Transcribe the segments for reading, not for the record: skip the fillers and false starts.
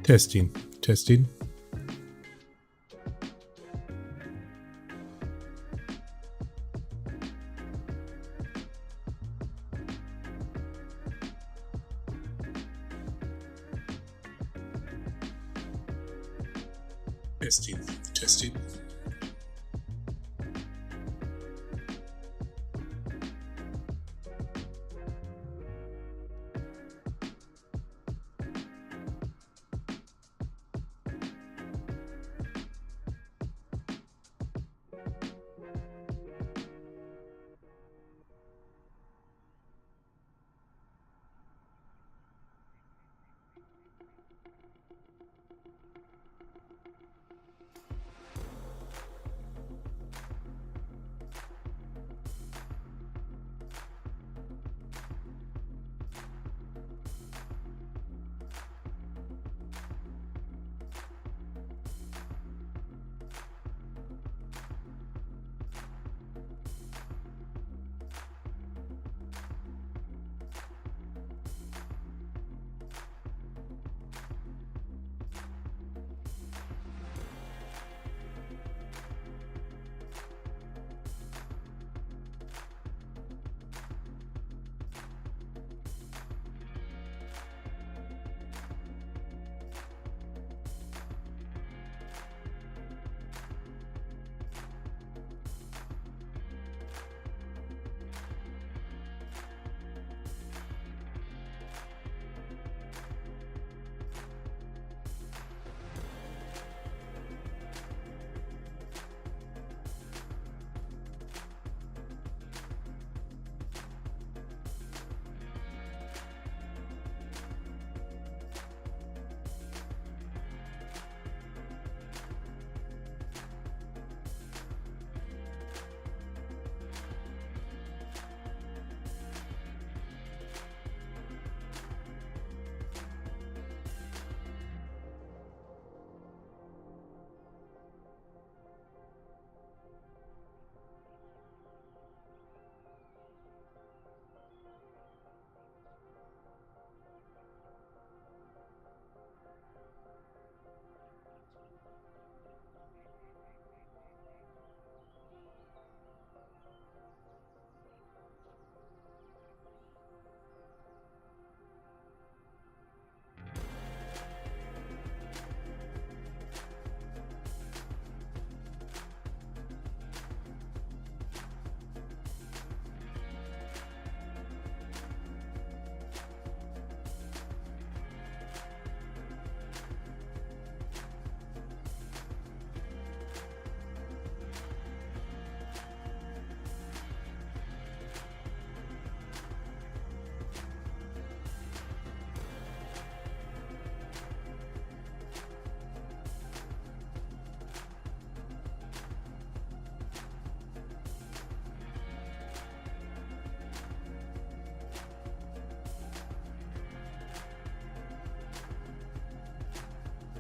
Testing. Testing.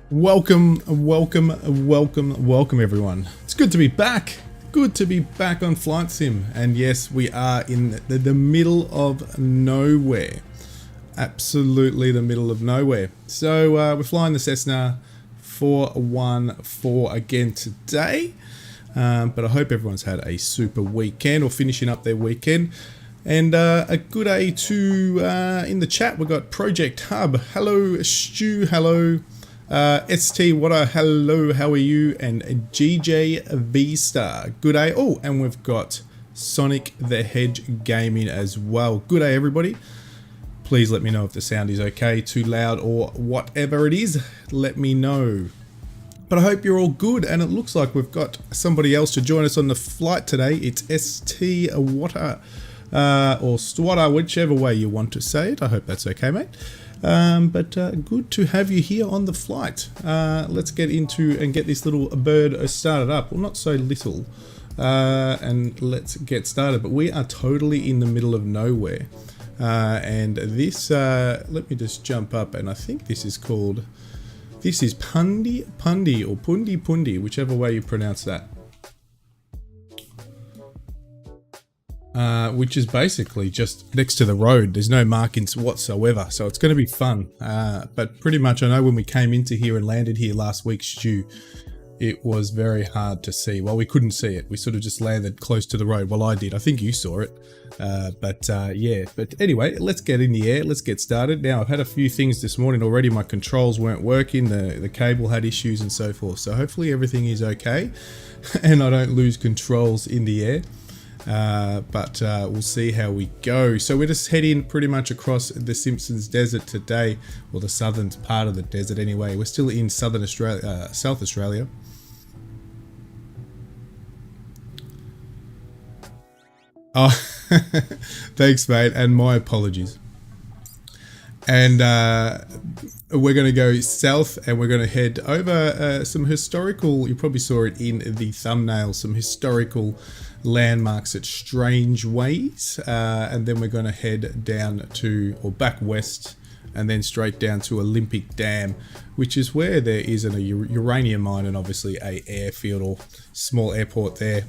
Welcome everyone. It's good to be back. Good to be back on Flight Sim. And yes, we are in the middle of nowhere. Absolutely the middle of nowhere. So we're flying the Cessna 414 again today. But I hope everyone's had a super weekend or finishing up their weekend. And a good day to in the chat. We've got Project Hub. Hello, Stu. Hello. ST, what a hello, how are you? And GJ V-Star. Good day. Oh, and we've got Sonic the Hedge Gaming as well. Good day, everybody. Please let me know if the sound is okay, too loud, or whatever it is. Let me know. But I hope you're all good, and it looks like we've got somebody else to join us on the flight today. It's ST Water, or Stwatter, whichever way you want to say it. I hope that's okay, mate. But good to have you here on the flight. Let's get into and get this little bird started up. Well, not so little. And let's get started. But we are totally in the middle of nowhere. And this, let me just jump up, and I think this is called, this is Pundi or Pundi, whichever way you pronounce that. Which is basically just next to the road. There's no markings whatsoever, so it's going to be fun. But pretty much, I know when we came into here and landed here last week, Stu, it was very hard to see. Well, we couldn't see it. We sort of just landed close to the road. Well, I did. I think you saw it. Yeah. But anyway, let's get in the air. Let's get started. Now, I've had a few things this morning already. My controls weren't working. The cable had issues and so forth. So hopefully everything is okay and I don't lose controls in the air. But we'll see how we go. So we're just heading pretty much across the Simpsons Desert today, or the southern part of the desert anyway. We're still in southern Australia, South Australia. Oh, thanks, mate, and my apologies. And we're going to go south, and we're going to head over some historical, you probably saw it in the thumbnail, some historical landmarks at Strangways, and then we're going to head down to, or back west, and then straight down to Olympic Dam, which is where there is a uranium mine and obviously a airfield or small airport there.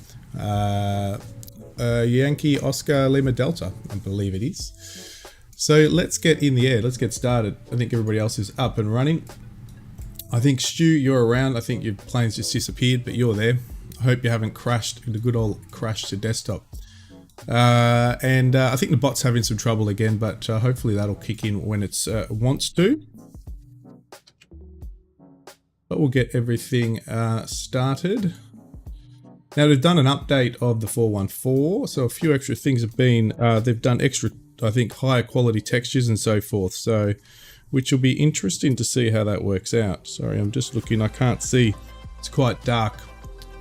Yankee Oscar Lima Delta, I believe it is. So let's get in the air. Let's get started. I think everybody else is up and running. I think Stu, you're around. I think your plane's just disappeared, but you're there. I hope you haven't crashed in the good old crash to desktop. And I think the bot's having some trouble again, but hopefully that'll kick in when it wants to. But we'll get everything started. Now they've done an update of the 414, so a few extra things have been, they've done extra, I think, higher quality textures and so forth, so which will be interesting to see how that works out. Sorry, I'm just looking, I can't see, it's quite dark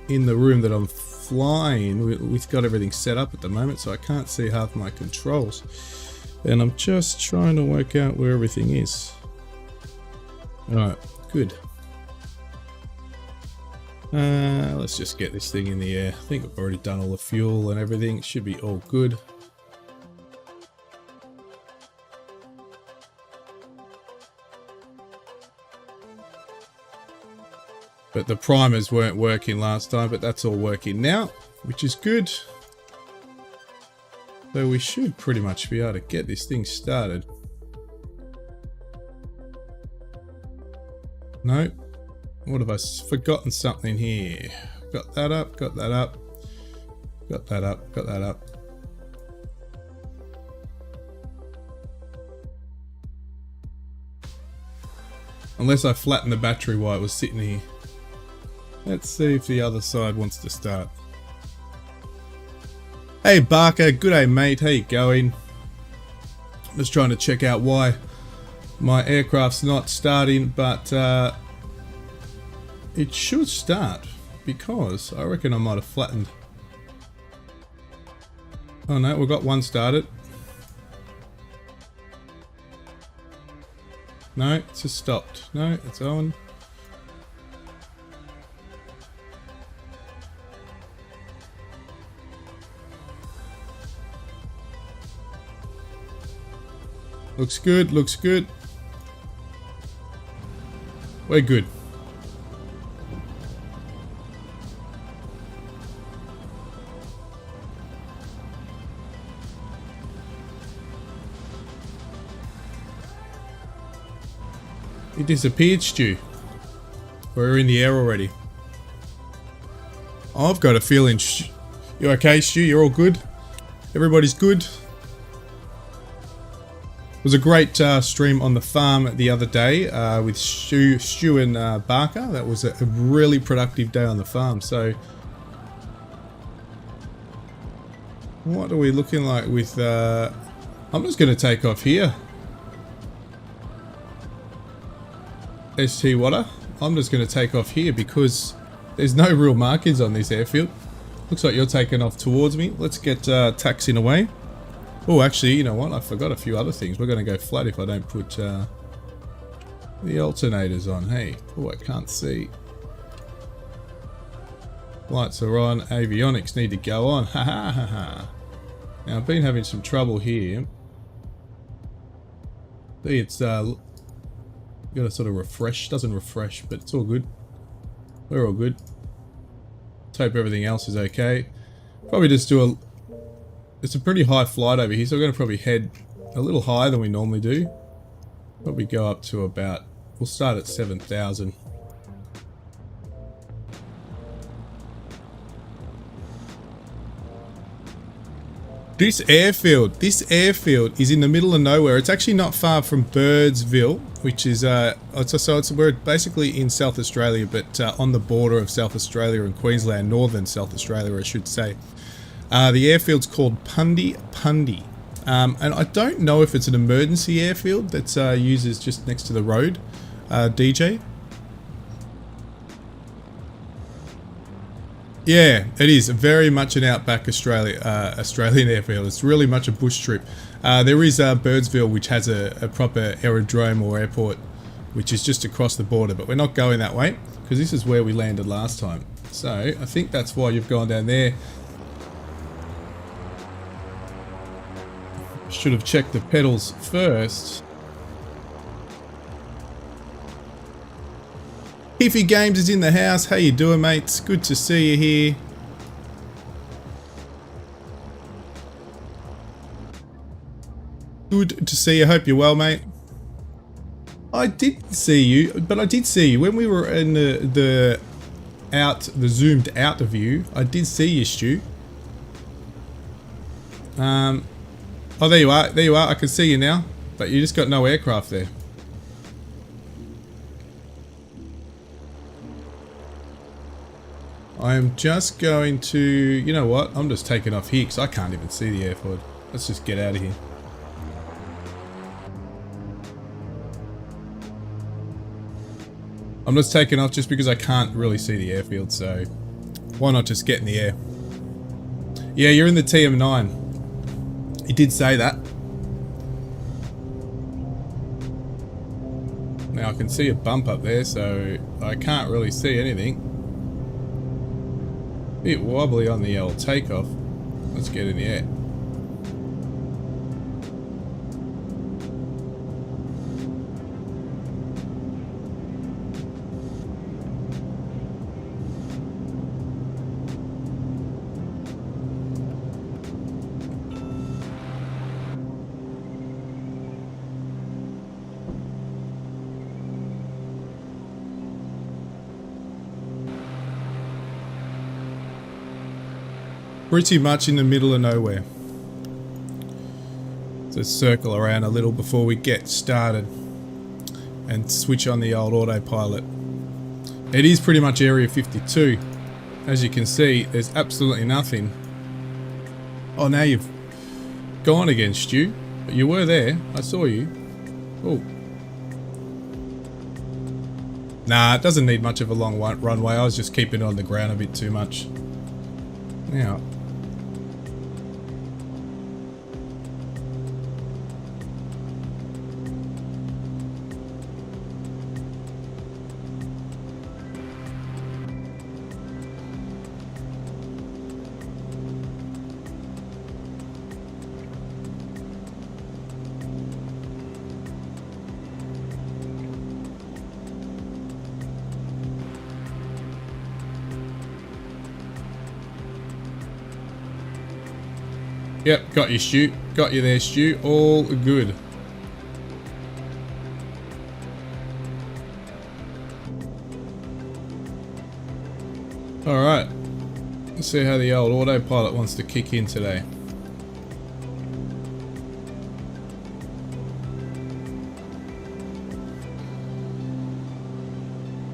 in the room that I'm flying. We've got everything set up at the moment, so I can't see half my controls, and I'm just trying to work out where everything is. Alright, good. Let's just get this thing in the air. I think I've already done all the fuel and everything. It should be all good. But the primers weren't working last time, but that's all working now, which is good. So we should pretty much be able to get this thing started. Nope. What have I forgotten something here? Got that up, got that up, got that up, got that up. Unless I flattened the battery while it was sitting here. Let's see if the other side wants to start. Hey Barker, good day mate, how you going? Just trying to check out why my aircraft's not starting, but it should start, because I reckon I might have flattened. Oh no, we've got one started. No, it's just stopped. No, it's on. Looks good, looks good. We're good. It disappeared, Stu. We're in the air already. I've got a feeling... You okay, Stu? You're all good? Everybody's good? It was a great stream on the farm the other day with Stu and Barker. That was a really productive day on the farm. So, what are we looking like with... I'm just going to take off here. ST Water. I'm just going to take off here because there's no real markings on this airfield. Looks like you're taking off towards me. Let's get taxiing away. Oh, actually, you know what? I forgot a few other things. We're going to go flat if I don't put the alternators on. Hey, oh, I can't see. Lights are on. Avionics need to go on. Ha ha ha ha. Now, I've been having some trouble here. See, it's got to sort of refresh. Doesn't refresh, but it's all good. We're all good. Let's hope everything else is okay. Probably just do a... It's a pretty high flight over here, so we're going to probably head a little higher than we normally do. Probably go up to about... We'll start at 7,000. This airfield is in the middle of nowhere. It's actually not far from Birdsville, which is we're basically in South Australia, but on the border of South Australia and Queensland, northern South Australia, I should say. The airfield's called Pundi. And I don't know if it's an emergency airfield that's uses just next to the road, DJ. Yeah, it is very much an outback Australian airfield. It's really much a bush trip. There is Birdsville, which has a proper aerodrome or airport, which is just across the border, but we're not going that way because this is where we landed last time. So I think that's why you've gone down there. Should have checked the pedals first. Hiffy Games is in the house. How you doing, mates? Good to see you here. Good to see you. Hope you're well, mate. I did see you, but I did see you when we were in the zoomed out view. I did see you, Stu. Oh, there you are. There you are. I can see you now, but you just got no aircraft there. I am just going to... You know what? I'm just taking off here because I can't even see the airfield. Let's just get out of here. I'm just taking off just because I can't really see the airfield, so why not just get in the air? Yeah, you're in the TM9. He did say that. Now I can see a bump up there, so I can't really see anything. A bit wobbly on the old takeoff. Let's get in the air. Pretty much in the middle of nowhere. Let's circle around a little before we get started and switch on the old autopilot. It is pretty much Area 52. As you can see, there's absolutely nothing. Oh, now you've gone again, Stu. But you were there. I saw you. Oh. Nah, it doesn't need much of a long runway. I was just keeping it on the ground a bit too much. Now. Yep, got you, Stu. Got you there, Stu. All good. Alright. Let's see how the old autopilot wants to kick in today.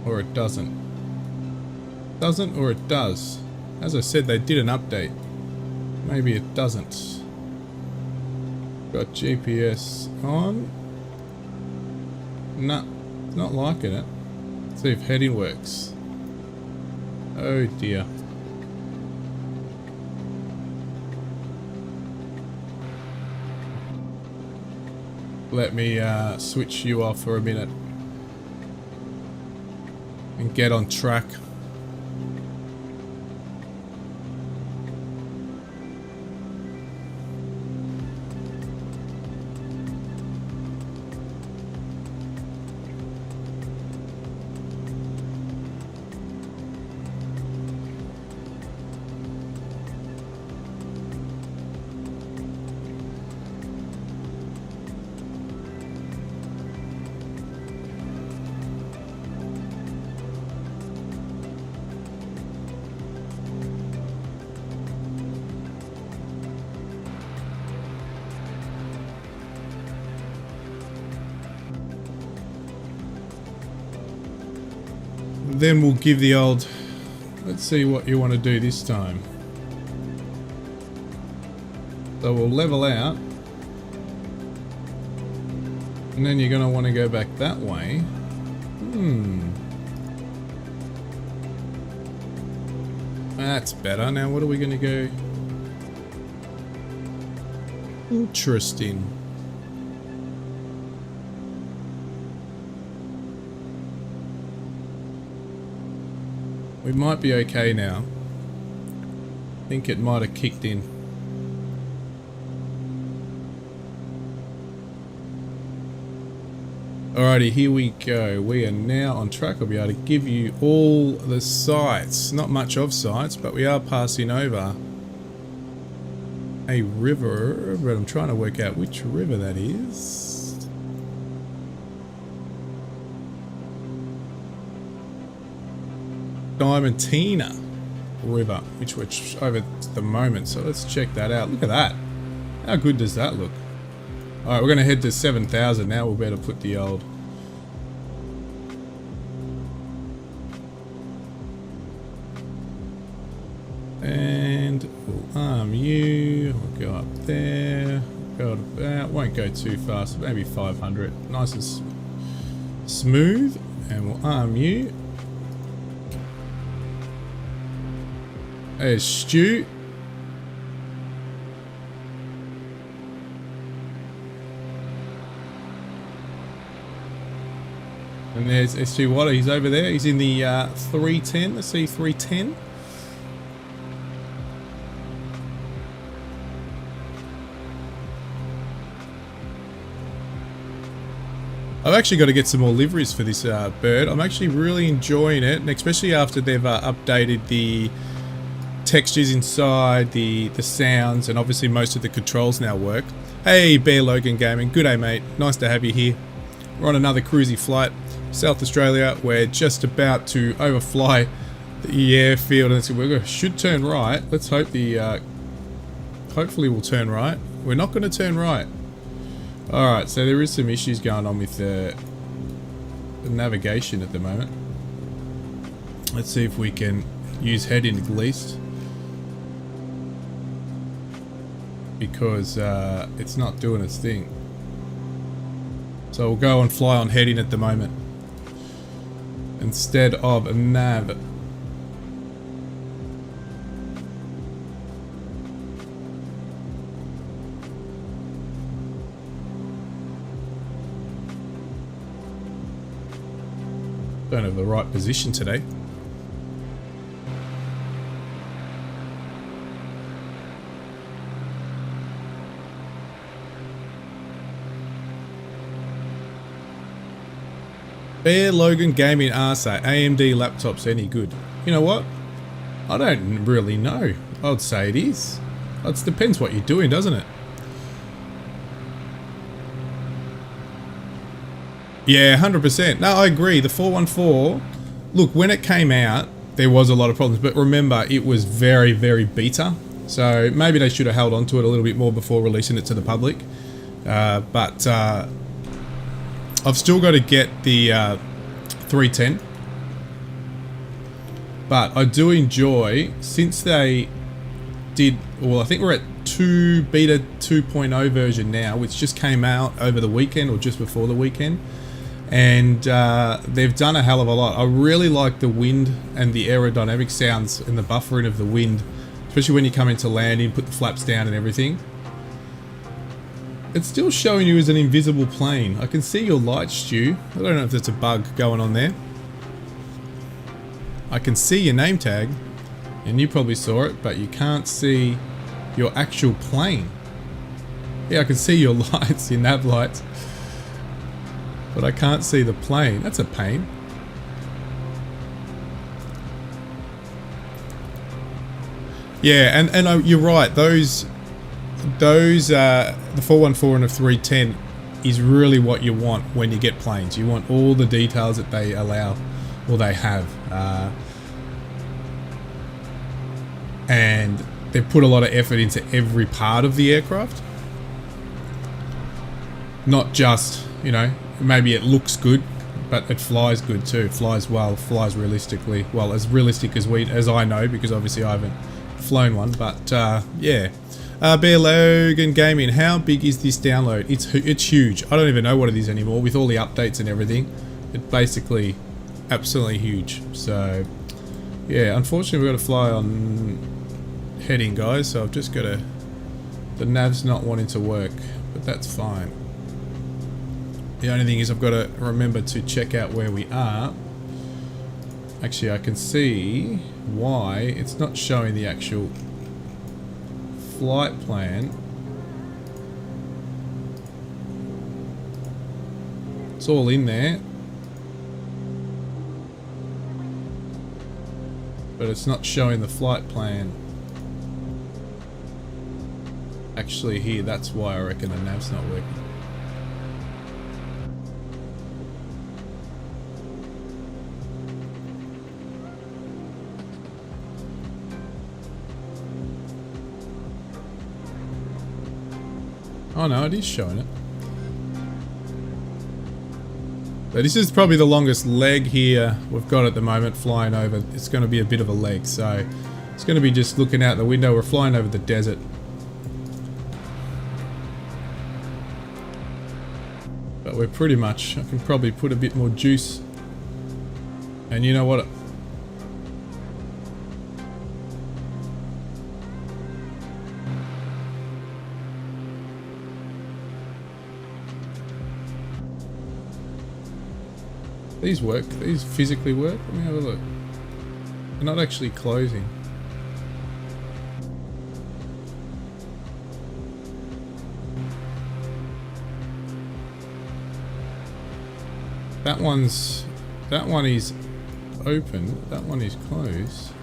Or it doesn't. Doesn't or it does. As I said, they did an update. Maybe it doesn't. Got GPS on. Nah, not liking it. Let's see if heading works. Oh dear. Let me switch you off for a minute and get on track. Then we'll give the old, let's see what you want to do this time. So we'll level out. And then you're going to want to go back that way. That's better. Now what are we going to go? Interesting. We might be okay now. I think it might have kicked in. Alrighty, here we go. We are now on track. I'll be able to give you all the sites. Not much of sites, but we are passing over a river. But I'm trying to work out which river that is. Diamantina River, which over at the moment. So let's check that out. Look at that. How good does that look? Alright, we're going to head to 7,000 now. We'll better put the old... And we'll arm you. We'll go up there. Go about, won't go too fast, maybe 500. Nice and smooth. And we'll arm you. There's Stu. And there's SG Water. He's over there. He's in the 310. Let's see, 310. I've actually got to get some more liveries for this bird. I'm actually really enjoying it, and especially after they've updated the textures inside, the sounds, and obviously most of the controls now work. Hey, Bear Logan Gaming. Good day, mate. Nice to have you here. We're on another cruisy flight. South Australia. We're just about to overfly the airfield, and we should turn right. Let's hope the hopefully we'll turn right. We're not going to turn right. Alright, so there is some issues going on with the navigation at the moment. Let's see if we can use heading at least, because it's not doing its thing. So we'll go and fly on heading at the moment instead of a nav. Don't have the right position today. Bear Logan Gaming asks, are AMD laptops any good? You know what? I don't really know. I'd say it is. It depends what you're doing, doesn't it? Yeah, 100%. No, I agree. The 414, look, when it came out, there was a lot of problems. But remember, it was very, very beta. So maybe they should have held on to it a little bit more before releasing it to the public. But I've still got to get the 310. But I do enjoy, since they did, well, I think we're at beta 2.0 version now, which just came out over the weekend or just before the weekend. And they've done a hell of a lot. I really like the wind and the aerodynamic sounds and the buffering of the wind, especially when you come into landing, put the flaps down and everything. It's still showing you as an invisible plane. I can see your lights, Stu. I don't know if there's a bug going on there. I can see your name tag, and you probably saw it, but you can't see your actual plane. Yeah, I can see your lights, your nav lights, but I can't see the plane. That's a pain. Yeah, and you're right. Those the 414 and the 310 is really what you want when you get planes. You want all the details that they allow or they have. And they put a lot of effort into every part of the aircraft. Not just, you know, maybe it looks good, but it flies good too. It flies well, flies realistically. Well, as realistic as I know, because obviously I haven't flown one. But yeah. Bear Logan Gaming, how big is this download? It's huge. I don't even know what it is anymore with all the updates and everything. It's basically absolutely huge. So yeah, unfortunately we've got to fly on heading, guys, so I've just got to, the nav's not wanting to work, but that's fine. The only thing is I've got to remember to check out where we are. Actually, I can see why it's not showing the actual flight plan. It's all in there, but it's not showing the flight plan. Actually here, that's why I reckon the nav's not working. Oh no, it is showing it. So this is probably the longest leg here we've got at the moment flying over. It's going to be a bit of a leg, so it's going to be just looking out the window. We're flying over the desert. But we're pretty much, I can probably put a bit more juice. And you know what? These work, these physically work. Let me have a look. They're not actually closing. That one is open, that one is closed.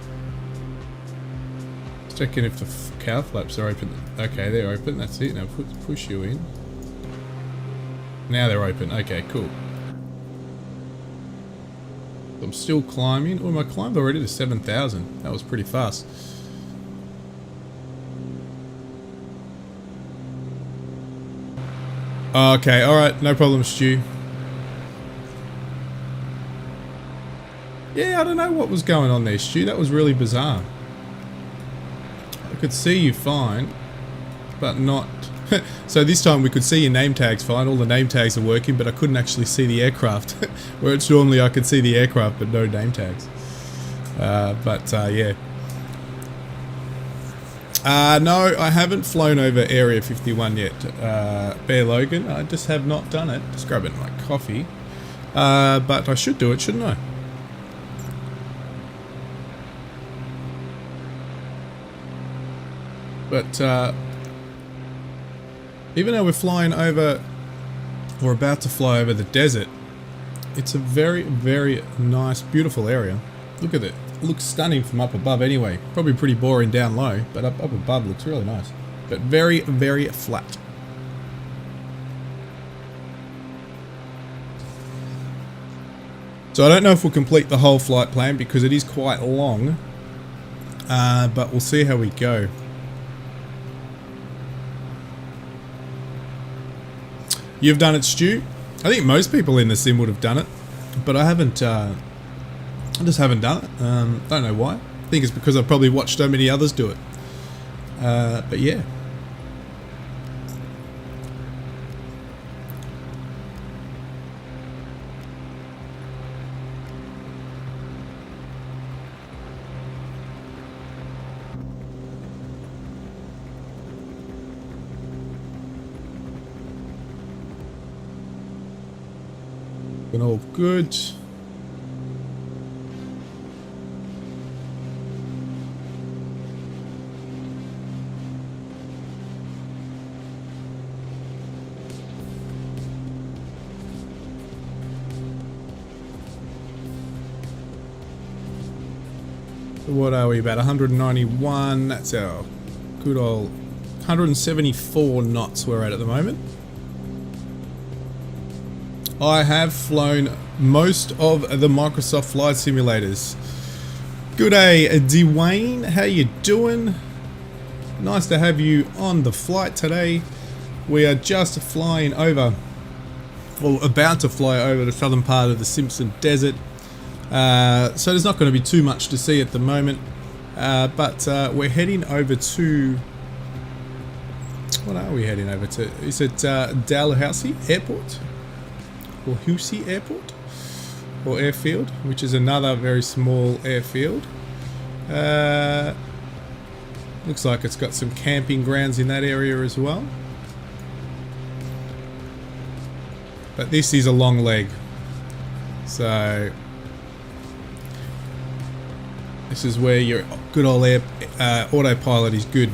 Just checking if the cow flaps are open. Okay, they're open, that's it. Now push you in. Now they're open, okay, cool. I'm still climbing. Oh, I climbed already to 7,000. That was pretty fast. Okay, alright, no problem, Stu. Yeah, I don't know what was going on there, Stu. That was really bizarre. I could see you fine, but not... So this time we could see your name tags fine. All the name tags are working, but I couldn't actually see the aircraft. Where it's normally I could see the aircraft, but no name tags. Yeah. No, I haven't flown over Area 51 yet, Bear Logan. I just have not done it. Just grabbing my coffee. But I should do it, shouldn't I? But even though we're flying over, or about to fly over the desert, it's a very, very nice, beautiful area. Look at it. It looks stunning from up above anyway. Probably pretty boring down low, but up above looks really nice. But very, very flat. So I don't know if we'll complete the whole flight plan because it is quite long, but we'll see how we go. You've done it, Stu? I think most people in the sim would have done it, but I haven't, I just haven't done it. Don't know why. I think it's because I've probably watched so many others do it. But yeah. Looking all good. What are we, about 191? That's our good old 174 knots we're at the moment. I have flown most of the Microsoft flight simulators. Good day, Dwayne. How you doing? Nice to have you on the flight today. We are just flying over, or about to fly over the southern part of the Simpson Desert. So there's not going to be too much to see at the moment, but we're heading over to, what are we heading over to? Is it Dalhousie Airport? Or Husey Airport? Or Airfield, which is another very small airfield. Looks like it's got some camping grounds in that area as well. But this is a long leg. So this is where your good old autopilot is good.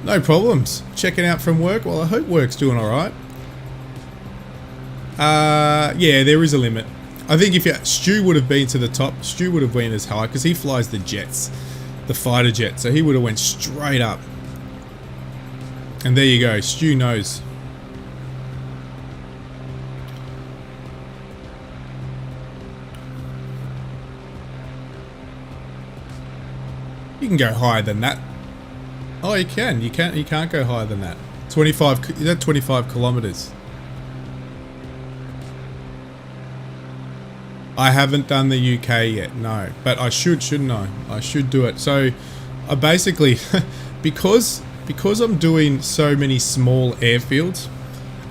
No problems. Checking out from work. Well, I hope work's doing alright. Yeah, there is a limit. I think if Stu would have been to the top, Stu would have been as high because he flies the jets, the fighter jet, so he would have went straight up. And there you go, Stu knows. You can go higher than that. Oh, you can. You can't go higher than that. 25. Is that 25 kilometers? I haven't done the UK yet, no, but I should, shouldn't I? I should do it. So, I basically, because I'm doing so many small airfields,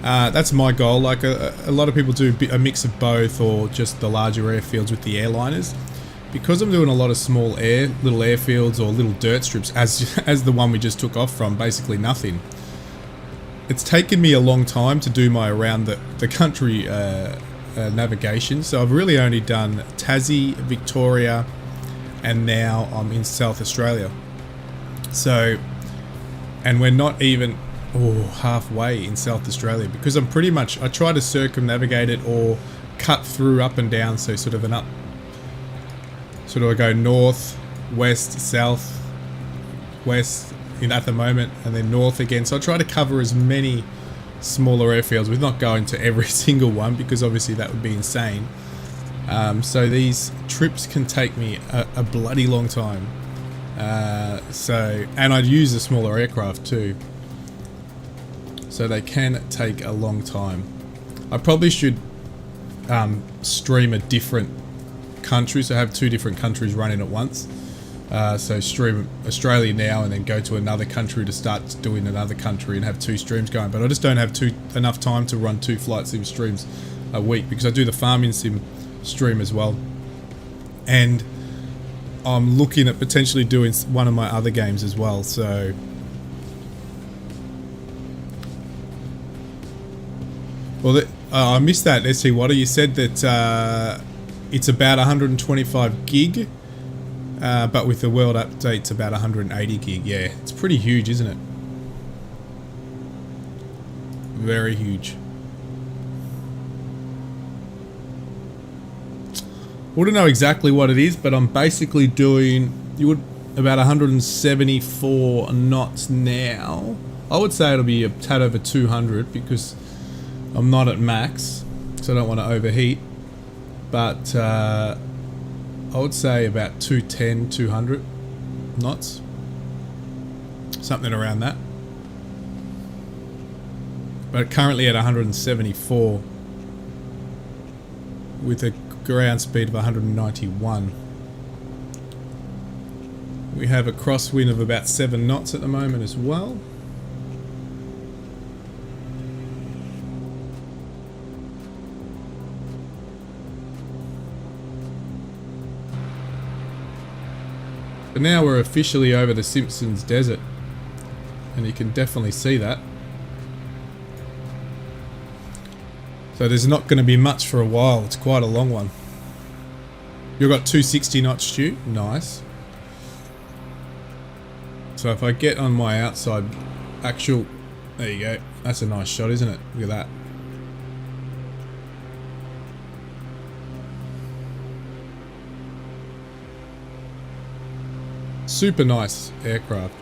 that's my goal. Like a lot of people do a mix of both, or just the larger airfields with the airliners. Because I'm doing a lot of small little airfields or little dirt strips, as the one we just took off from, basically nothing. It's taken me a long time to do my around the country navigation, so I've really only done Tassie, Victoria, and now I'm in South Australia. So, and we're not even halfway in South Australia, because I'm pretty much, I try to circumnavigate it or cut through up and down, so sort of an up, sort of I go north, west, south, west at the moment, and then north again. So I try to cover as many smaller airfields with not going to every single one, because obviously that would be insane. So these trips can take me a bloody long time. And I'd use a smaller aircraft too, so they can take a long time. I probably should stream a different country, so have two different countries running at once. So stream Australia now and then go to another country to start doing another country and have two streams going. But I just don't have enough time to run two flight sim streams a week, because I do the farming sim stream as well. And I'm looking at potentially doing one of my other games as well. So well, I missed that. Let's see, what you said that it's about 125 gig. But with the world update, it's about 180 gig. Yeah, it's pretty huge, isn't it? Very huge. Wouldn't know exactly what it is, but I'm basically doing about 174 knots now. I would say it'll be a tad over 200 because I'm not at max, so I don't want to overheat. but I would say about 210, 200 knots, something around that. But currently at 174 with a ground speed of 191. We have a crosswind of about 7 knots at the moment as well. But now we're officially over the Simpsons Desert, and you can definitely see that. So there's not going to be much for a while. It's quite a long one. You've got 260 knots, Stu. Nice. So if I get on my outside actual... There you go. That's a nice shot, isn't it? Look at that. Super nice aircraft.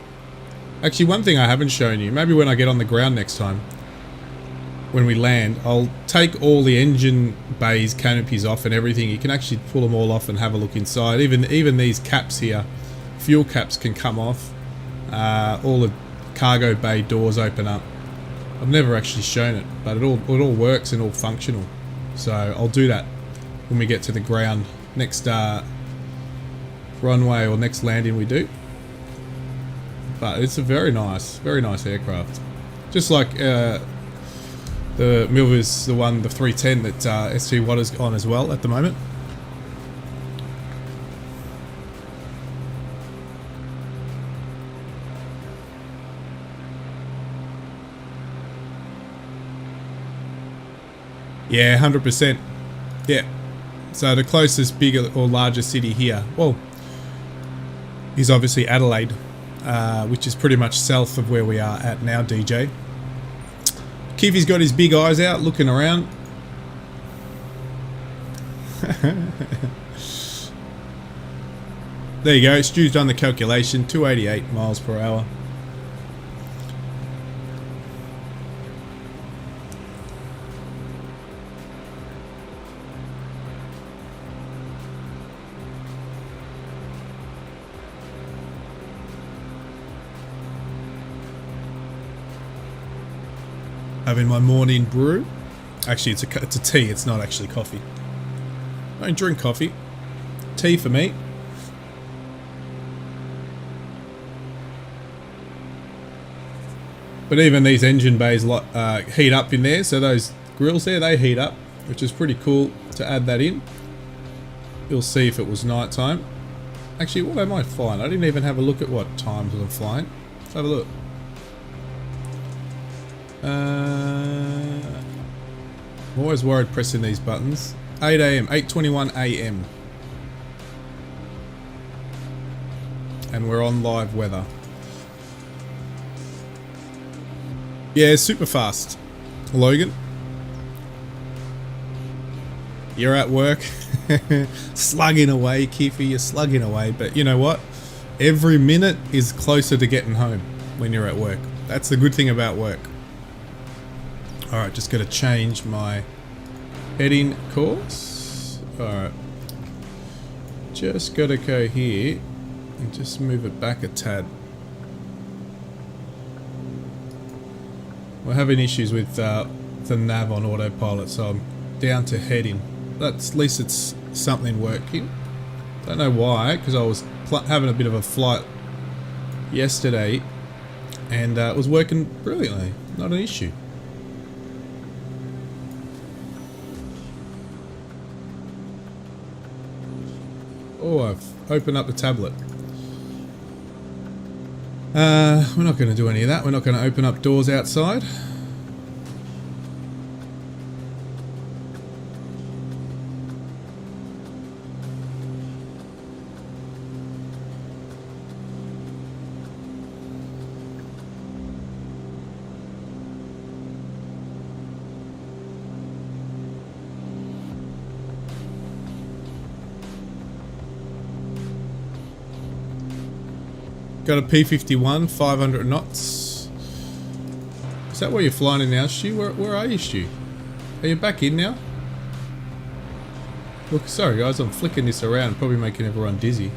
Actually, one thing I haven't shown you, maybe when I get on the ground next time, when we land, I'll take all the engine bays, canopies off and everything. You can actually pull them all off and have a look inside. Even these caps here, fuel caps can come off. All the cargo bay doors open up. I've never actually shown it, but it all works and all functional. So I'll do that when we get to the ground next runway or next landing we do. But it's a very nice aircraft. Just like the Milvus, the 310 that SG Watter's on as well at the moment. Yeah, 100%. Yeah. So the closest bigger or larger city here, well, is obviously Adelaide, which is pretty much south of where we are at now, DJ. Keefy's got his big eyes out, looking around. There you go, Stu's done the calculation, 288 miles per hour. Having my morning brew. Actually, it's a tea. It's not actually coffee. I don't drink coffee. Tea for me. But even these engine bays heat up in there. So those grills there, they heat up, which is pretty cool to add that in. You'll see if it was night time. Actually, what am I flying? I didn't even have a look at what times I'm flying. Let's have a look. I'm always worried pressing these buttons. 8 AM, 8:21 AM. And we're on live weather. Yeah, super fast. Logan. You're at work. Slugging away, Keefe, you're slugging away. But you know what? Every minute is closer to getting home when you're at work. That's the good thing about work. Alright, just got to change my heading course. Alright. Just got to go here and just move it back a tad. We're having issues with the nav on autopilot, so I'm down to heading. But at least it's something working. Don't know why, because I was having a bit of a flight yesterday and it was working brilliantly. Not an issue. Oh, I've opened up the tablet. We're not going to do any of that. We're not going to open up doors outside. Got a P51, 500 knots. Is that where you're flying in now, Stu? Where are you, Stu? Are you back in now? Look, sorry guys, I'm flicking this around, probably making everyone dizzy.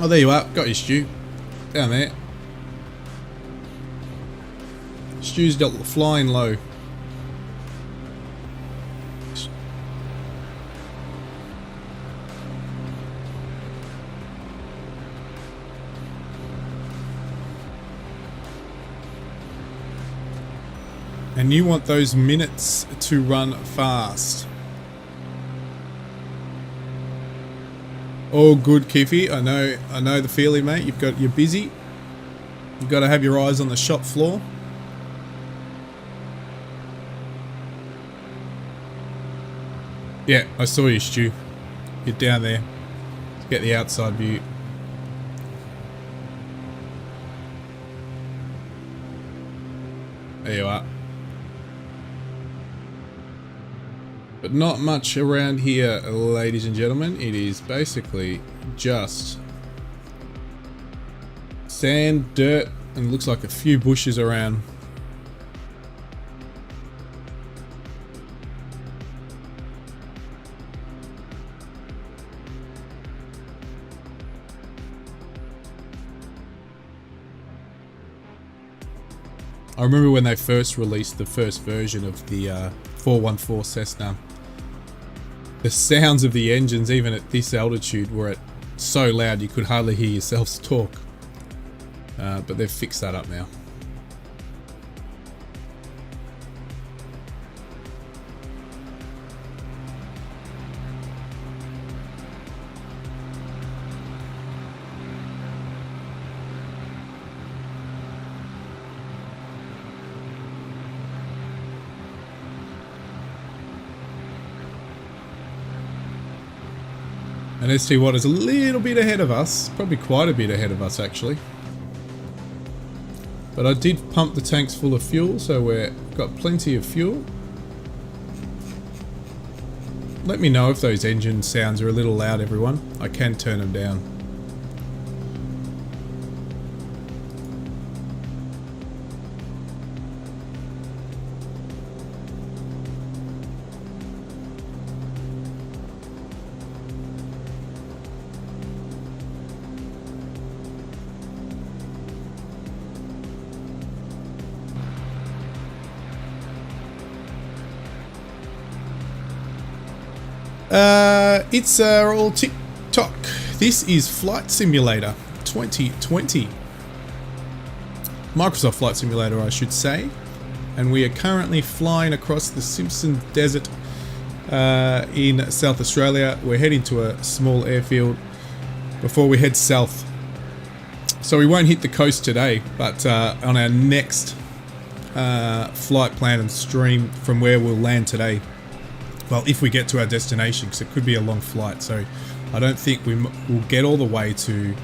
Oh, there you are. Got your Stu. Down there. Stu's flying low. And you want those minutes to run fast. All good, Kiffy. I know the feeling, mate. You're busy. You've got to have your eyes on the shop floor. Yeah, I saw you, Stu. Get down there. Get the outside view. There you are. But not much around here, ladies and gentlemen. It is basically just sand, dirt, and looks like a few bushes around. I remember when they first released the first version of the 414 Cessna. The sounds of the engines, even at this altitude, were so loud you could hardly hear yourselves talk. But they've fixed that up now. And ST Water's a little bit ahead of us, probably quite a bit ahead of us actually. But I did pump the tanks full of fuel, so we've got plenty of fuel. Let me know if those engine sounds are a little loud, everyone. I can turn them down. It's all tick-tock. This is Flight Simulator 2020. Microsoft Flight Simulator, I should say. And we are currently flying across the Simpson Desert in South Australia. We're heading to a small airfield before we head south. So we won't hit the coast today, but on our next flight plan and stream from where we'll land today. Well, if we get to our destination, because it could be a long flight, so I don't think we'll get all the way to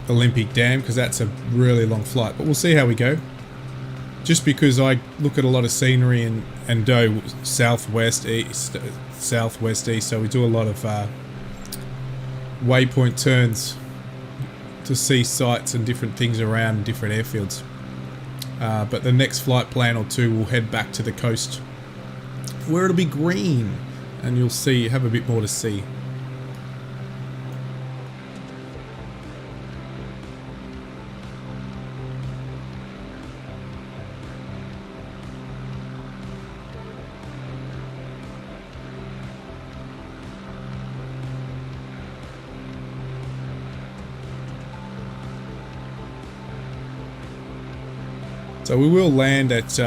Olympic Dam, because that's a really long flight, but we'll see how we go. Just because I look at a lot of scenery and go southwest, east, so we do a lot of waypoint turns to see sights and different things around different airfields. But the next flight plan or two, we'll head back to the coast, where it'll be green and you'll see, have a bit more to see. So we will land at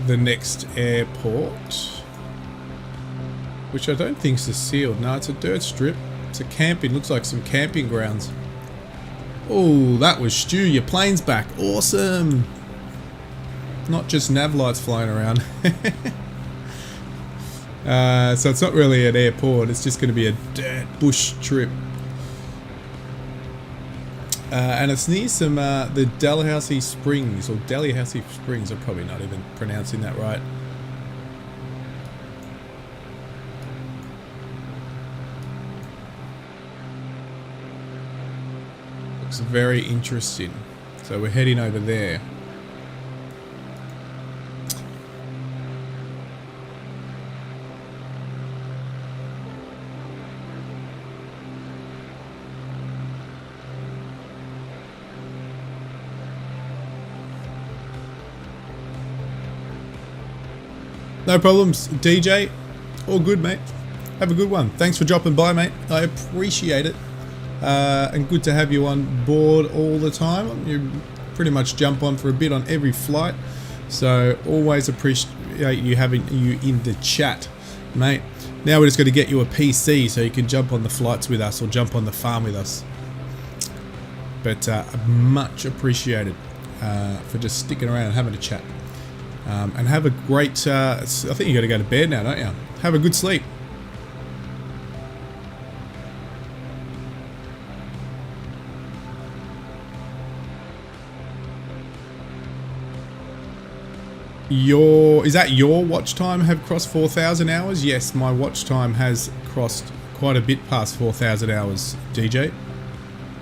the next airport, which I don't think is sealed. No, it's a dirt strip. It's a camping, looks like some camping grounds. Oh, that was Stu. Your plane's back. Awesome. Not just nav lights flying around. So it's not really an airport. It's just going to be a dirt bush trip. And it's near some the Dalhousie Springs, or Dalhousie Springs. I'm probably not even pronouncing that right. Looks very interesting. So we're heading over there. No problems, DJ. All good, mate. Have a good one. Thanks for dropping by, mate. I appreciate it. And good to have you on board all the time. You pretty much jump on for a bit on every flight. So always appreciate you having you in the chat, mate. Now we're just going to get you a PC so you can jump on the flights with us or jump on the farm with us. But much appreciated for just sticking around and having a chat. And have a great, I think you got to go to bed now, don't you? Have a good sleep. Is that your watch time have crossed 4,000 hours? Yes, my watch time has crossed quite a bit past 4,000 hours, DJ.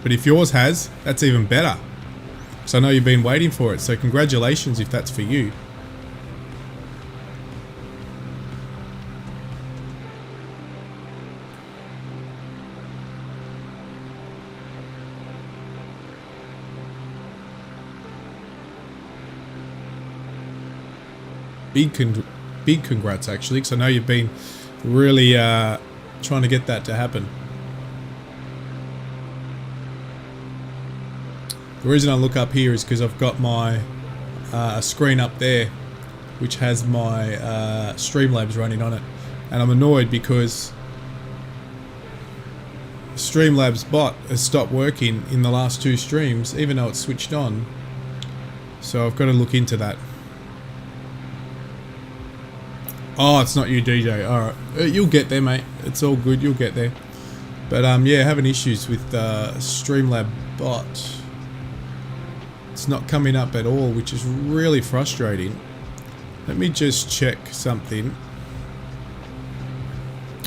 But if yours has, that's even better. So I know you've been waiting for it, so congratulations if that's for you. Big congrats actually, because I know you've been really trying to get that to happen. The reason I look up here is because I've got my screen up there which has my Streamlabs running on it, and I'm annoyed because Streamlabs bot has stopped working in the last 2 streams even though it's switched on, so I've got to look into that. Oh, it's not you, DJ. Alright. You'll get there, mate. It's all good. You'll get there. But, yeah, having issues with Streamlab bot. It's not coming up at all, which is really frustrating. Let me just check something.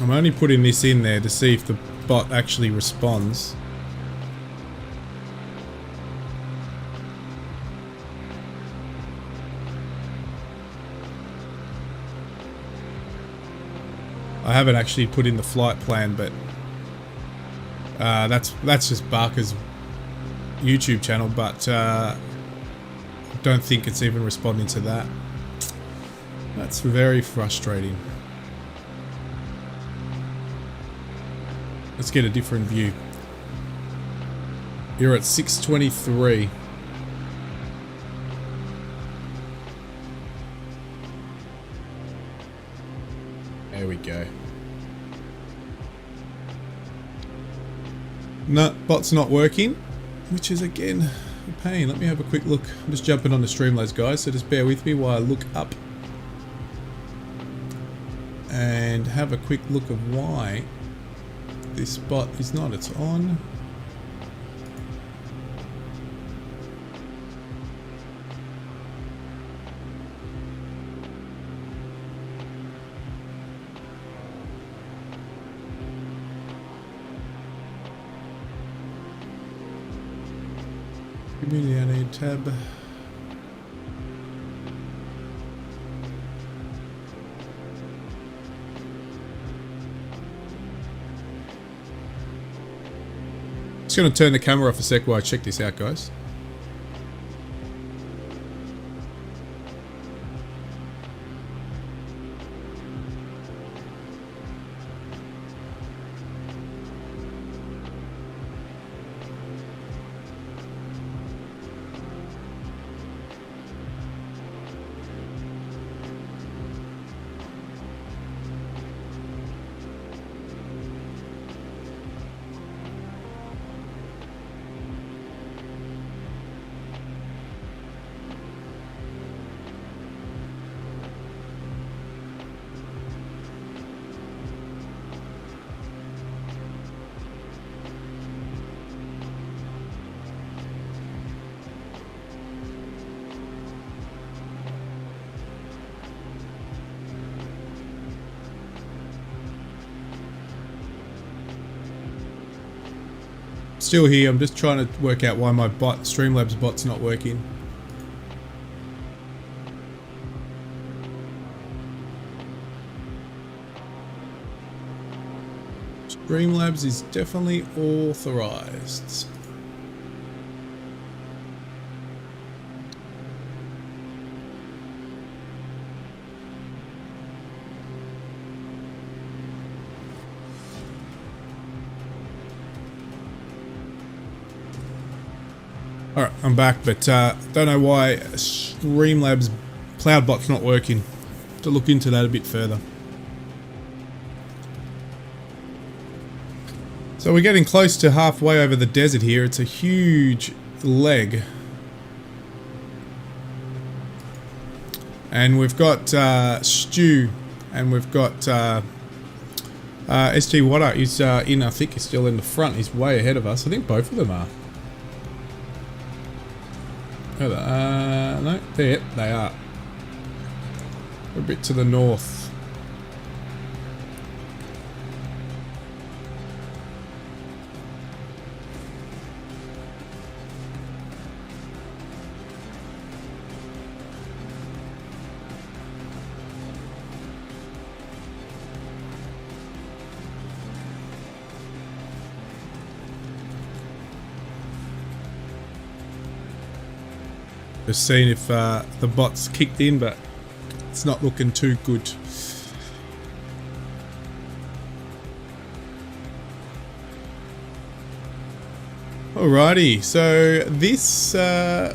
I'm only putting this in there to see if the bot actually responds. I haven't actually put in the flight plan, but that's just Barker's YouTube channel, but I don't think it's even responding to that. That's very frustrating. Let's get a different view. You're at 623. There we go. No, bot's not working, which is again a pain. Let me have a quick look. I'm just jumping on the Streamlabs, guys, so just bear with me while I look up and have a quick look of why this bot is not. It's on. Community, I need tab. Just going to turn the camera off a sec while I check this out, guys. Still here, I'm just trying to work out why my Streamlabs bot's not working. Streamlabs is definitely authorized. Alright, I'm back, but don't know why Streamlabs CloudBot's not working. To look into that a bit further. So we're getting close to halfway over the desert here. It's a huge leg. And we've got Stu, and we've got ST Water is in, I think he's still in the front. He's way ahead of us. I think both of them are. No, there they are. A bit to the north. Just seeing if the bot's kicked in, but it's not looking too good. Alrighty, so this a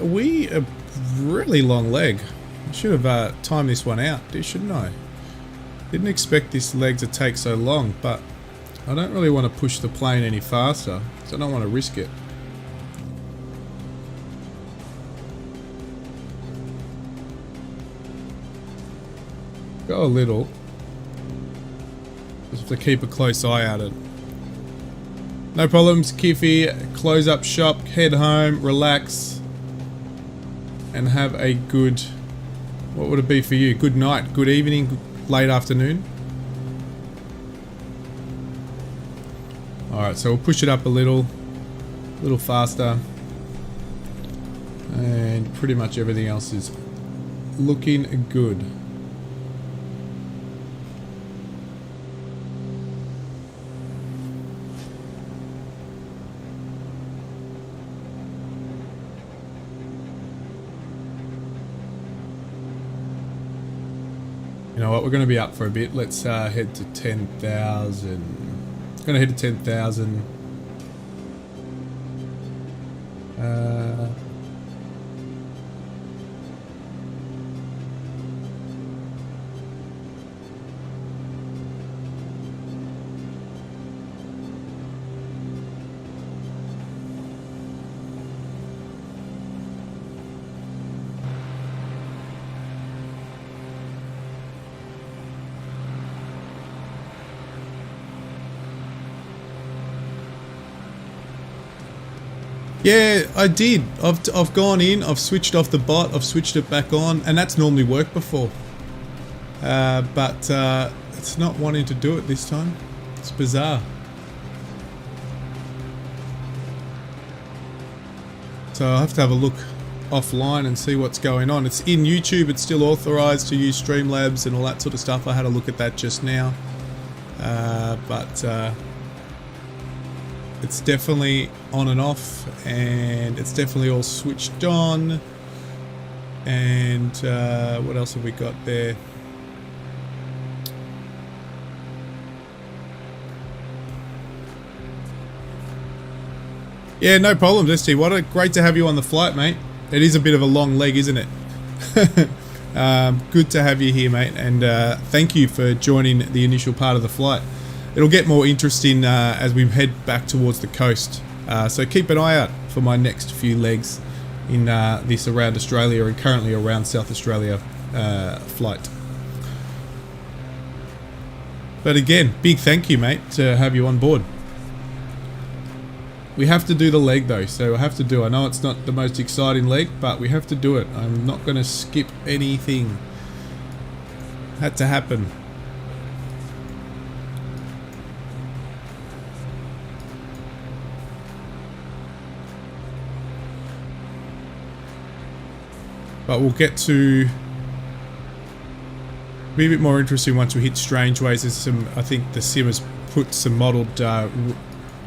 really long leg. I should have timed this one out, shouldn't I? Didn't expect this leg to take so long, but I don't really want to push the plane any faster, so I don't want to risk it. Go a little. Just have to keep a close eye at it. No problems, Kiffy. Close up shop, head home, relax, and have a good... What would it be for you? Good night, good evening, late afternoon? Alright, so we'll push it up a little faster. And pretty much everything else is looking good. You know what, we're going to be up for a bit. Let's head to 10,000. Going to head to 10,000. Yeah, I did. I've gone in, I've switched off the bot, I've switched it back on, and that's normally worked before. But it's not wanting to do it this time. It's bizarre. So I'll have to have a look offline and see what's going on. It's in YouTube, it's still authorized to use Streamlabs and all that sort of stuff. I had a look at that just now. It's definitely on and off, and it's definitely all switched on. And what else have we got there? Yeah, no problems, ST. Great to have you on the flight, mate. It is a bit of a long leg, isn't it? Good to have you here, mate, and thank you for joining the initial part of the flight. It'll get more interesting as we head back towards the coast. So keep an eye out for my next few legs in this around Australia and currently around South Australia flight. But again, big thank you, mate, to have you on board. We have to do the leg though, so I have to do. I know it's not the most exciting leg, but we have to do it. I'm not going to skip anything. Had to happen. But we'll get to be a bit more interesting once we hit Strangeways. There's some, I think the sim has put some modelled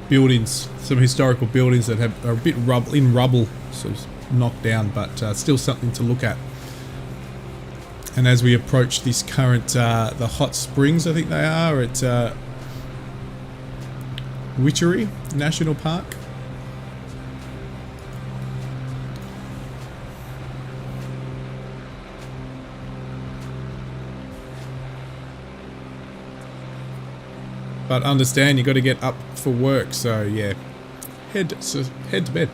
buildings, some historical buildings that are a bit in rubble, sort of knocked down, but still something to look at. And as we approach this current, the hot springs, I think they are, at Witchery National Park. But understand, you got to get up for work, so yeah, head to bed.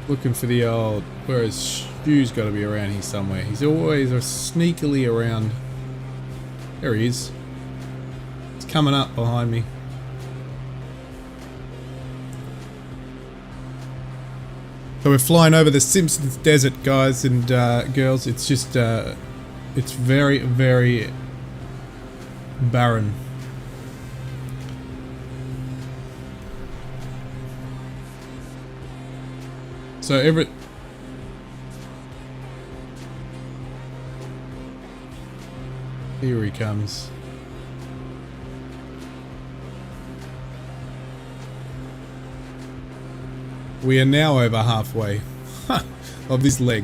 Looking for the old, whereas Stu's got to be around here somewhere. He's always sneakily around. There he is. He's coming up behind me. So we're flying over the Simpsons Desert, guys and girls. It's just, it's very, very barren. So here he comes. We are now over halfway of this leg.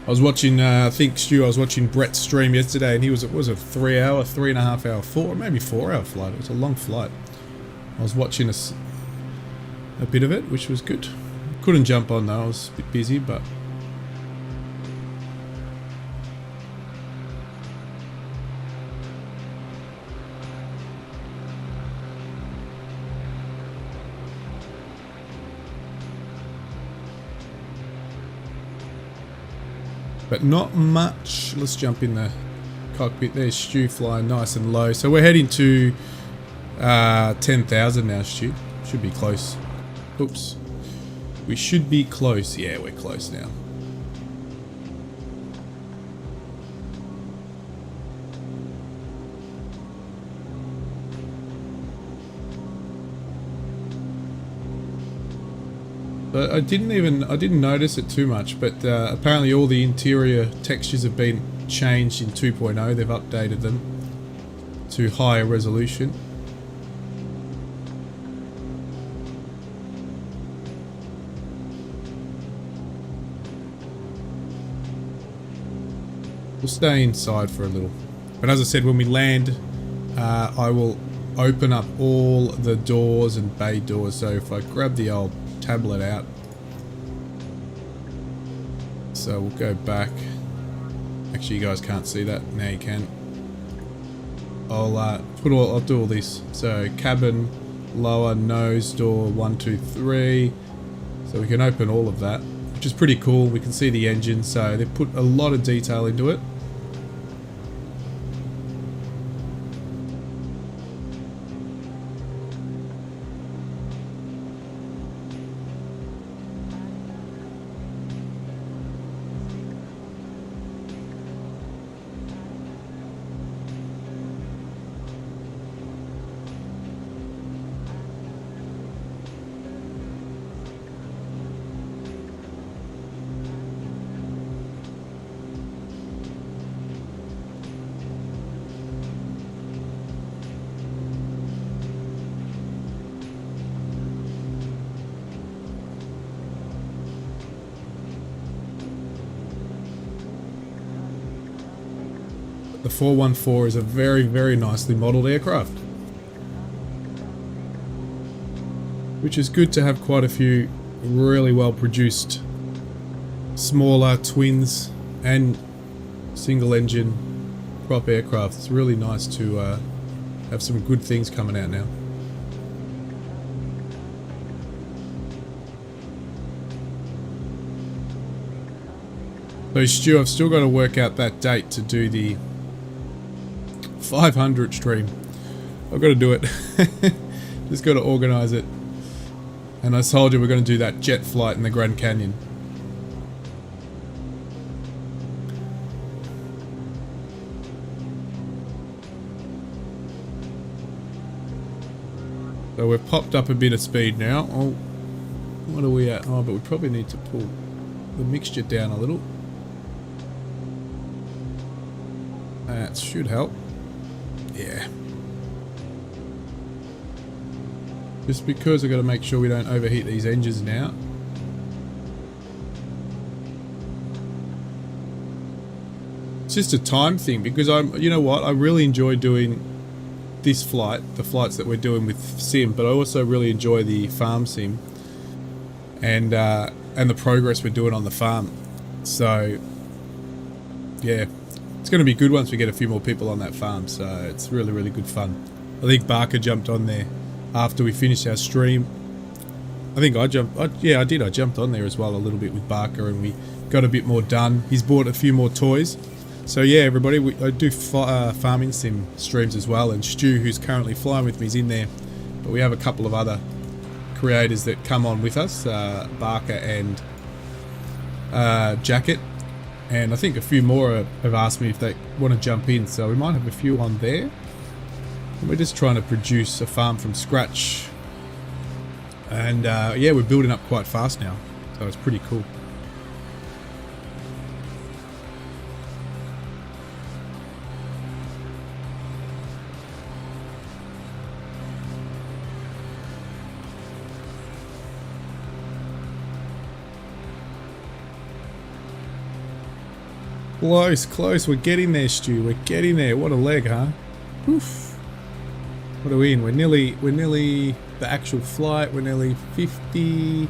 I was watching, I think Stu, I was watching Brett's stream yesterday, and he was, it was a 3.5 hour, maybe 4 hour flight. It was a long flight. I was watching a bit of it, which was good. Couldn't jump on though, I was a bit busy, but not much. Let's jump in the cockpit. There's Stu flying nice and low. So we're heading to 10,000 now, Stu. Should be close. Oops. We should be close. Yeah, we're close now. But I didn't notice it too much, but apparently all the interior textures have been changed in 2.0. They've updated them to higher resolution. We'll stay inside for a little. But as I said, when we land, I will open up all the doors and bay doors. So if I grab the old tablet out, so we'll go back. Actually, you guys can't see that. Now you can. I'll do all this. So cabin, lower, nose, door, 1, 2, 3. So we can open all of that, which is pretty cool. We can see the engine, so they've put a lot of detail into it. The 414 is a very, very nicely modelled aircraft, which is good to have quite a few really well produced smaller twins and single engine prop aircraft. It's really nice to have some good things coming out now. So Stu, I've still got to work out that date to do the 500 stream. I've got to do it. Just got to organise it. And I told you we're going to do that jet flight in the Grand Canyon. So we've popped up a bit of speed now. Oh, what are we at? Oh, but we probably need to pull the mixture down a little. That should help. Yeah. Just because I've got to make sure we don't overheat these engines now. It's just a time thing because you know what, I really enjoy doing this flight, the flights that we're doing with sim, but I also really enjoy the farm sim and the progress we're doing on the farm. So yeah, it's going to be good once we get a few more people on that farm. So it's really, really good fun. I think Barker jumped on there after we finished our stream. I think I jumped. Yeah, I did. I jumped on there as well a little bit with Barker, and we got a bit more done. He's bought a few more toys. So yeah, everybody, I do farming sim streams as well, and Stu, who's currently flying with me, is in there. But we have a couple of other creators that come on with us, Barker and Jacket, and I think a few more have asked me if they want to jump in. So we might have a few on there. And we're just trying to produce a farm from scratch, and yeah, we're building up quite fast now, so it's pretty cool. Close. We're getting there, Stu. We're getting there. What a leg, huh? Oof. What are we in? We're nearly the actual flight. We're nearly 50.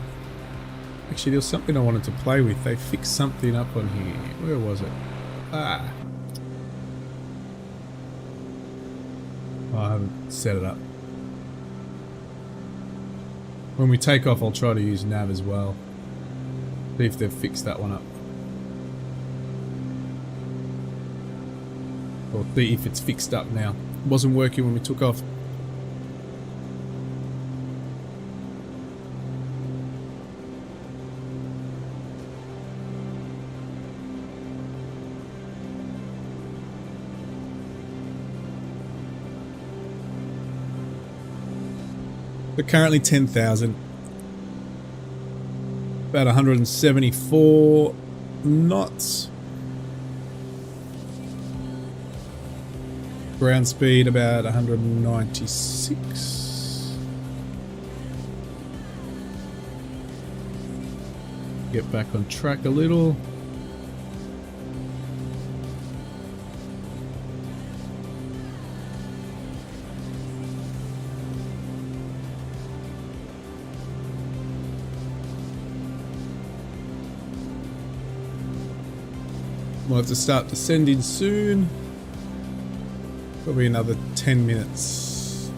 Actually, there was something I wanted to play with. They fixed something up on here. Where was it? Ah. Oh, I haven't set it up. When we take off, I'll try to use nav as well. See if they've fixed that one up. Or see if it's fixed up now. It wasn't working when we took off. We're currently 10,000. About 174 knots. Ground speed about 196. Get back on track a little. We'll have to start descending soon. Probably another 10 minutes.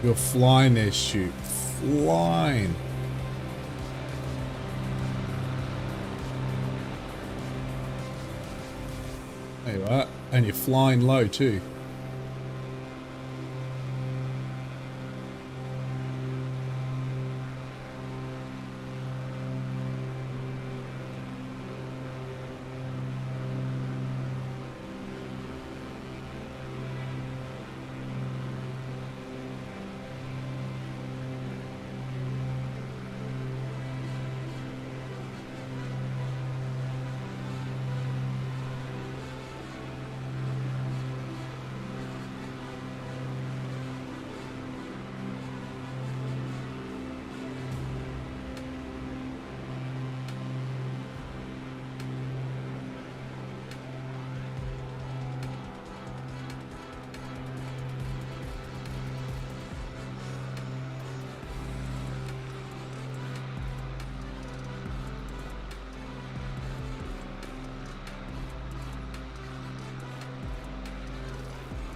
You're flying there, Shoot. Flying. There you are. And you're flying low too.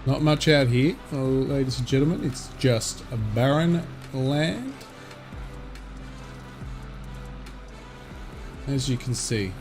Not much out here, ladies and gentlemen. It's just a barren land, as you can see.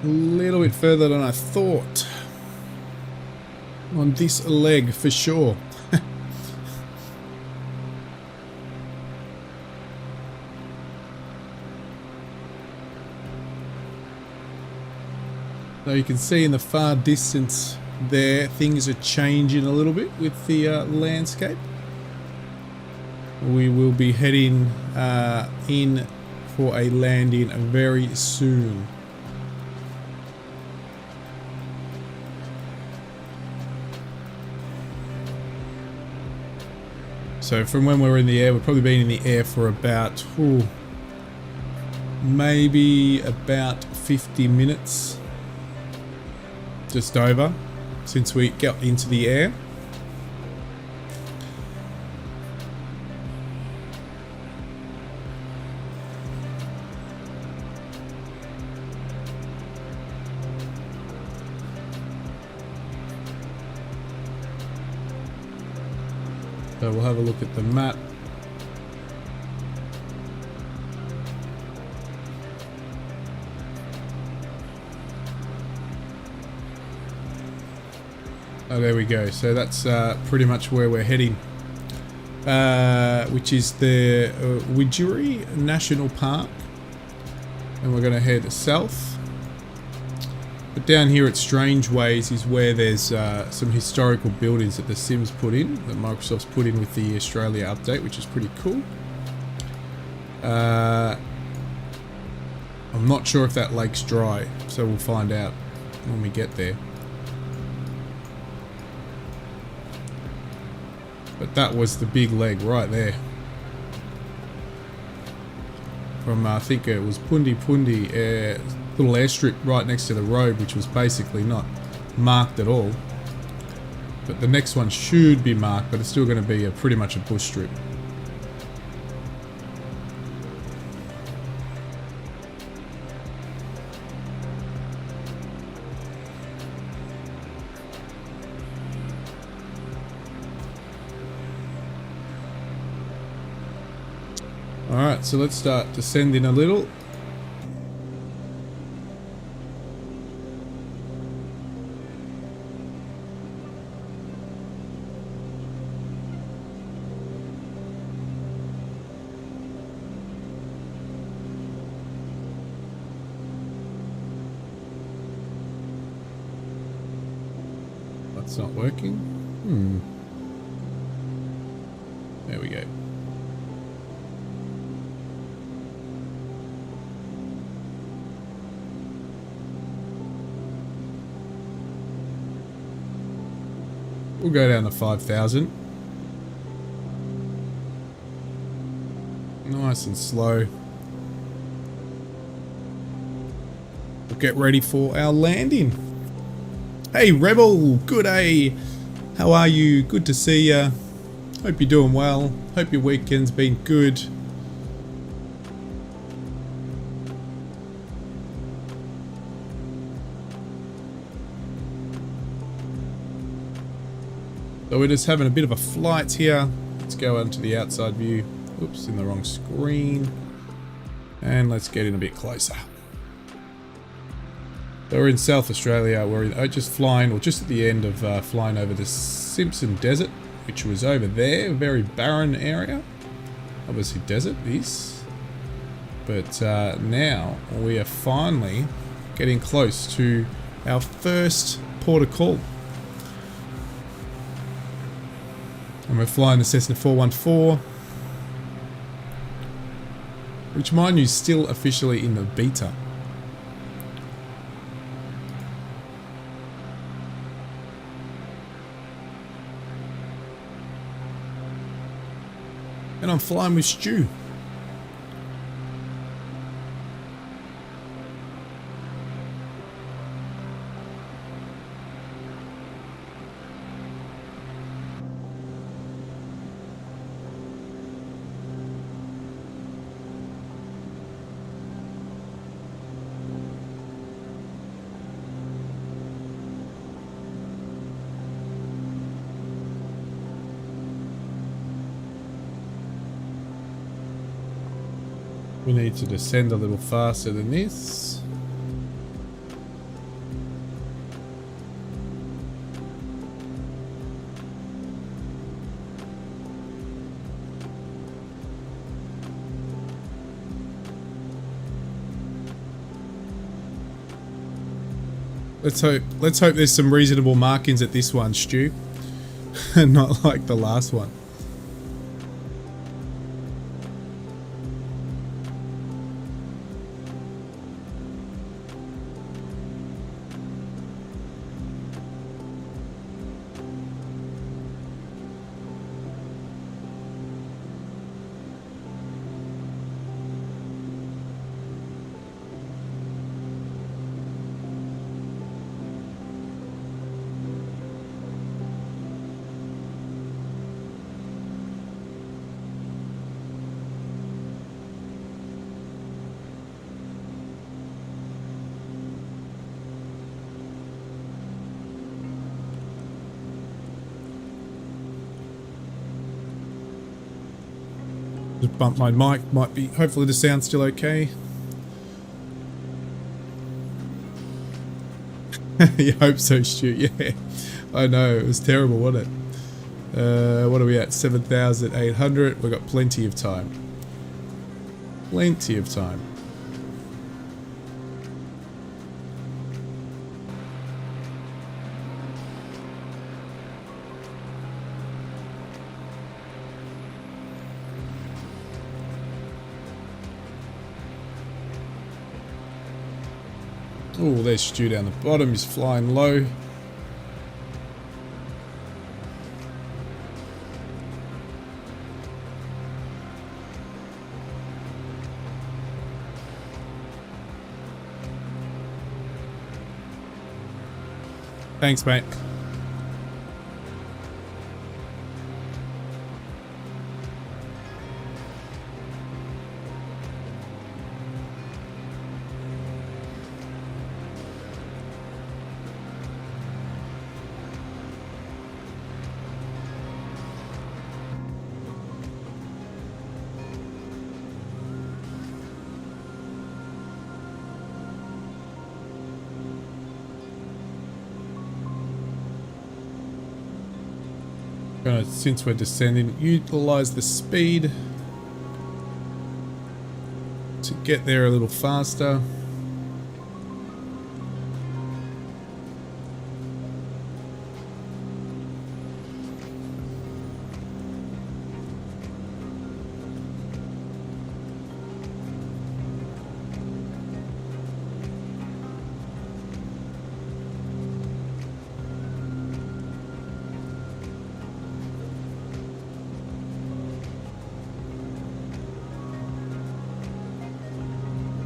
A little bit further than I thought. On this leg, for sure. So you can see in the far distance there, things are changing a little bit with the landscape. We will be heading in for a landing very soon. So from when we were in the air, we've probably been in the air for about, maybe about 50 minutes. Just over, since we got into the air. So we'll have a look at the map. Oh, there we go. So that's pretty much where we're heading, which is the Widgery National Park, and we're going to head south. But down here at Strangways is where there's some historical buildings that the Sims put in, that Microsoft's put in with the Australia update, which is pretty cool. I'm not sure if that lake's dry, so we'll find out when we get there. But that was the big leg right there. From, I think it was Pundi little airstrip right next to the road, which was basically not marked at all. But the next one should be marked, but it's still going to be pretty much a bush strip. Alright, so let's start descending a little. That's not working. There we go. We'll go down to 5,000. Nice and slow. We'll get ready for our landing. Hey Rebel, good day. How are you? Good to see ya. Hope you're doing well. Hope your weekend's been good. So we're just having a bit of a flight here. Let's go out into the outside view. Oops, in the wrong screen. And let's get in a bit closer. So we're in South Australia. We're just flying, or just at the end of flying over the Simpson Desert, which was over there. A very barren area. Obviously desert is. But now we are finally getting close to our first port of call. And we're flying the Cessna 414, which mind you is still officially in the beta. And I'm flying with Stu. We need to descend a little faster than this. Let's hope there's some reasonable markings at this one, Stu. Not like the last one. Just bump my mic, hopefully the sound's still okay. You hope so, Stu, yeah. I know, it was terrible, wasn't it? What are we at? 7,800. We've got plenty of time. Plenty of time. Oh, there's Stu down the bottom. He's flying low. Thanks, mate. Gonna, since we're descending, utilize the speed to get there a little faster.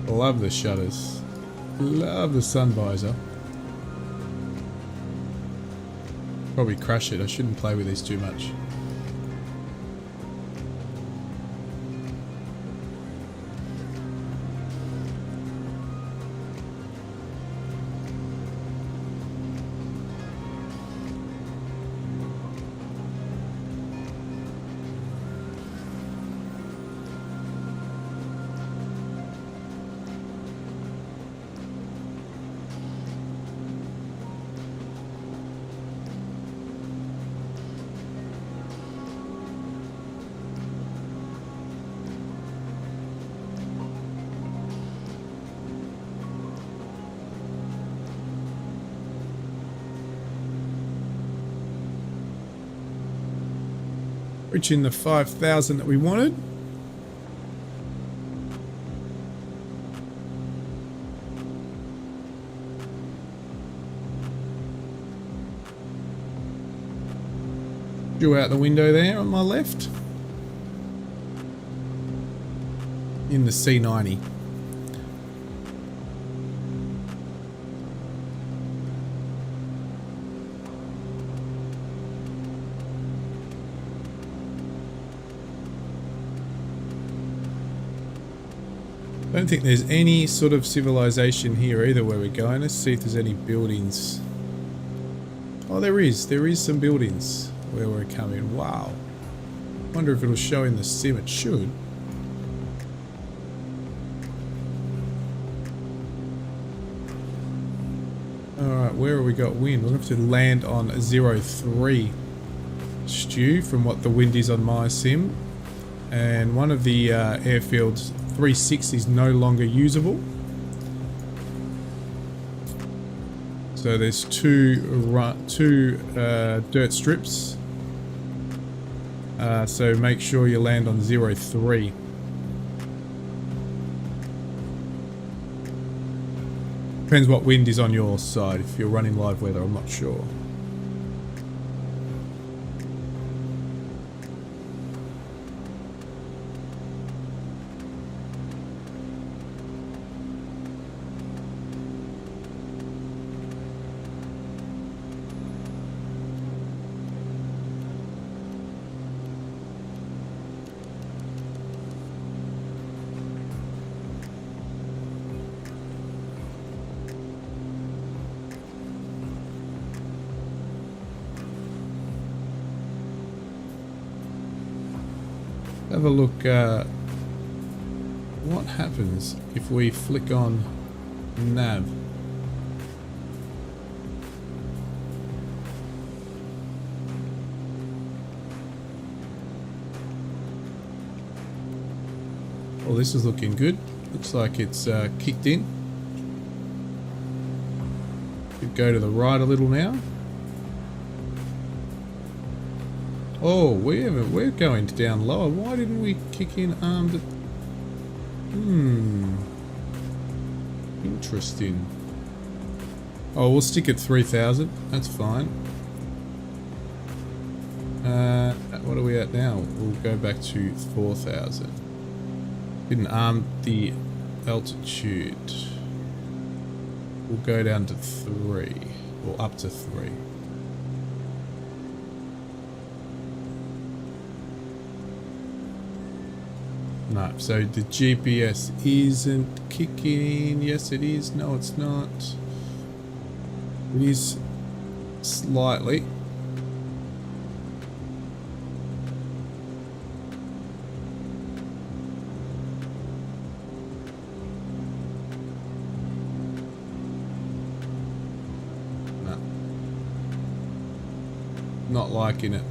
Love the shutters. Love the sun visor. Probably crush it. I shouldn't play with these too much. Reaching the 5,000 that we wanted. Drew out the window there on my left. In the C90. I don't think there's any sort of civilization here either where we're going. Let's see if there's any buildings. Oh, there is some buildings where we're coming. Wow. Wonder if it'll show in the sim. It should. Alright, where have we got wind? We'll have to land on 03, Stu, from what the wind is on my sim. And one of the airfields, 36, is no longer usable. So there's two dirt strips. So make sure you land on 03. Depends what wind is on your side. If you're running live weather, I'm not sure. Have a look what happens if we flick on nav. Oh, this is looking good. Looks like it's kicked in. Could go to the right a little now. Oh, we're going down lower. Why didn't we kick in armed? Interesting. Oh, we'll stick at 3,000. That's fine. What are we at now? We'll go back to 4,000. Didn't arm the altitude. We'll go down to 3, or up to 3. No, so the GPS isn't kicking. Yes, it is. No, it's not. It is slightly. No. Not liking it.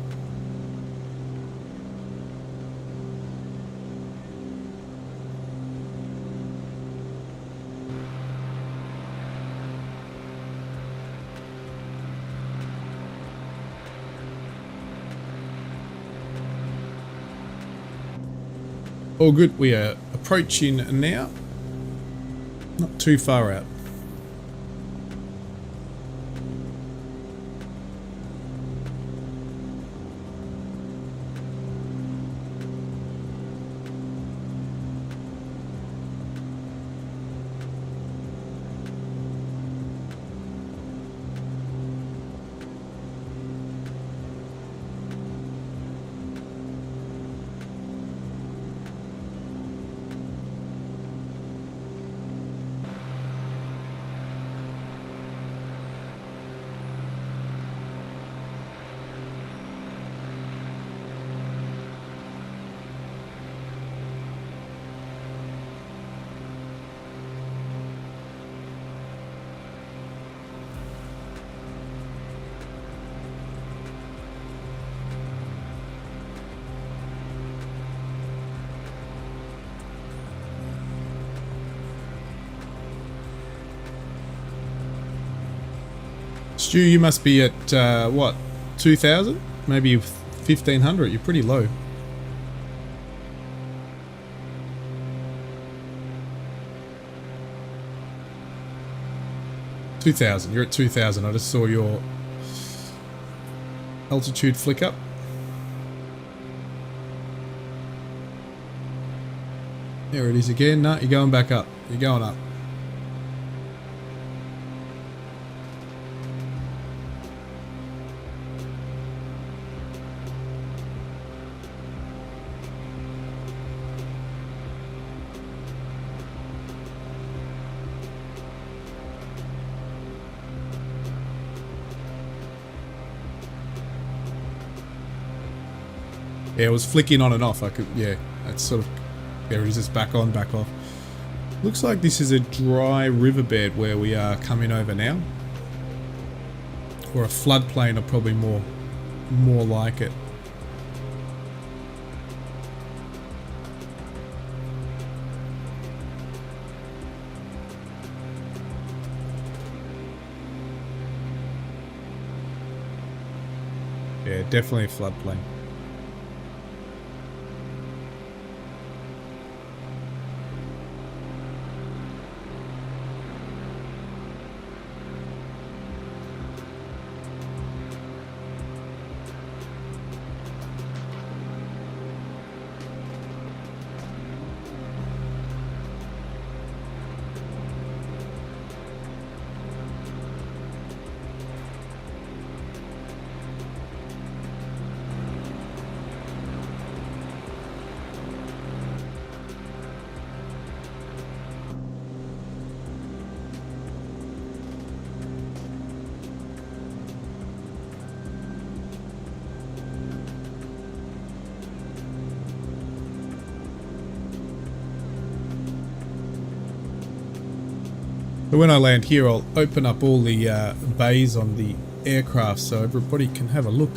All good, we are approaching now. Not too far out. Stu, you must be at, what, 2,000? Maybe 1,500. You're pretty low. $2,000. You're at 2,000. I just saw your altitude flick up. There it is again. No, you're going back up. You're going up. Yeah, it was flicking on and off. I could, yeah, that's sort of, there it is, it's back on, back off. Looks like this is a dry riverbed where we are coming over now. Or a floodplain, or probably more like it. Yeah, definitely a floodplain. But when I land here, I'll open up all the bays on the aircraft so everybody can have a look.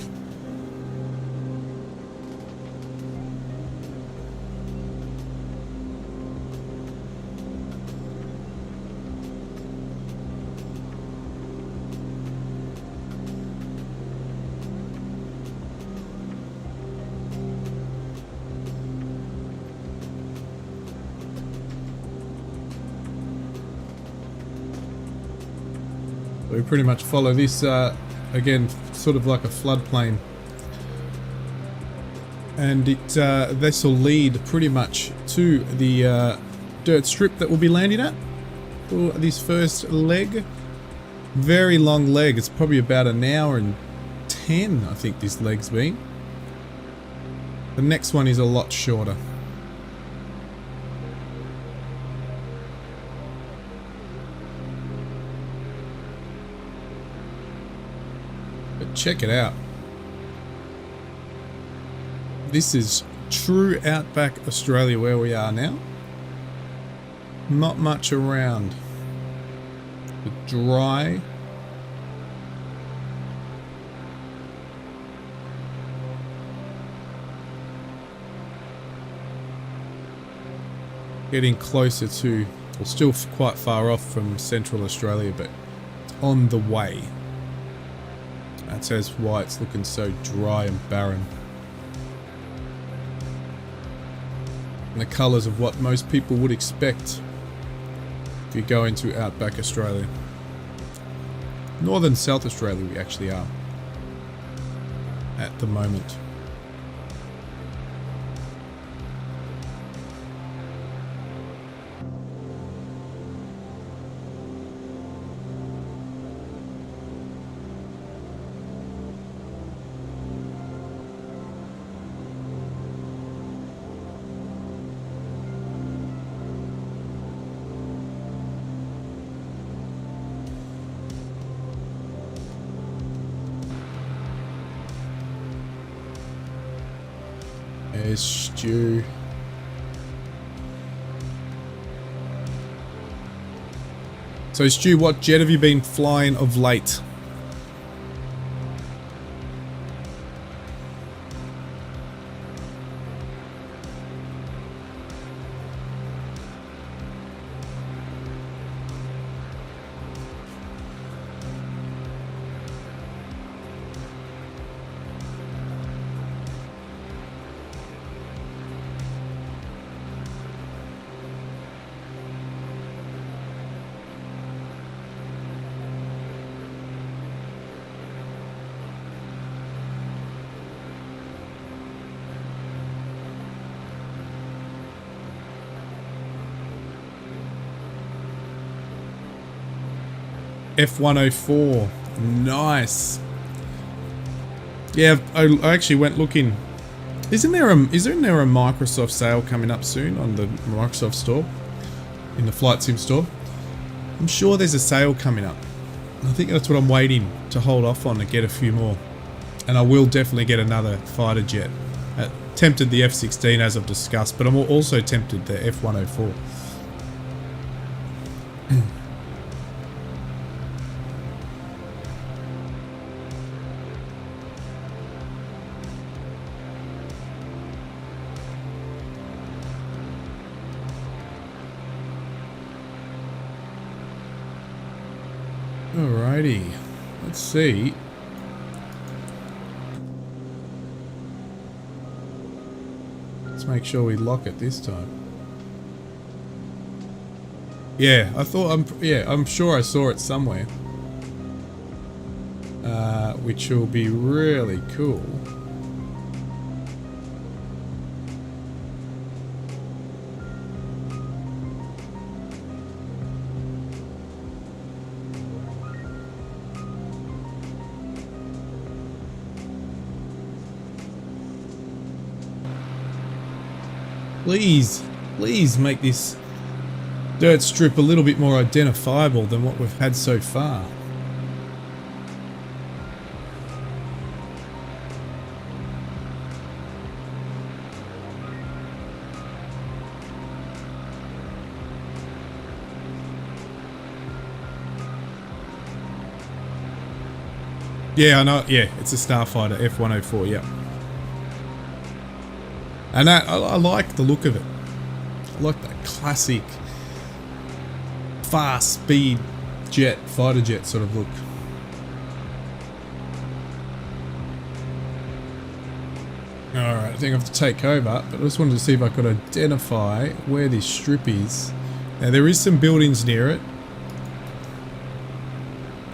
We pretty much follow this, again, sort of like a floodplain. And this will lead pretty much to the dirt strip that we'll be landing at for this first leg. Very long leg. It's probably about an hour and 10, I think this leg's been. The next one is a lot shorter. Check it out. This is true outback Australia where we are now. Not much around. Dry. Getting closer to, well, still quite far off from Central Australia, but on the way. That's why it's looking so dry and barren. And the colours of what most people would expect if you go into outback Australia. Northern South Australia we actually are at the moment. There's Stu. So Stu, what jet have you been flying of late? F104. Nice. Yeah, I actually went looking. Isn't there a Microsoft sale coming up soon on the Microsoft store? In the FlightSim store? I'm sure there's a sale coming up. I think that's what I'm waiting to hold off on to get a few more. And I will definitely get another fighter jet. Tempted the F-16 as I've discussed, but I'm also tempted the F-104. Alrighty, let's see. make sure we lock it this time. Yeah, I'm sure I saw it somewhere. Which will be really cool. Please make this dirt strip a little bit more identifiable than what we've had so far. Yeah, I know. Yeah, it's a Starfighter F-104. Yeah, and that I like the look of it. I like that classic fast speed jet, fighter jet sort of look. Alright, I think I have to take over, but I just wanted to see if I could identify where this strip is. Now there is some buildings near it,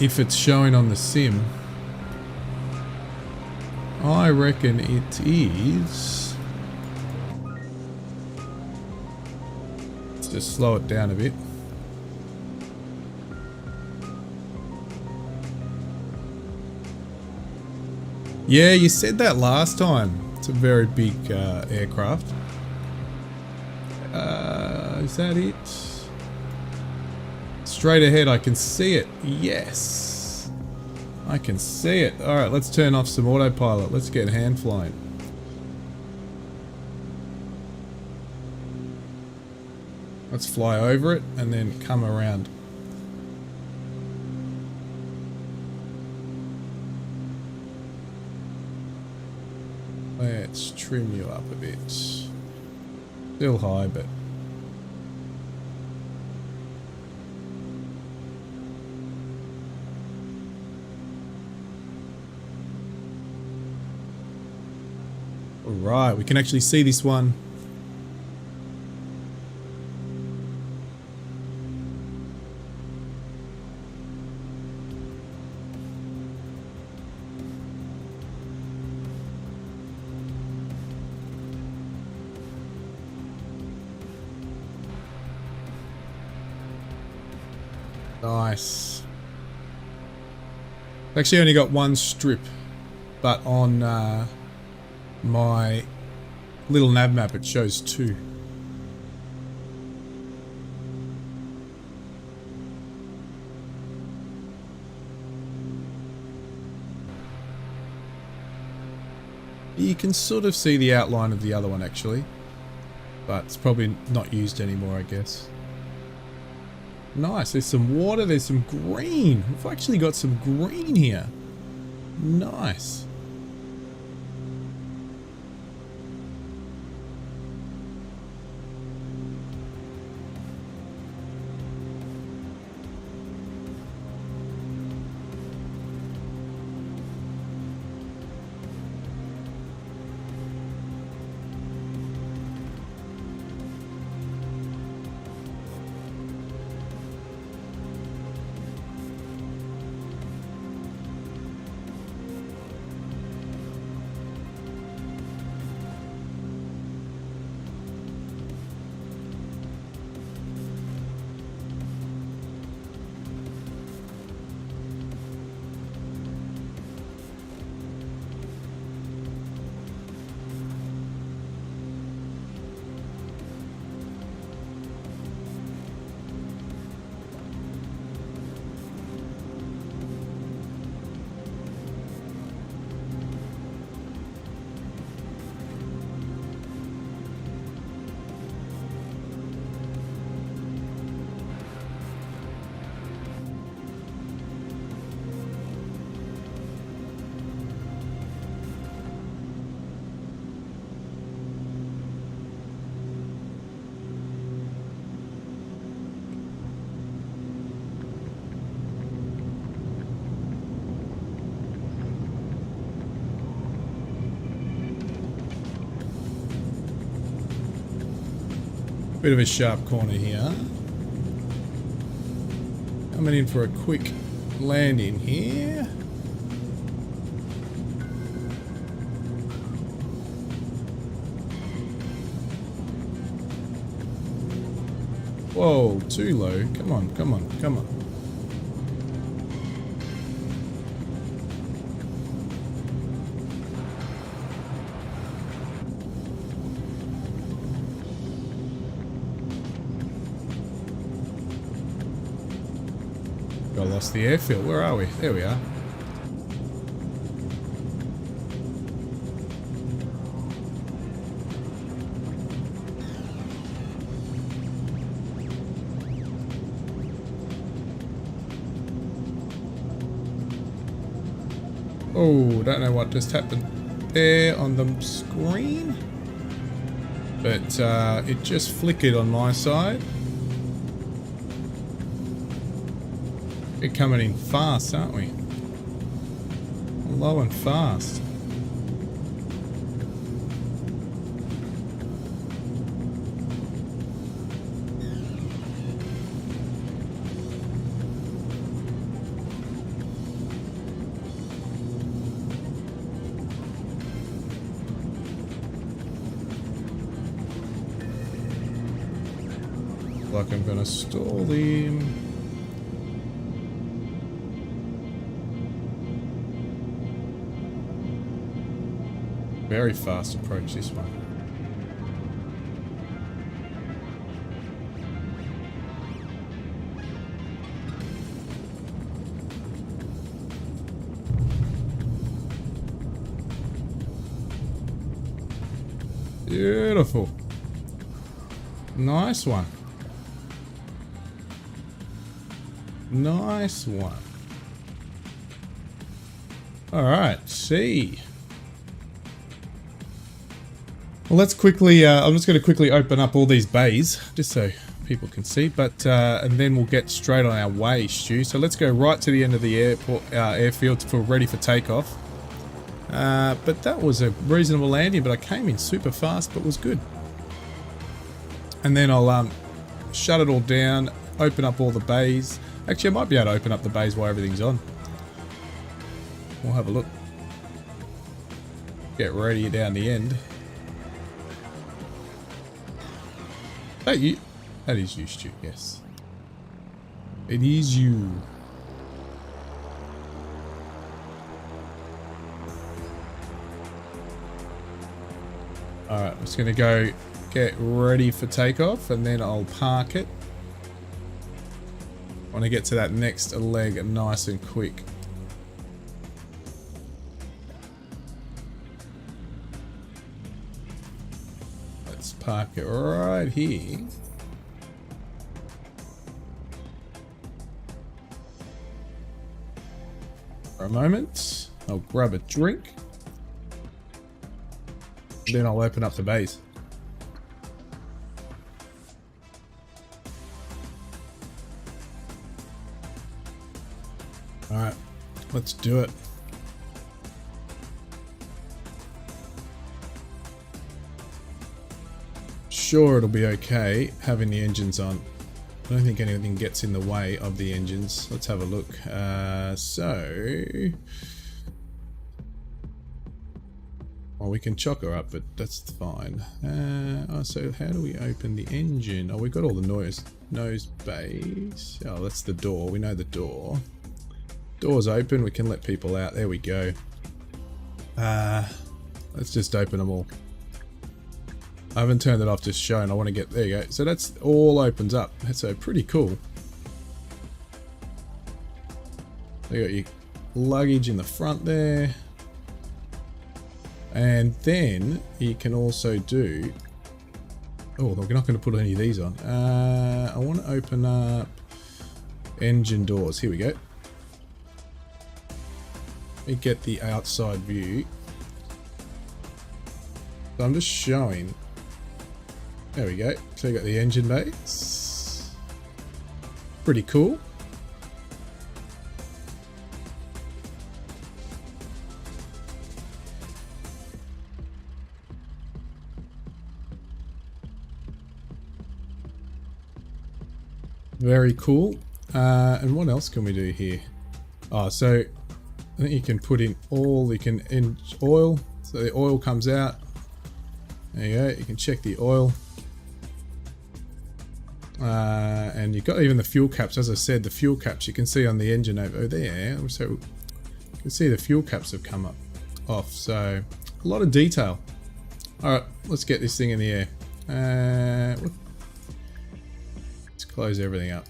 if it's showing on the sim. I reckon it is. Let's just slow it down a bit. Yeah, you said that last time. It's a very big aircraft. Is that it? Straight ahead, I can see it. Yes. I can see it. Alright, let's turn off some autopilot. Let's get hand flying. Let's fly over it and then come around. Let's trim you up a bit. Still high, but... Alright, we can actually see this one. Nice. Actually only got one strip, but on my little nav map it shows two. You can sort of see the outline of the other one actually, but it's probably not used anymore, I guess. Nice, there's some water, there's some green. We've actually got some green here. Nice. Bit of a sharp corner here. Coming in for a quick landing here. Whoa, too low. Come on, come on, come on. I lost the airfield. Where are we? There we are. Oh, don't know what just happened there on the screen, but it just flickered on my side. We're coming in fast, aren't we? Low and fast. Like I'm gonna stall him. Very fast approach this one. Beautiful. Nice one. Nice one. All right, see. Well, let's quickly, I'm just going to quickly open up all these bays, just so people can see, but, and then we'll get straight on our way, Stu. So let's go right to the end of the airfield for ready for takeoff. But that was a reasonable landing, but I came in super fast, but was good. And then I'll shut it all down, open up all the bays. Actually, I might be able to open up the bays while everything's on. We'll have a look. Get ready down the end. That you? That is you, Stu, yes. It is you. Alright, I'm just going to go get ready for takeoff and then I'll park it. I want to get to that next leg nice and quick. Let's park it right here. For a moment, I'll grab a drink. Then I'll open up the bays. Alright, let's do it. Sure, it'll be okay having the engines on. I don't think anything gets in the way of the engines. Let's have a look. Well, we can chock her up, but that's fine. So how do we open the engine? Oh, we've got all the nose bays. Oh, that's the door. We know the door. Door's open. We can let people out. There we go. Let's just open them all. I haven't turned it off, just showing. I want to get, there you go. So that's all opens up. That's pretty cool. You got your luggage in the front there. And then you can also do, oh, we're not going to put any of these on. I want to open up engine doors. Here we go. Let me get the outside view. So I'm just showing. There we go. So you got the engine bays. Pretty cool. Very cool. And what else can we do here? Oh, so I think you can put in all, you can in oil, so the oil comes out. There you go, you can check the oil. And you've got even the fuel caps, as I said, the fuel caps you can see on the engine over there. So you can see the fuel caps have come up off, so a lot of detail. Alright, let's get this thing in the air. Let's close everything up.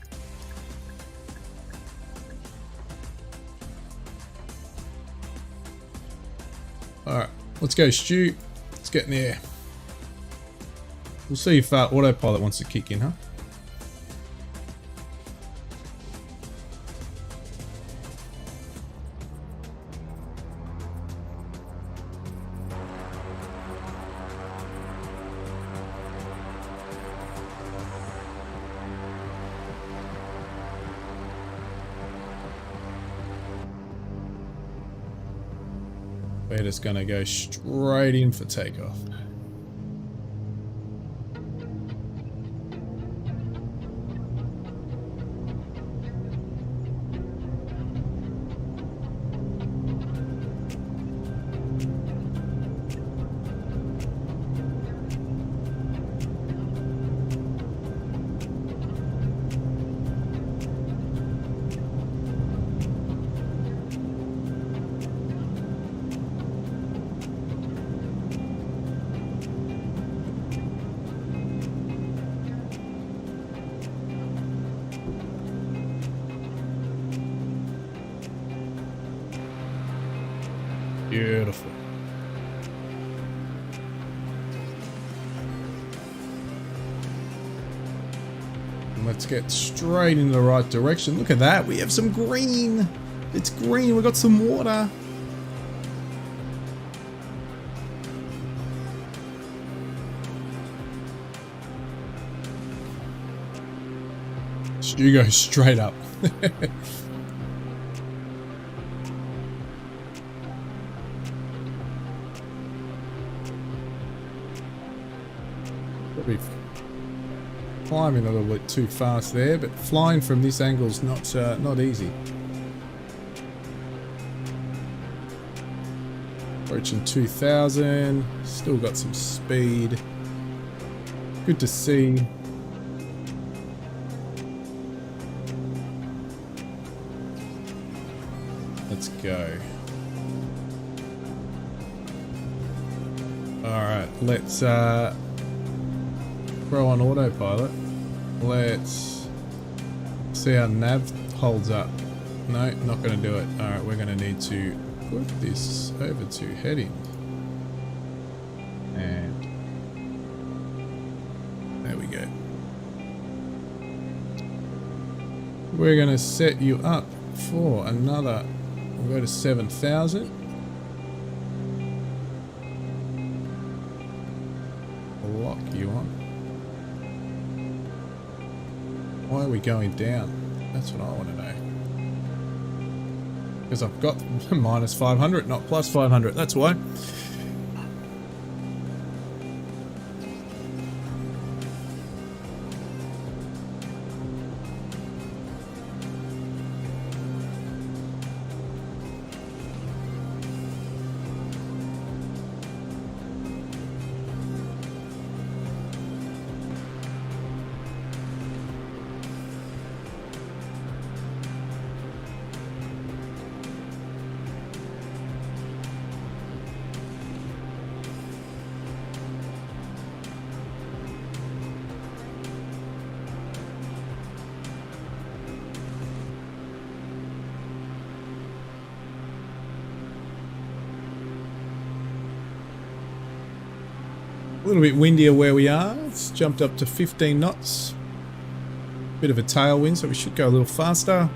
Alright, let's go, Stu. Let's get in the air. We'll see if autopilot wants to kick in, huh? We're just gonna go straight in for takeoff. Beautiful. And let's get straight in the right direction. Look at that. We have some green. It's green. We've got some water. Stu goes straight up. Probably climbing a little bit too fast there, but flying from this angle is not easy. Approaching 2,000, still got some speed. Good to see. Let's go. Alright, let's throw on autopilot. Let's see how nav holds up. No, not going to do it. Alright, we're going to need to put this over to heading. And there we go. We're going to set you up for another. We'll go to 7,000. Lock you on. Why are we going down? That's what I want to know. Because I've got minus 500, not plus 500. That's why. A little bit windier where we are. It's jumped up to 15 knots. Bit of a tailwind, so we should go a little faster.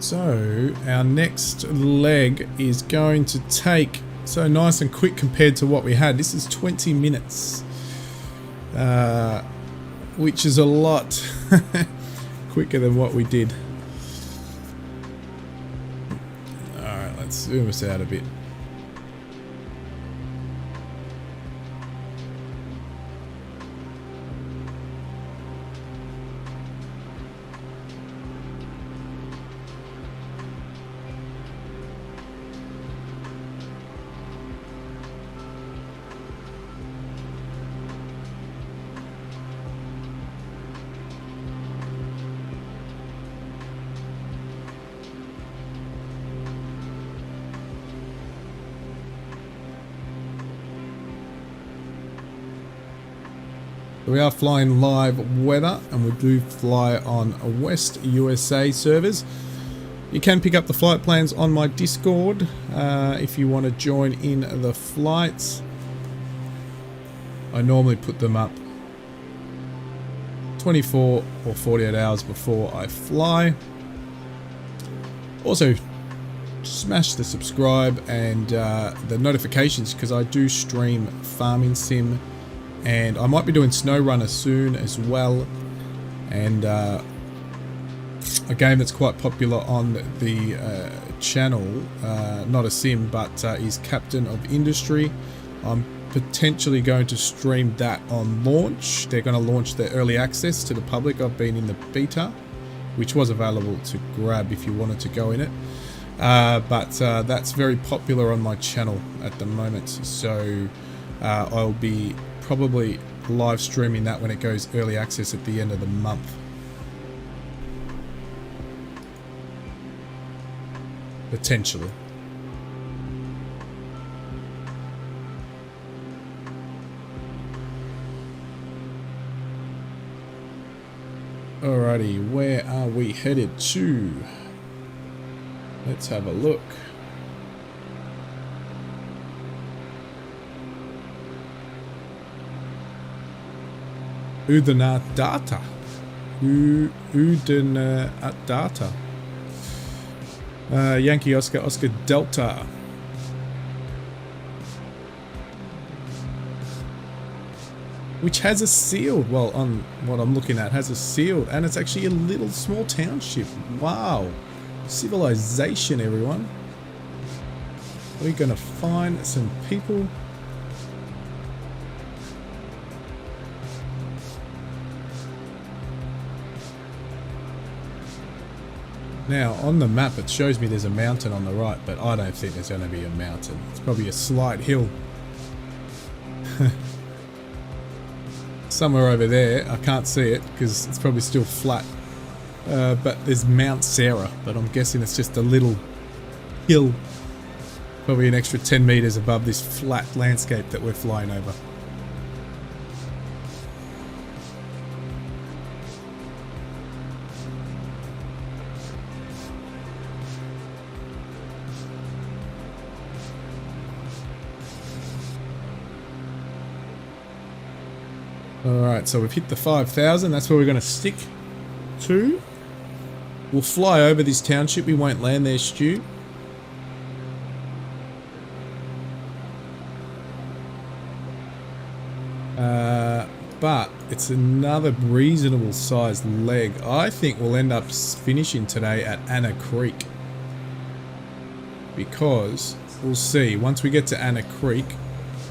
So our next leg is going to take, so nice and quick compared to what we had. This is 20 minutes, which is a lot quicker than what we did. Alright, let's zoom us out a bit. We are flying live weather, and we do fly on West USA servers. You can pick up the flight plans on my Discord if you want to join in the flights. I normally put them up 24 or 48 hours before I fly. Also, smash the subscribe and the notifications, because I do stream farming sim. And I might be doing SnowRunner soon as well, and a game that's quite popular on the channel, not a sim, but is Captain of Industry. I'm potentially going to stream that on launch. They're going to launch the early access to the public. I've been in the beta, which was available to grab if you wanted to go in it. But that's very popular on my channel at the moment, so I'll be probably live streaming that when it goes early access at the end of the month. Potentially. Alrighty, where are we headed to? Let's have a look. Udanadata. Udanadata. Yankee Oscar, Oscar Delta. Which has a sealed, well, on what I'm looking at, has a sealed, and it's actually a little small township. Wow. Civilization, everyone. We're gonna find some people. Now, on the map, it shows me there's a mountain on the right, but I don't think there's going to be a mountain. It's probably a slight hill. Somewhere over there, I can't see it because it's probably still flat. But there's Mount Sarah, but I'm guessing it's just a little hill. Probably an extra 10 meters above this flat landscape that we're flying over. Alright, so we've hit the 5,000. That's where we're going to stick to. We'll fly over this township. We won't land there, Stu. But it's another reasonable sized leg. I think we'll end up finishing today at Anna Creek. Because we'll see. Once we get to Anna Creek,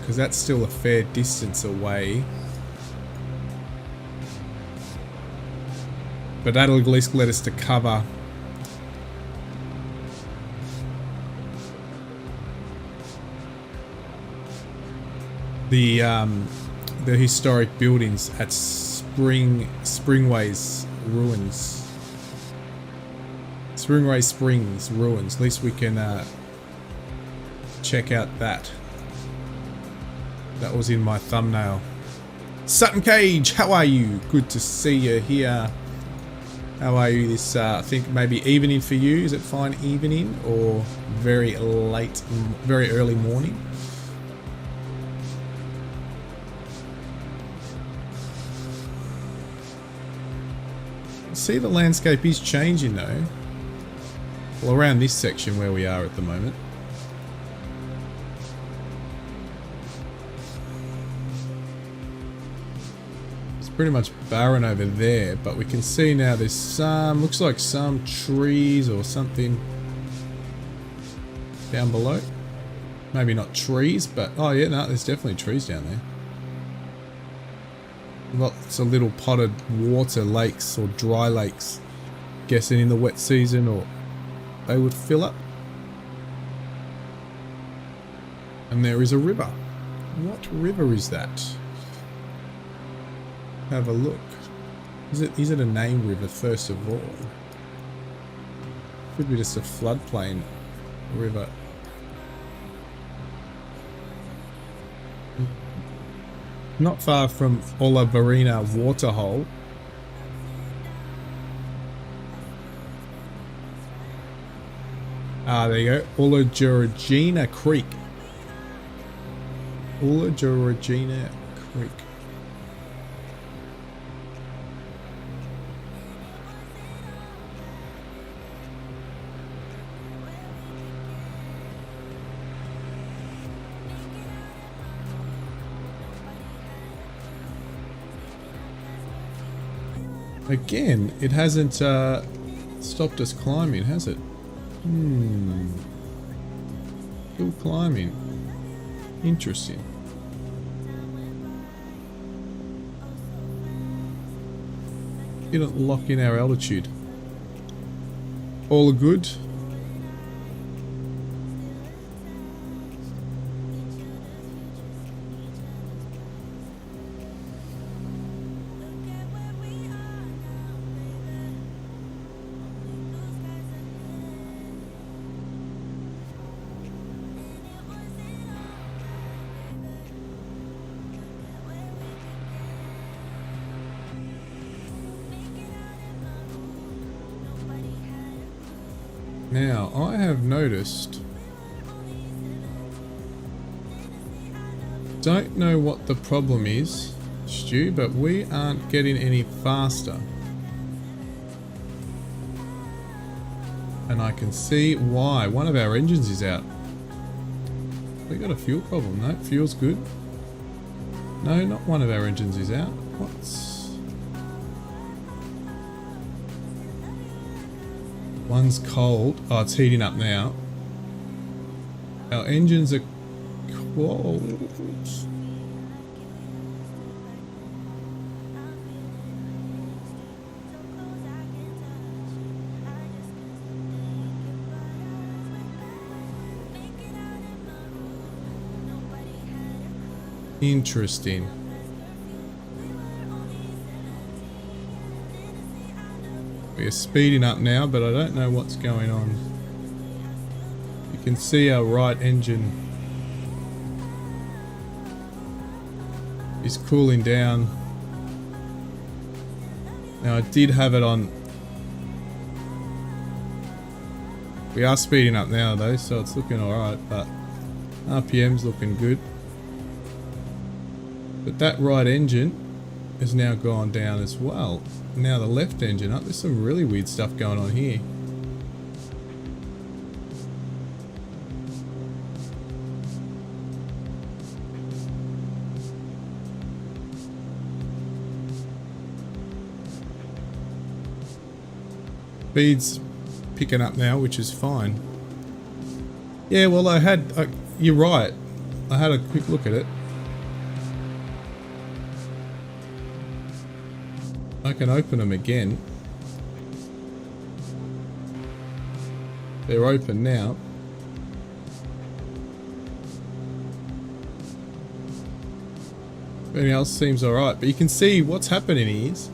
because that's still a fair distance away. But that'll at least let us to cover the historic buildings at Strangways ruins. Strangways Springs ruins. At least we can check out that. That was in my thumbnail. Sutton Cage, how are you? Good to see you here. How are you this, I think maybe evening for you? Is it fine evening or very late, very early morning? See, the landscape is changing though. Well, around this section where we are at the moment. It's pretty much barren over there, but we can see now there's some, looks like some trees or something down below. Maybe not trees, but oh yeah, no, there's definitely trees down there. Lots of little potted water lakes or dry lakes. Guessing in the wet season or they would fill up. And there is a river. What river is that? Have a look. Is it a named river first of all? Could be just a floodplain river. Not far from Olavarina waterhole. Ah, there you go. Olavarina Creek. Olavarina Creek. Again, it hasn't stopped us climbing, has it? Still climbing. Interesting. Didn't lock in our altitude. All good. Now, I have noticed, don't know what the problem is, Stu, but we aren't getting any faster. And I can see why. One of our engines is out. We got a fuel problem. No, fuel's good. No, not one of our engines is out. One's cold. Oh, it's heating up now. Our engines are cold. Interesting. We're speeding up now, but I don't know what's going on. You can see our right engine is cooling down. Now I did have it on. We are speeding up now though, so it's looking alright, but RPM's looking good. But that right engine has now gone down as well. Now the left engine up. There's some really weird stuff going on here. Speed's picking up now, which is fine. Yeah, well you're right. I had a quick look at it. I can open them again. They're open now. Everything else seems alright, but you can see what's happening is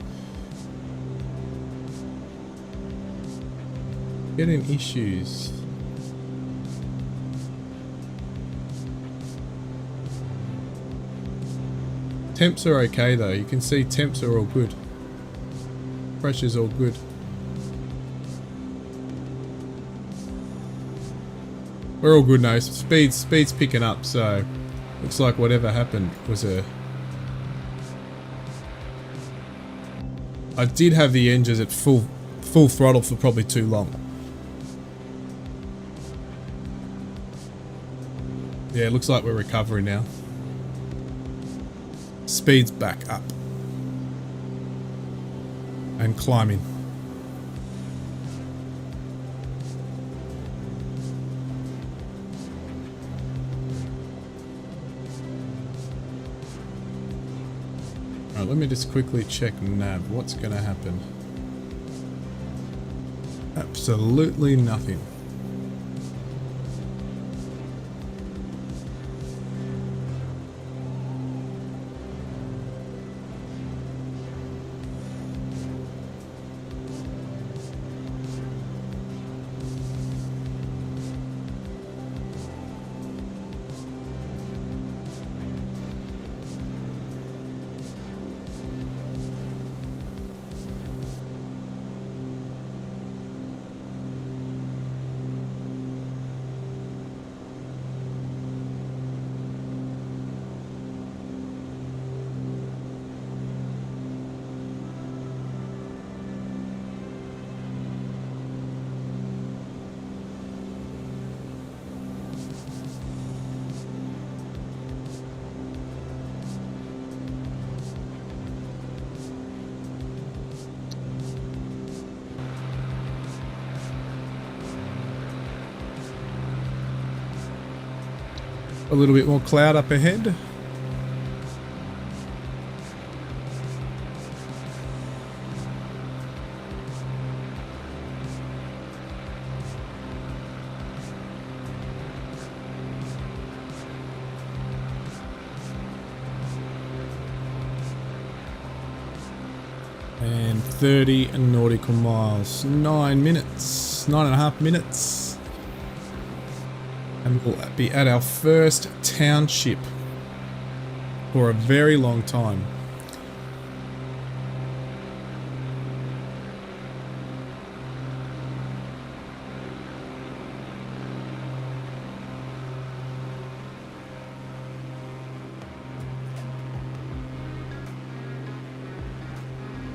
getting issues. Temps are okay though. You can see temps are all good. Pressure's all good. We're all good now. Speed's picking up, so looks like whatever happened was a... I did have the engines at full throttle for probably too long. Yeah, it looks like we're recovering now. Speed's back up. And climbing. Alright, let me just quickly check nav. What's going to happen? Absolutely nothing. A little bit more cloud up ahead. And 30 nautical miles. 9 minutes. 9.5 minutes. And we'll be at our first township for a very long time.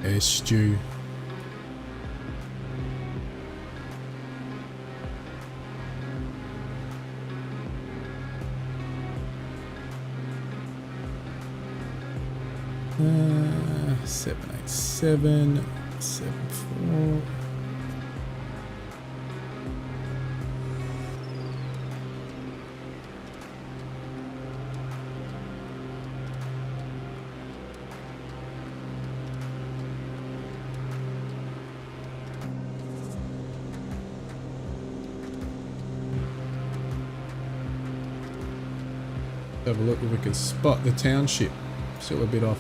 There's Stu. Uh, 787, 74. Have a look if we can spot the township. Still a bit off.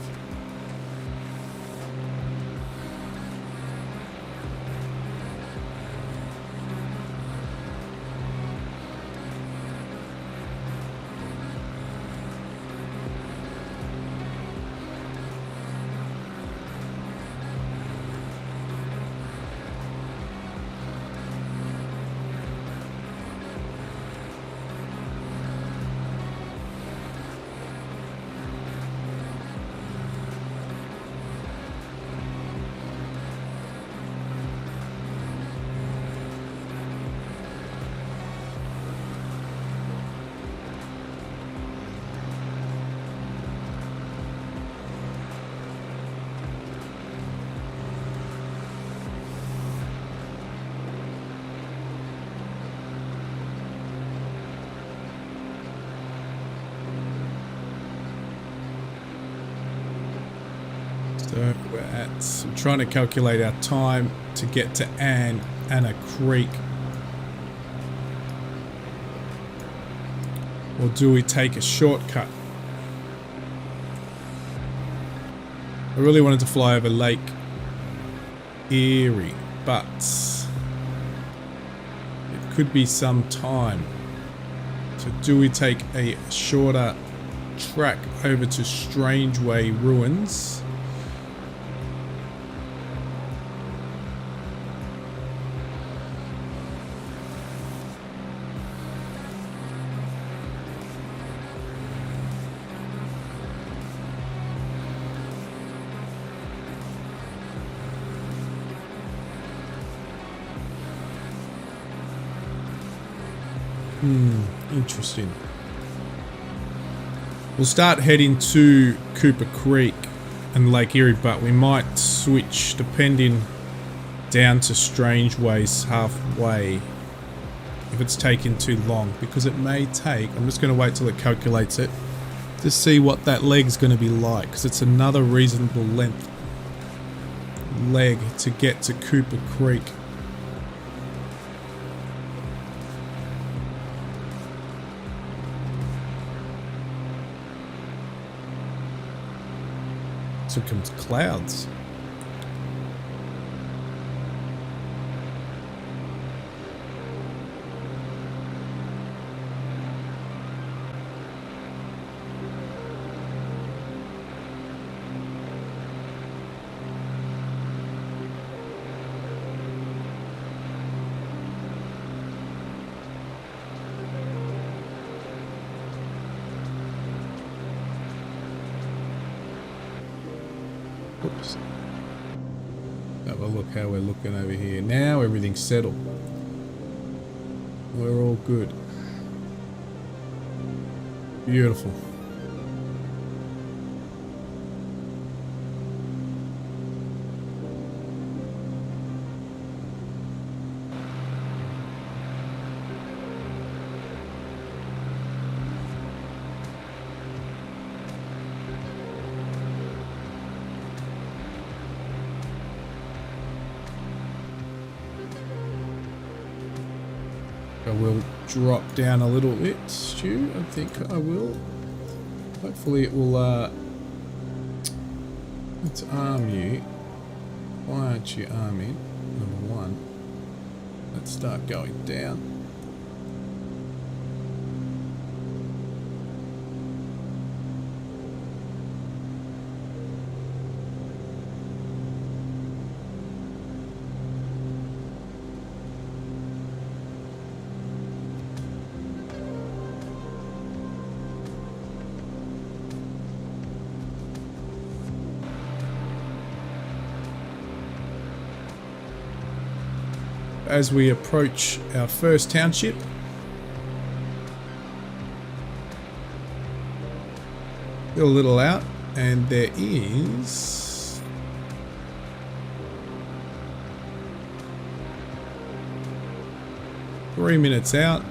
So we're at, I'm trying to calculate our time to get to Anna Creek. Or do we take a shortcut? I really wanted to fly over Lake Erie, but it could be some time. So do we take a shorter track over to Strangways ruins? Interesting. We'll start heading to Cooper Creek and Lake Erie, but we might switch depending down to Strangways halfway if it's taking too long, because it may take, I'm just going to wait till it calculates it to see what that leg's going to be like, because it's another reasonable length leg to get to Cooper Creek. So comes clouds. Oops. Have a look how we're looking over here. Now everything's settled. We're all good. Beautiful. I will drop down a little bit, Stu. I think I will. Hopefully it will, let's arm you. Why aren't you arming? Number one. Let's start going down. As we approach our first township, a little out, and there is three minutes out.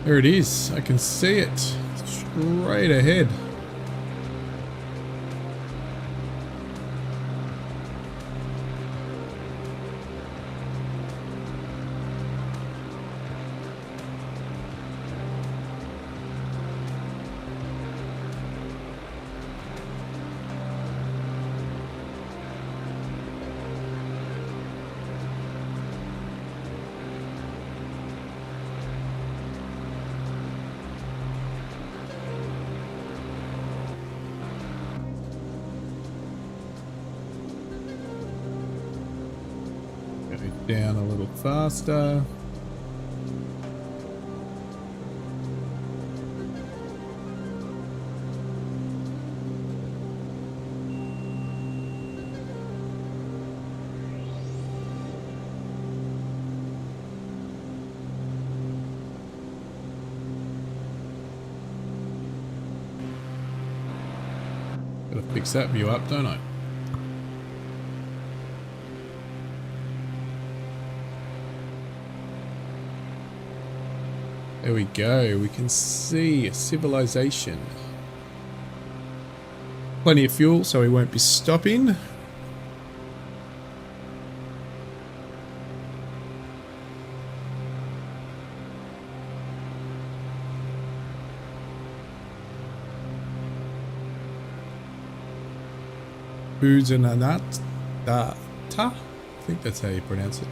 There it is. I can see it straight ahead. Down a little faster. Gotta fix that view up, don't I? There we go, we can see civilization. Plenty of fuel, so we won't be stopping. Bijan. I think that's how you pronounce it.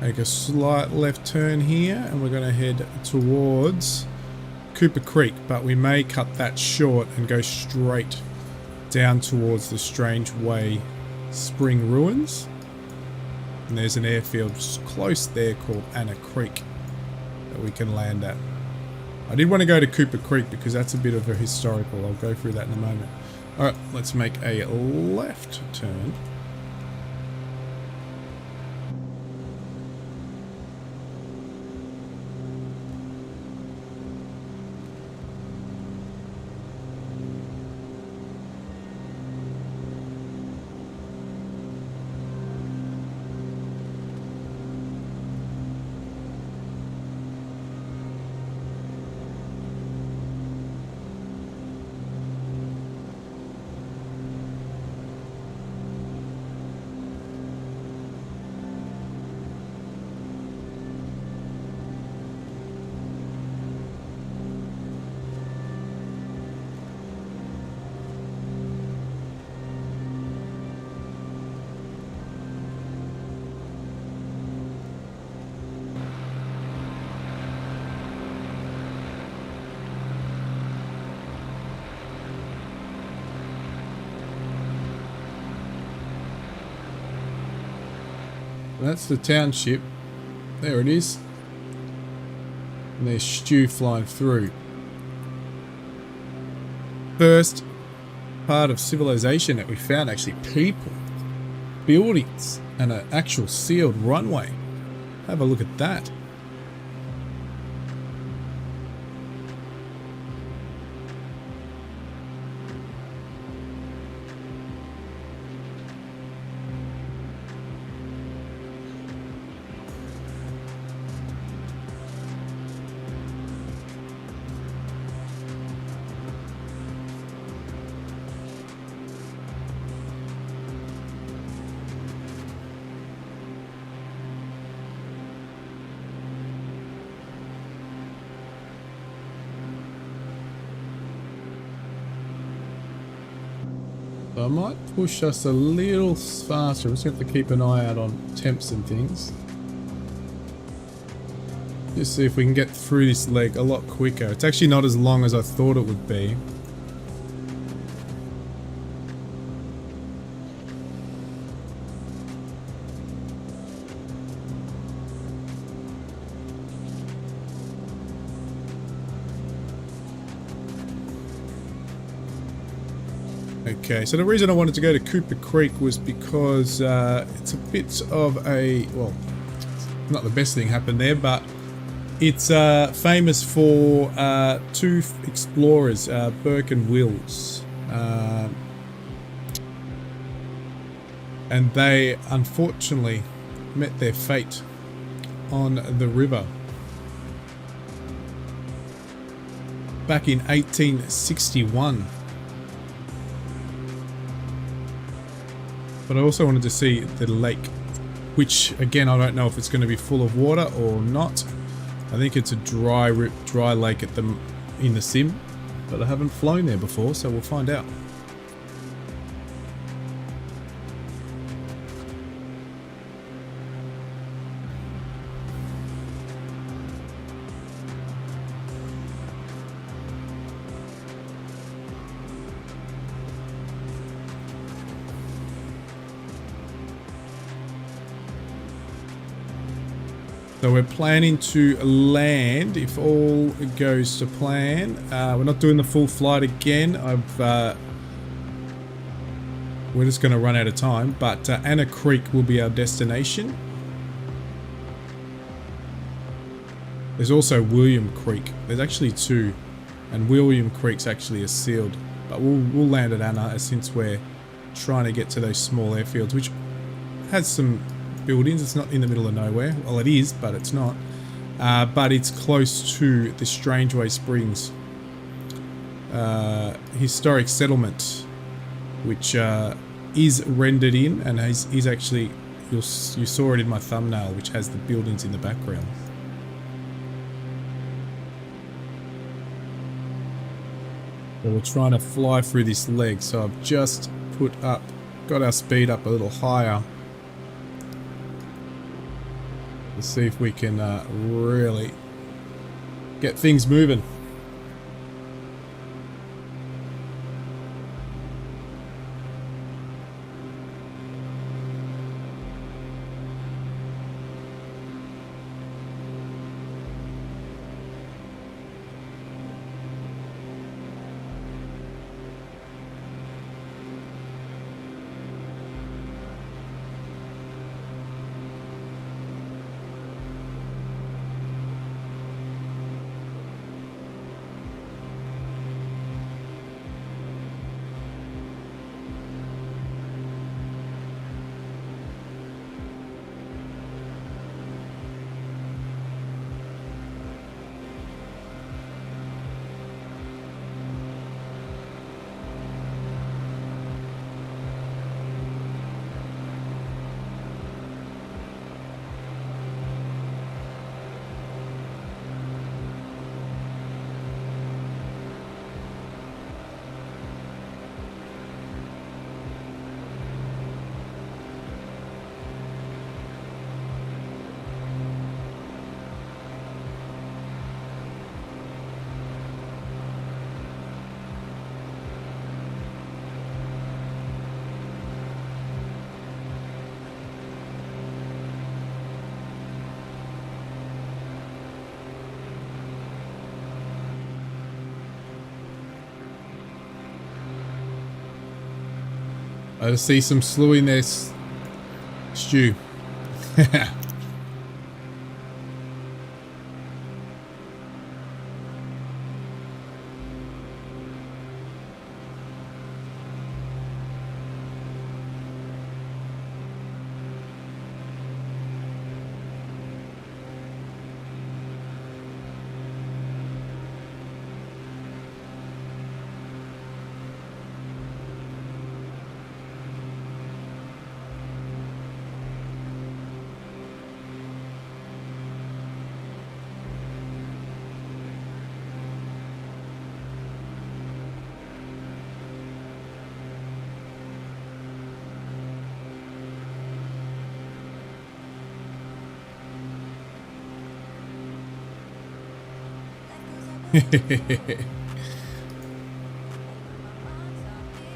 Make a slight left turn here and we're going to head towards Cooper Creek, but we may cut that short and go straight down towards the Strangways Spring Ruins. And there's an airfield close there called Anna Creek that we can land at. I did want to go to Cooper Creek because that's a bit of a historical. I'll go through that in a moment. Alright, let's make a left turn. That's the township. There it is. And there's Stu flying through. First part of civilization that we found, actually, people, buildings, and an actual sealed runway. Have a look at that. So I might push us a little faster. I'm just going to have to keep an eye out on temps and things. Just see if we can get through this leg a lot quicker. It's actually not as long as I thought it would be. Okay, so the reason I wanted to go to Cooper Creek was because it's a bit of a, well, not the best thing happened there, but it's famous for two explorers, Burke and Wills. And they unfortunately met their fate on the river back in 1861. But I also wanted to see the lake, which again I don't know if it's going to be full of water or not. I think it's a dry lake at in the sim, but I haven't flown there before, so we'll find out. So we're planning to land, if all goes to plan. We're not doing the full flight again. We're just going to run out of time, but Anna Creek will be our destination. There's also William Creek. There's actually two, and William Creek's actually a sealed, but we'll land at Anna since we're trying to get to those small airfields, which has some buildings. It's not in the middle of nowhere. Well, it is, but it's not. but it's close to the Strangways Springs historic settlement, which is rendered in, and is actually, you saw it in my thumbnail, which has the buildings in the background. So we're trying to fly through this leg, so I've just got our speed up a little higher. Let's see if we can really get things moving. I just see some slewiness, Stu.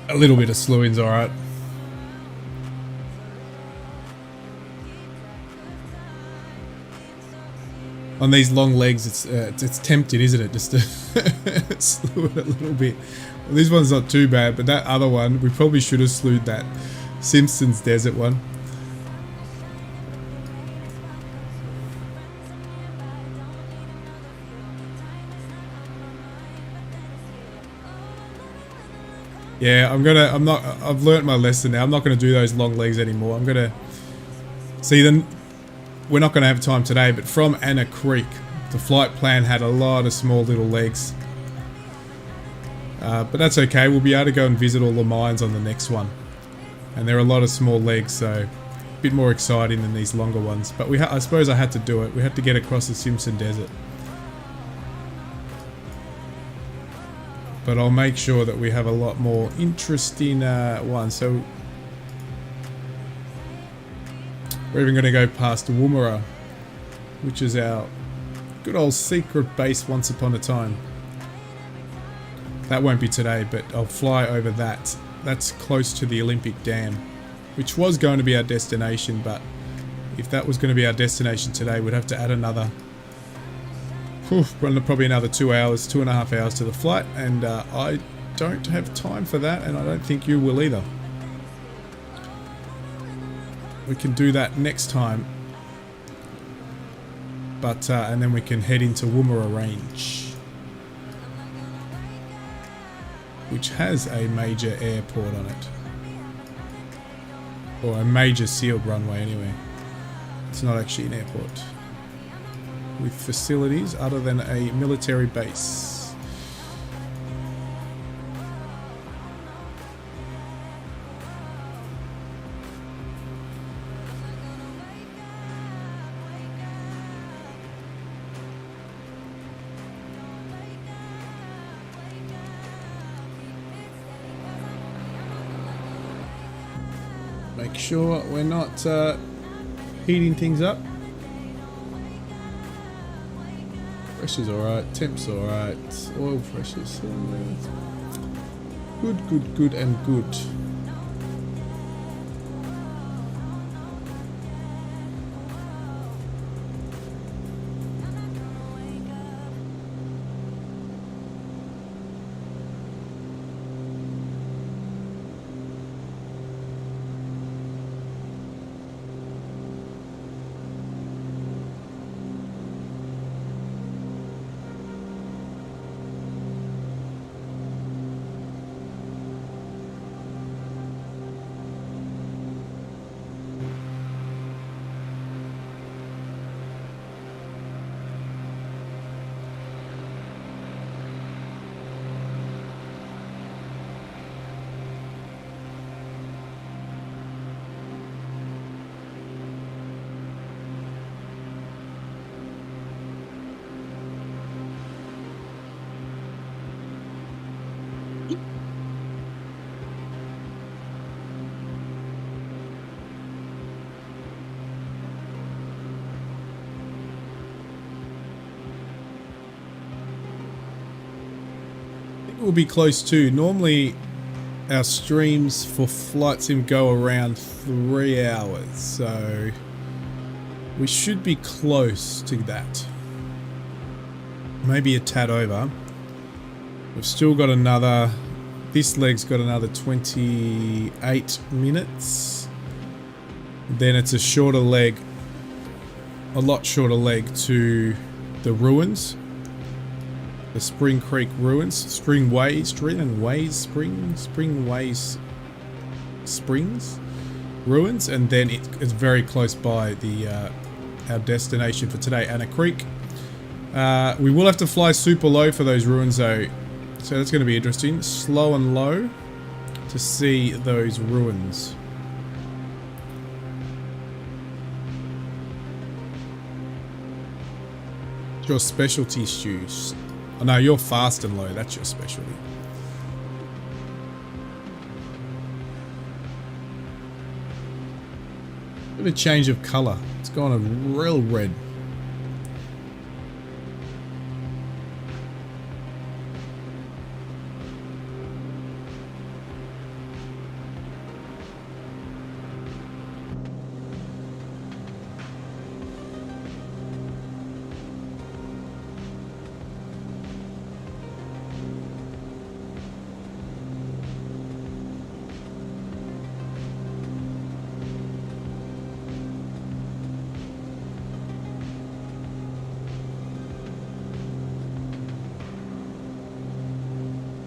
A little bit of slewing's alright. On these long legs, it's tempting, isn't it, just to slew it a little bit. Well, this one's not too bad, but that other one, we probably should have slewed that Simpsons Desert one. Yeah, I've learnt my lesson now. I'm not going to do those long legs anymore. I'm going to see them. We're not going to have time today, but from Anna Creek, the flight plan had a lot of small little legs. But that's okay. We'll be able to go and visit all the mines on the next one. And there are a lot of small legs, so a bit more exciting than these longer ones. But I suppose I had to do it. We had to get across the Simpson Desert. But I'll make sure that we have a lot more interesting ones. So we're even going to go past Woomera, which is our good old secret base once upon a time. That won't be today, but I'll fly over that. That's close to the Olympic Dam, which was going to be our destination, but if that was going to be our destination today, we'd have to add another probably another 2 hours, 2.5 hours to the flight, and I don't have time for that, and I don't think you will either. We can do that next time, but and then we can head into Woomera Range, which has a major airport on it, or a major sealed runway anyway. It's not actually an airport. with facilities other than a military base. Make sure we're not heating things up. Pressure's alright, temp's alright, oil pressure's good and good. We'll be close to. Normally our streams for Flight Sim go around 3 hours, so we should be close to that. Maybe a tad over. We've still got another, this leg's got another 28 minutes. Then it's a shorter leg, a lot shorter leg to the ruins. The Spring Creek ruins, Strangways Springs ruins, and then it's very close by the our destination for today, Anna Creek. We will have to fly super low for those ruins though, so that's going to be interesting. Slow and low to see those ruins. Your specialty, Stews. Oh no, you're fast and low, that's your specialty. Bit of a change of colour. It's gone a real red.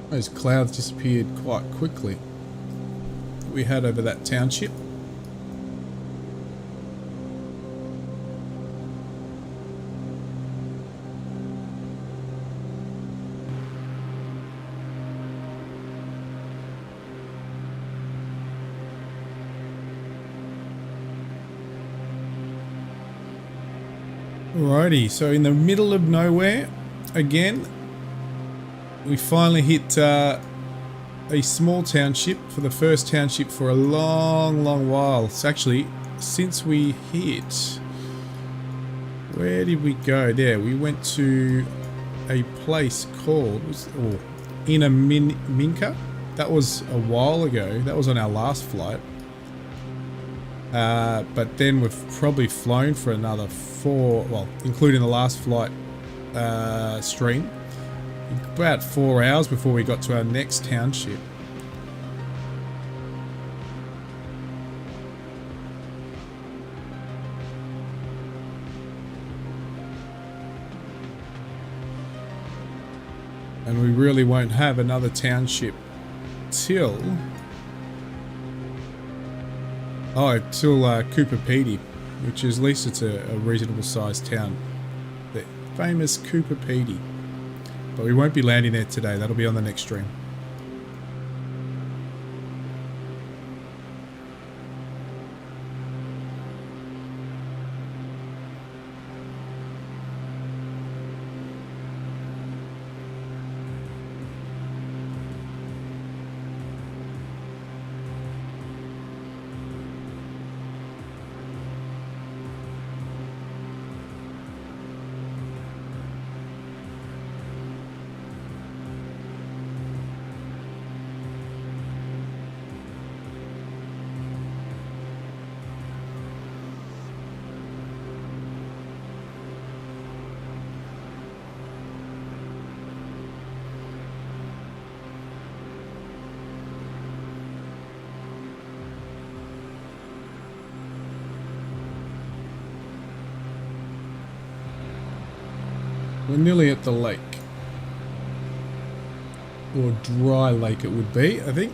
Those clouds disappeared quite quickly. We had over that township. Alrighty, so in the middle of nowhere again. We finally hit a small township for the first township for a long while. It's actually since we hit, where did we go? There, we went to a place called Inner Minka. That was a while ago. That was on our last flight. But then we've probably flown for another 4, well, including the last flight stream. About 4 hours before we got to our next township. And we really won't have another township till Cooper Pedy, which is at least it's a reasonable sized town. famous Cooper Pedy. But we won't be landing there today. That'll be on the next stream. We're nearly at the lake. Or dry lake it would be, I think.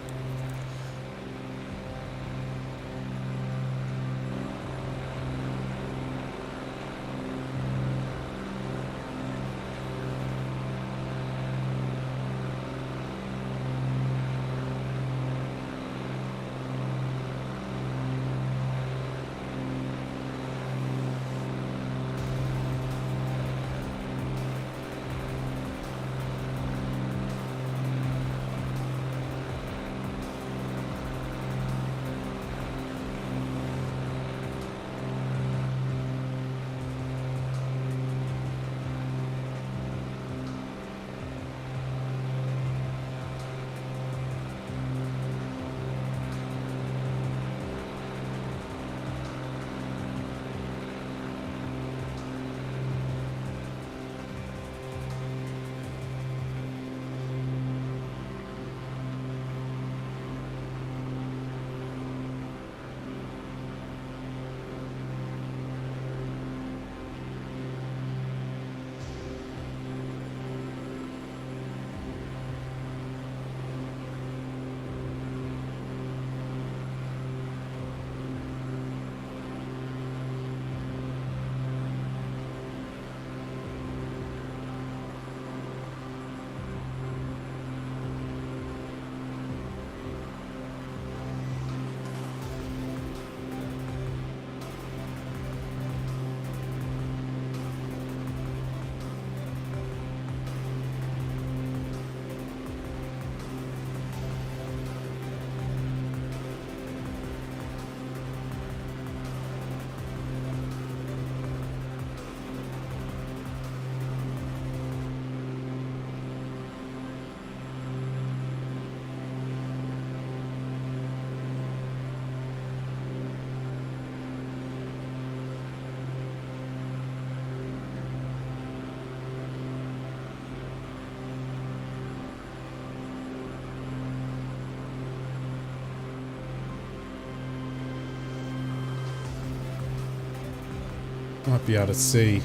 Might be able to see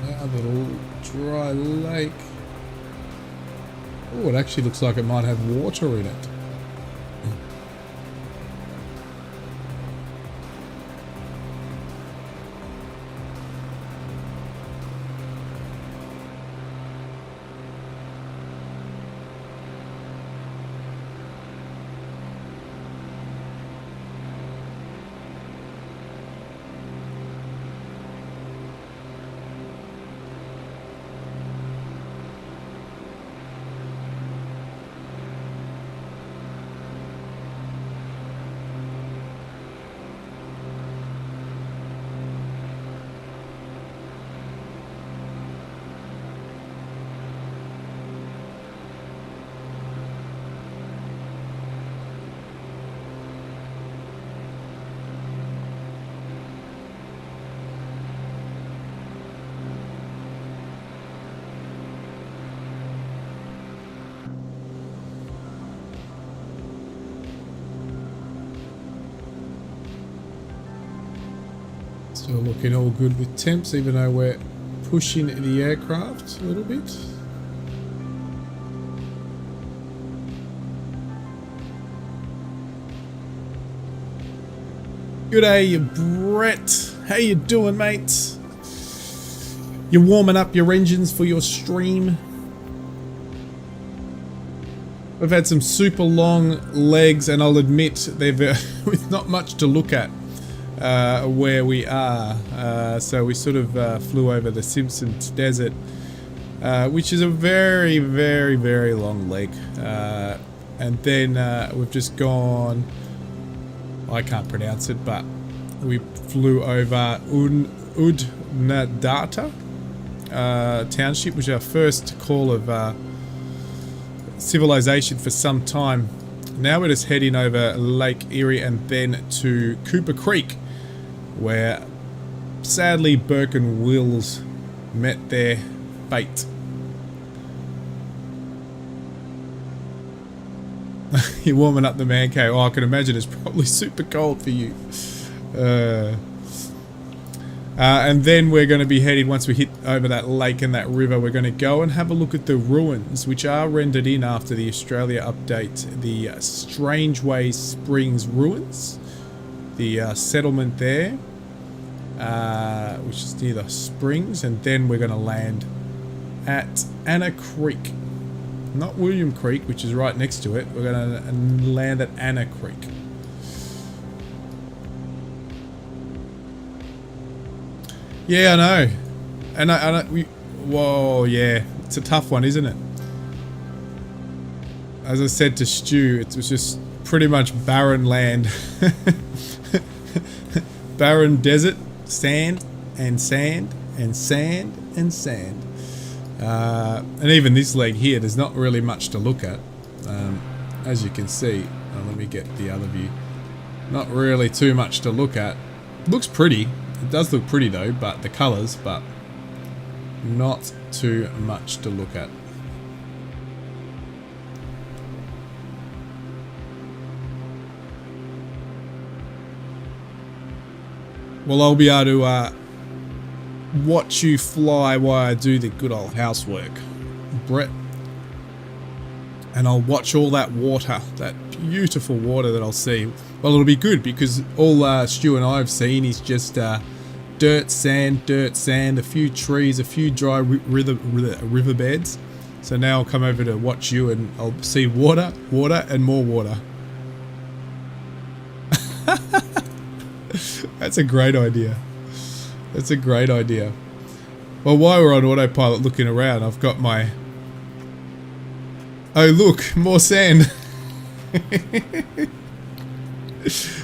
that little dry lake. Oh, it actually looks like it might have water in it. Still looking all good with temps, even though we're pushing the aircraft a little bit. G'day, Brett. How you doing, mates? You're warming up your engines for your stream. We've had some super long legs, and I'll admit they've with not much to look at where we are. So we sort of flew over the Simpsons Desert, which is a very, very, very long leg. And then we've just gone, I can't pronounce it, but we flew over Udnadata township, which is our first call of civilization for some time. Now we're just heading over Lake Erie and then to Cooper Creek, where sadly Burke and Wills met their fate. You're warming up the man cave. Oh, I can imagine it's probably super cold for you. And then we're going to be heading, once we hit over that lake and that river, we're going to go and have a look at the ruins, which are rendered in after the Australia update. The Strangways Springs ruins, the settlement there, which is near the springs. And then we're going to land at Anna Creek. Not William Creek, which is right next to it. We're going to land at Anna Creek. Yeah, I know. And whoa, yeah. It's a tough one, isn't it? As I said to Stu, it was just pretty much barren land. Barren desert, sand, and sand, and sand, and sand. And even this leg here, there's not really much to look at. As you can see, let me get the other view. Not really too much to look at. Looks pretty. It does look pretty though, but the colours, but not too much to look at. Well, I'll be able to watch you fly while I do the good old housework, Brett. And I'll watch all that water, that beautiful water that I'll see. Well, it'll be good because all Stu and I have seen is just dirt, sand, a few trees, a few dry riverbeds. So now I'll come over to watch you and I'll see water, and more water. That's a great idea. That's a great idea. Well, while we're on autopilot looking around, I've got my... Oh, look, more sand.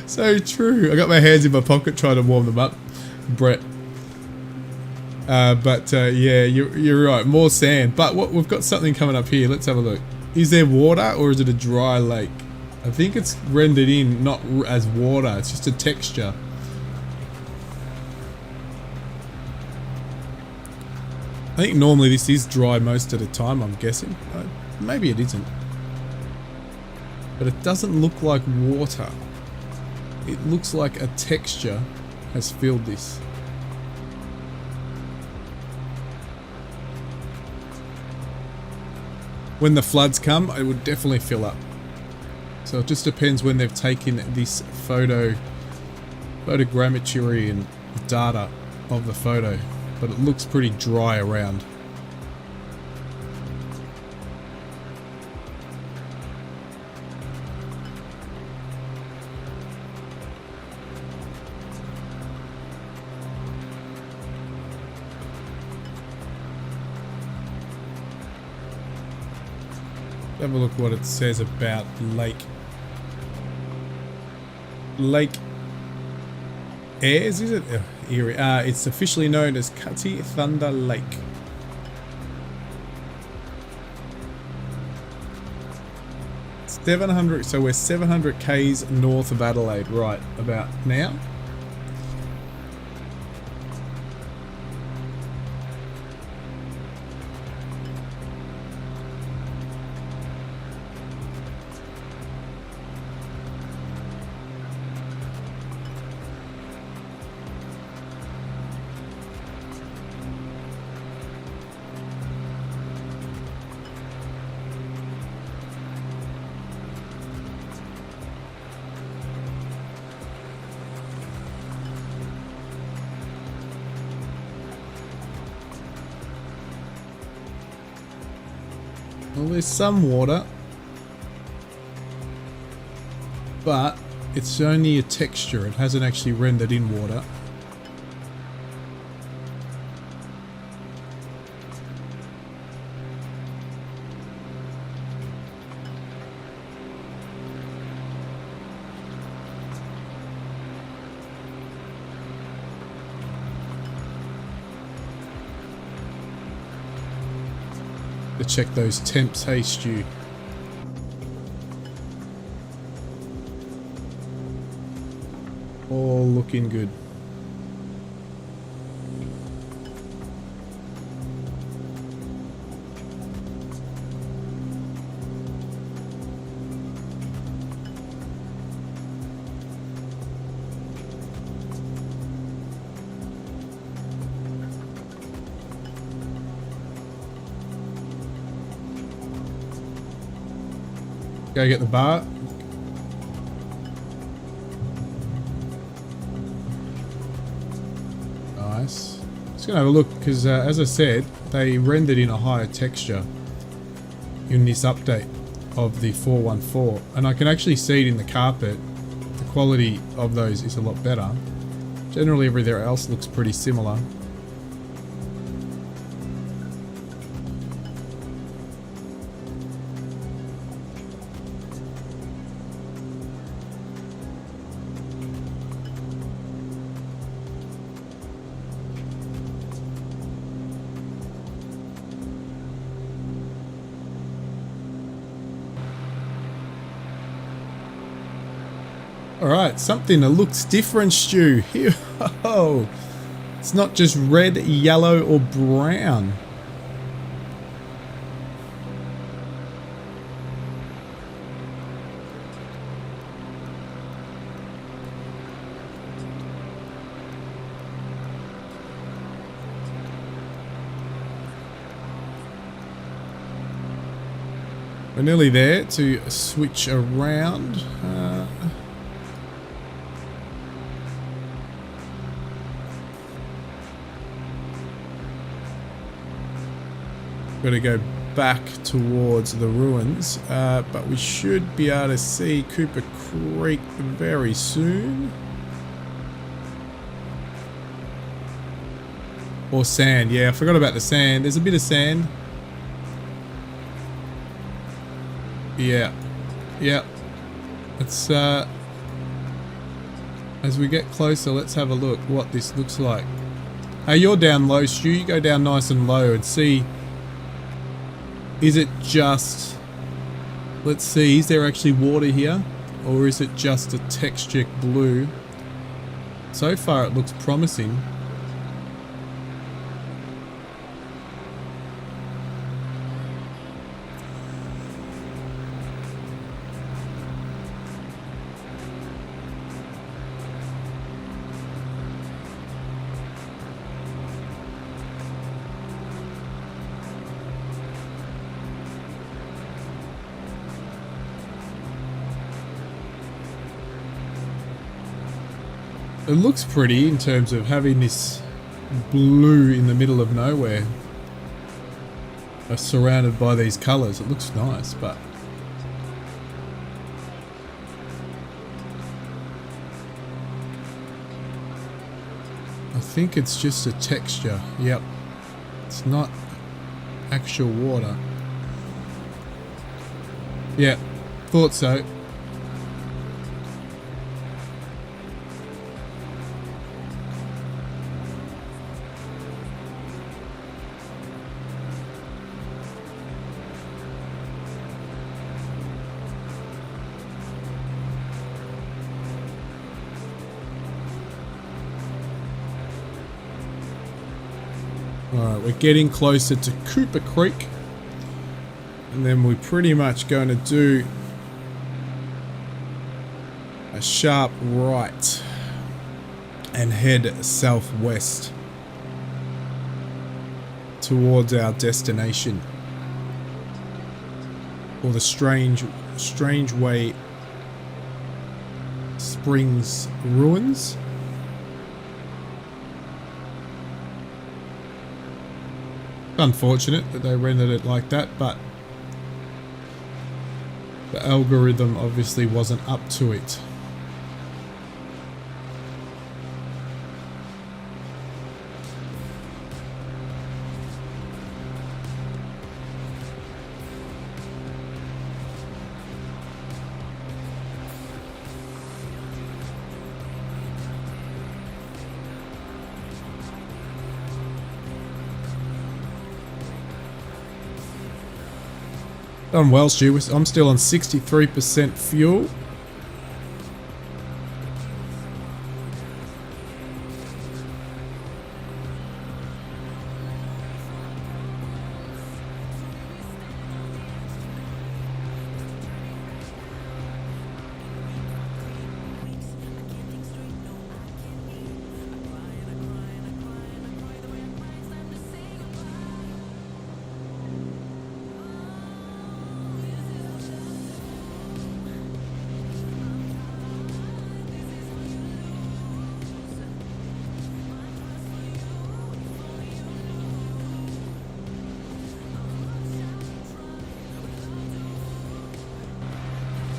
So true. I got my hands in my pocket trying to warm them up, Brett. Yeah, you're right. More sand. But we've got something coming up here. Let's have a look. Is there water or is it a dry lake? I think it's rendered in not as water. It's just a texture. I think normally this is dry most of the time, I'm guessing. Maybe it isn't. But it doesn't look like water. It looks like a texture has filled this. When the floods come, it would definitely fill up. So it just depends when they've taken this photogrammetry and data of the photo. But it looks pretty dry around. Have a look what it says about Lake Ayres, is it? Erie. It's officially known as Cutty Thunder Lake. So we're 700 k's north of Adelaide right about now. Well, there's some water, but it's only a texture. It hasn't actually rendered in water. To check those temps, hey Stu. All looking good. Go get the bar. Nice. Just gonna have a look because, as I said, they rendered in a higher texture in this update of the 414, and I can actually see it in the carpet. The quality of those is a lot better. Generally, everywhere else looks pretty similar. Alright, something that looks different, Stu. Here, oh, it's not just red, yellow, or brown. We're nearly there to switch around. Got to go back towards the ruins, but we should be able to see Cooper Creek very soon. Or sand, yeah, I forgot about the sand. There's a bit of sand. Yeah, yeah. Let's, as we get closer, let's have a look what this looks like. Hey, you're down low, Stu. You go down nice and low and see. Is it just, let's see, is there actually water here? Or is it just a textured blue? So far it looks promising. It looks pretty in terms of having this blue in the middle of nowhere, surrounded by these colours. It looks nice, but I think it's just a texture. Yep, it's not actual water. Yeah, thought so. Alright, we're getting closer to Cooper Creek, and then we're pretty much going to do a sharp right and head southwest towards our destination, or the Strangways Springs Ruins. Unfortunate that they rendered it like that, but The algorithm obviously wasn't up to it. Done well, Stu. I'm still on 63% fuel.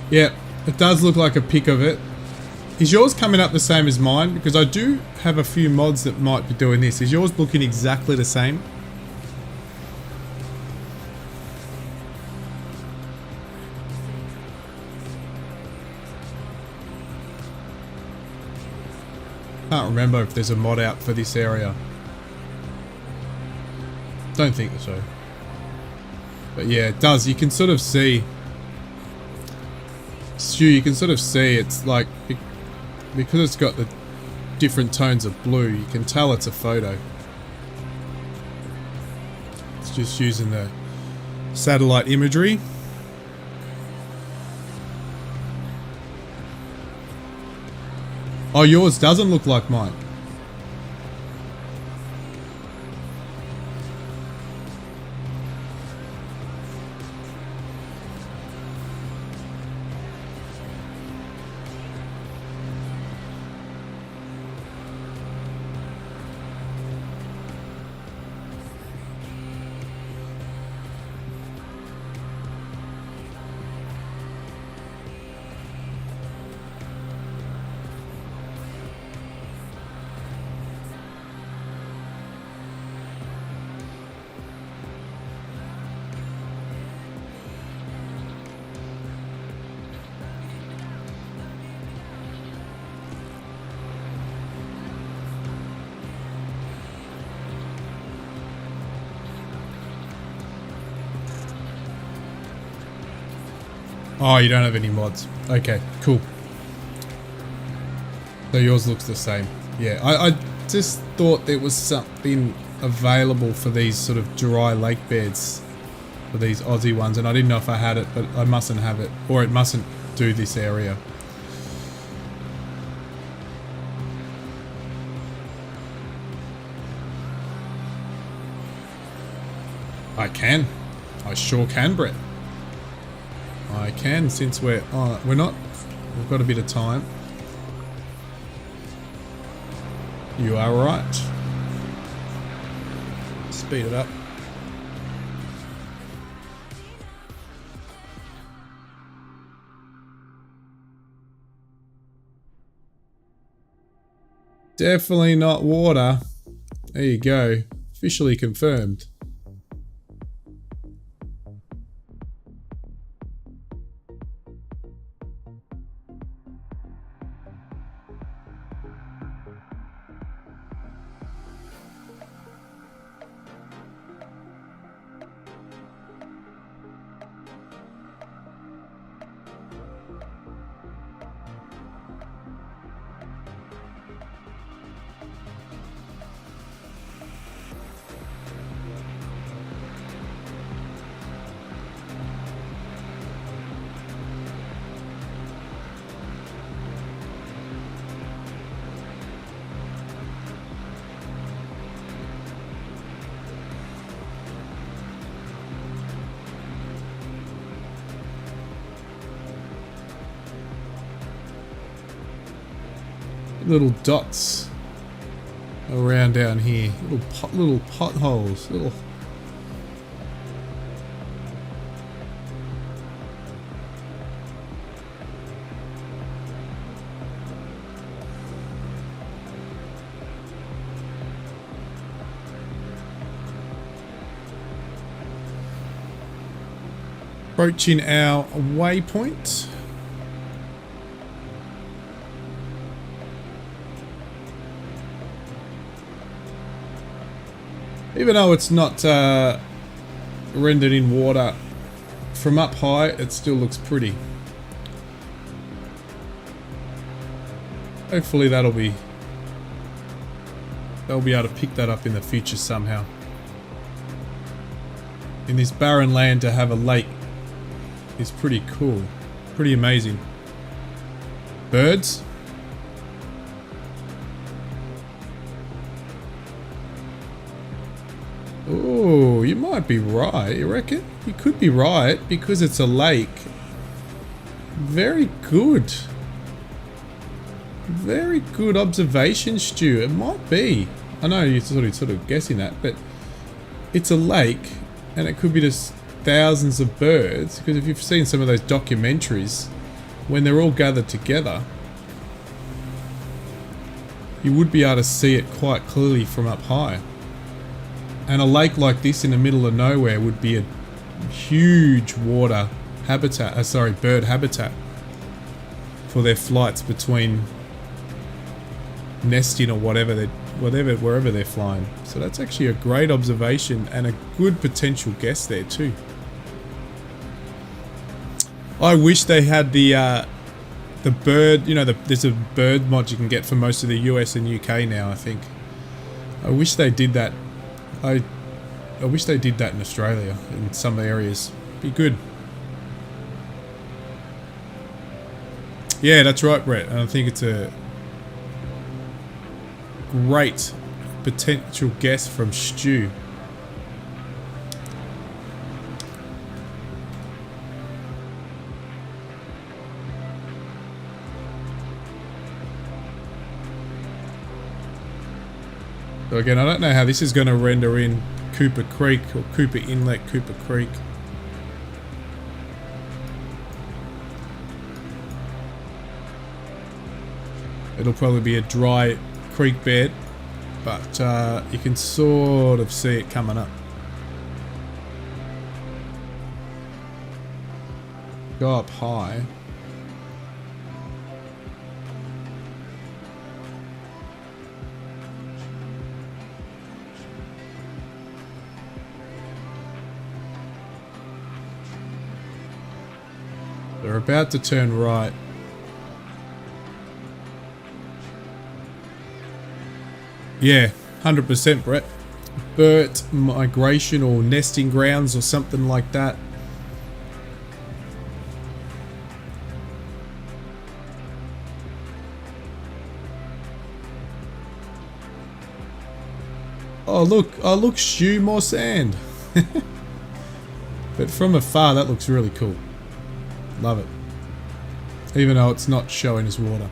Yeah, it does look like a pic of it. Is yours coming up the same as mine? Because I do have a few mods that might be doing this. Is yours looking exactly the same? Can't remember if there's a mod out for this area. Don't think so. But yeah, it does. You can sort of see... Stu, you can sort of see it's like, because it's got the different tones of blue, you can tell it's a photo. It's just using the satellite imagery. Oh, yours doesn't look like mine. Oh, you don't have any mods. Okay, cool. So yours looks the same. Yeah, I just thought there was something available for these sort of dry lake beds, for these Aussie ones, and I didn't know if I had it, but I mustn't have it, or it mustn't do this area. I can. I sure can, Brett. I can, since we're not, we've got a bit of time. You are right. Speed it up. Definitely not water. There you go. Officially confirmed. Little dots around down here, little potholes, little. Approaching our waypoint. Even though it's not rendered in water, from up high it still looks pretty. Hopefully they'll be able to pick that up in the future somehow. In this barren land to have a lake is pretty cool, pretty amazing. Birds. Oh, you might be right, you reckon? You could be right, because it's a lake. Very good. Very good observation, Stu. It might be. I know you're sort of guessing that, but it's a lake, and it could be just thousands of birds, because if you've seen some of those documentaries, when they're all gathered together, you would be able to see it quite clearly from up high. And a lake like this in the middle of nowhere would be a huge water habitat, bird habitat for their flights between nesting or wherever they're flying. So that's actually a great observation and a good potential guess there too. I wish they had the bird, you know, there's a bird mod you can get for most of the US and UK now, I think. I wish they did that. I wish they did that in Australia, in some areas. Be good. Yeah, that's right, Brett. And I think it's a great potential guess from Stu. So again, I don't know how this is going to render in Cooper Creek or Cooper Inlet, Cooper Creek. It'll probably be a dry creek bed, but you can sort of see it coming up. Go up high. They're about to turn right. Yeah, 100% Brett. Bird migration or nesting grounds or something like that. Oh look, Stu, more sand. But from afar that looks really cool. Love it. Even though it's not showing as water.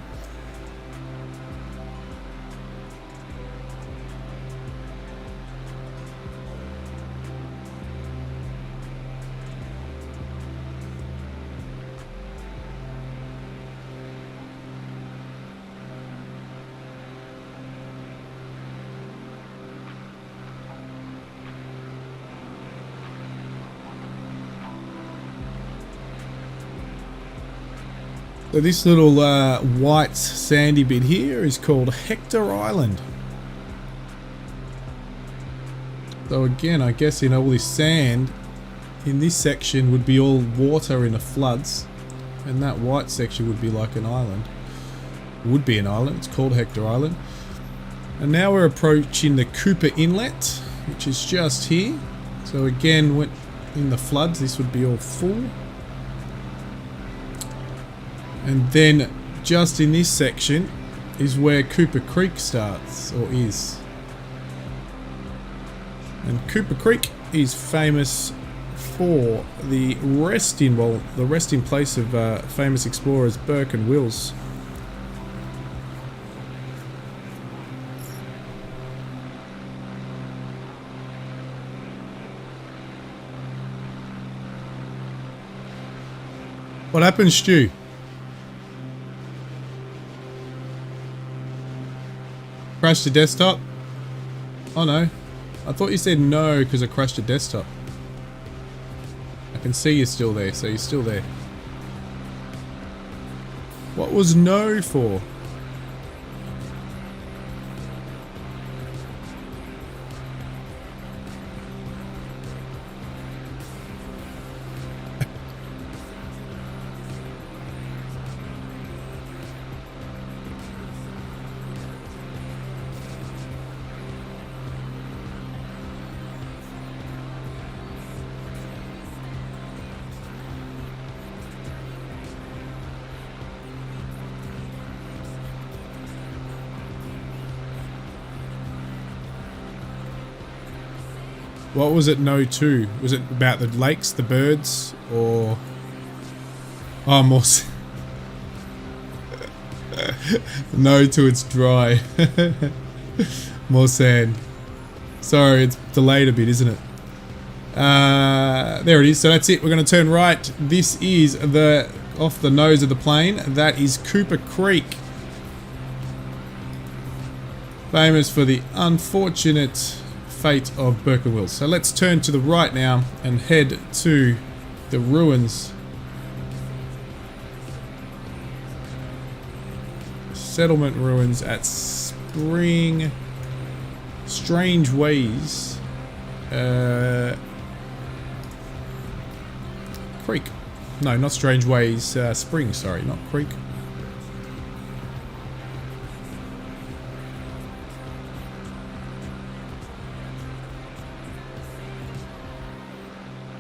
So this little white sandy bit here is called Hector Island. So again, I guess, you know, all this sand in this section would be all water in the floods, and that white section would be like an island. It would be an island. It's called Hector Island. And now we're approaching the Cooper Inlet, which is just here. So again, in the floods, this would be all full. And then just in this section is where Cooper Creek starts, or is. And Cooper Creek is famous for the resting place of famous explorers Burke and Wills. What happened, Stu? Crashed the desktop? Oh no. I thought you said no because I crashed the desktop. can see you're still there, so you're still there. What was no for? What was it no to? Was it about the lakes, the birds, or... Oh, more... No to it's dry. More sand. Sorry, it's delayed a bit, isn't it? There it is. So that's it. We're going to turn right. This is the... off the nose of the plane. That is Cooper Creek. Famous for the unfortunate... fate of Burke Wills. So let's turn to the right now and head to the ruins. Settlement ruins at Strangways Creek. No, not Strangways Spring, sorry, not Creek.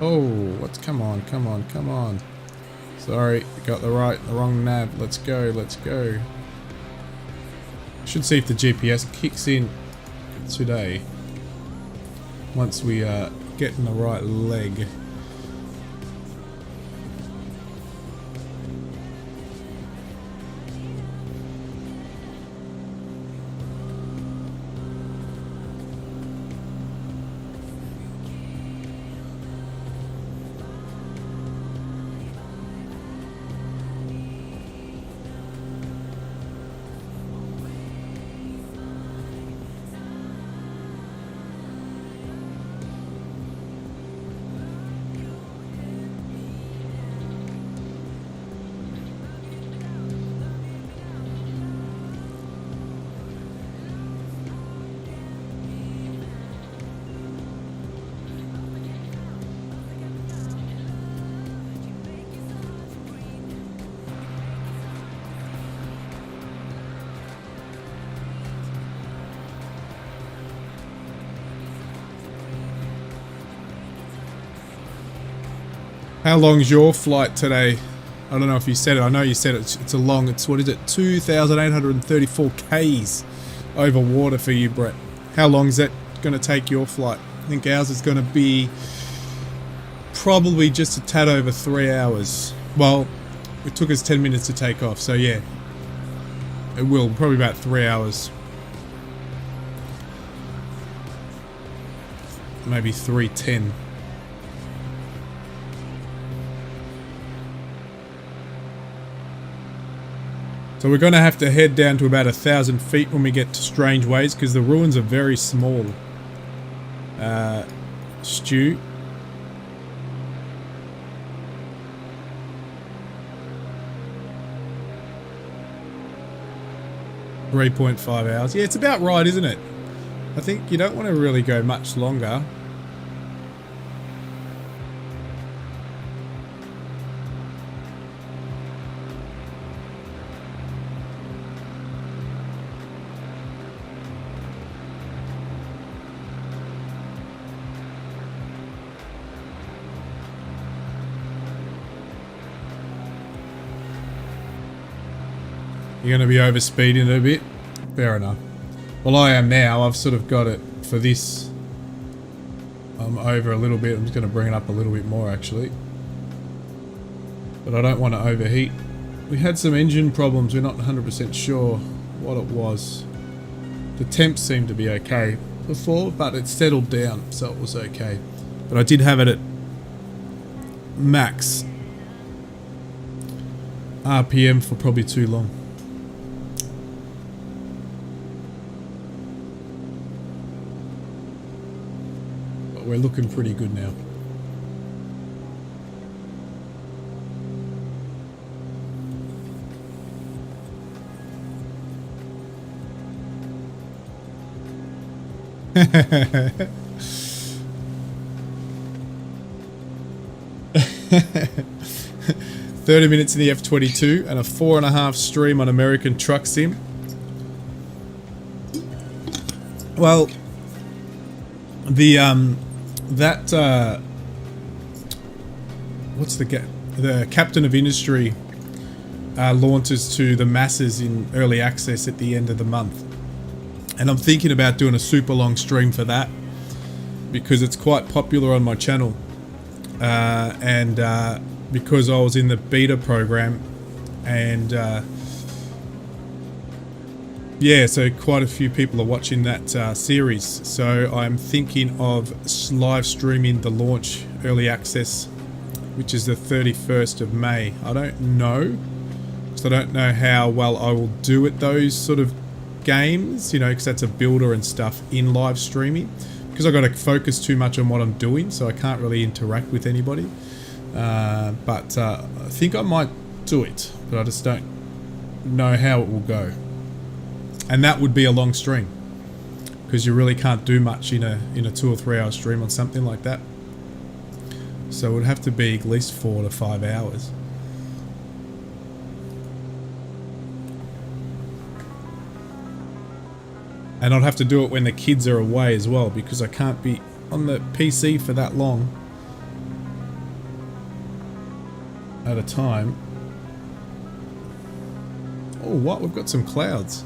Oh, what's, come on. Sorry, got the wrong nav. Let's go. Should see if the GPS kicks in today. Once we get in the right leg. How long's your flight today? I don't know if you said it. I know you said it. It's a long, what is it? 2,834 Ks over water for you, Brett. How long is that going to take your flight? I think ours is going to be probably just a tad over 3 hours. Well, it took us 10 minutes to take off, so yeah. It will, probably about 3 hours. Maybe 3:10. So we're going to have to head down to about 1,000 feet when we get to Strangways, because the ruins are very small. Stu. .5 hours. Yeah, it's about right, isn't it? I think you don't want to really go much longer. You're going to be overspeeding a bit? Fair enough. Well, I am now. I've sort of got it for this. I'm over a little bit. I'm just going to bring it up a little bit more, actually. But I don't want to overheat. We had some engine problems. We're not 100% sure what it was. The temps seemed to be okay before, but it settled down, so it was okay. But I did have it at max RPM for probably too long. We're looking pretty good now. 30 minutes in the F-22 and a 4.5 stream on American Truck Sim. Well, the what's the Captain of Industry launches to the masses in early access at the end of the month, and I'm thinking about doing a super long stream for that because it's quite popular on my channel, and because I was in the beta program, and yeah, so quite a few people are watching that series. So I'm thinking of live streaming the launch early access, which is the 31st of May. I don't know, because I don't know how well I will do at those sort of games, you know, because that's a builder and stuff in live streaming, because I've got to focus too much on what I'm doing, so I can't really interact with anybody. But I think I might do it, but I just don't know how it will go. And that would be a long stream, because you really can't do much in a 2 or 3 hour stream on something like that. So it would have to be at least 4 to 5 hours. And I'd have to do it when the kids are away as well, because I can't be on the PC for that long at a time. Oh, what? We've got some clouds.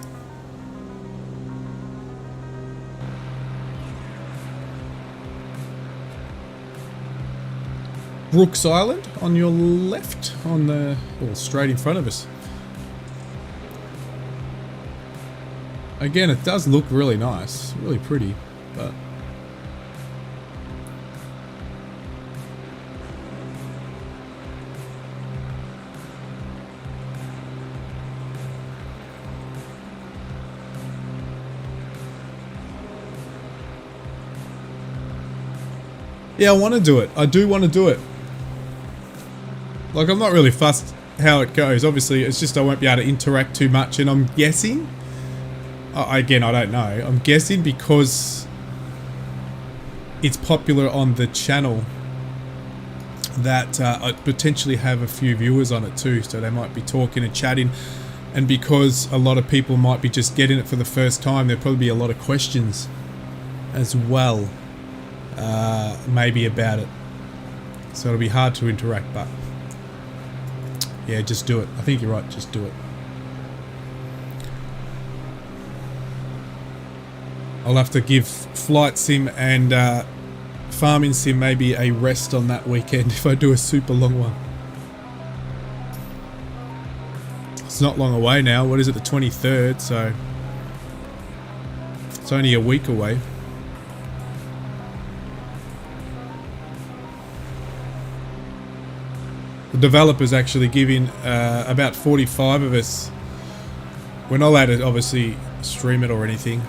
Brooks Island on your left, on the, or straight in front of us. Again, it does look really nice, really pretty, but yeah, I want to do it. I do want to do it. Like, I'm not really fussed how it goes. Obviously, it's just I won't be able to interact too much, and I'm guessing, again, I don't know. I'm guessing because it's popular on the channel that I potentially have a few viewers on it too, so they might be talking and chatting, and because a lot of people might be just getting it for the first time, there'll probably be a lot of questions as well, maybe about it. So it'll be hard to interact, but yeah, just do it. I think you're right, just do it. I'll have to give Flight Sim and Farming Sim maybe a rest on that weekend if I do a super long one. It's not long away now. What is it, the 23rd? So it's only a week away. The developer's actually giving about 45 of us. We're not allowed to obviously stream it or anything,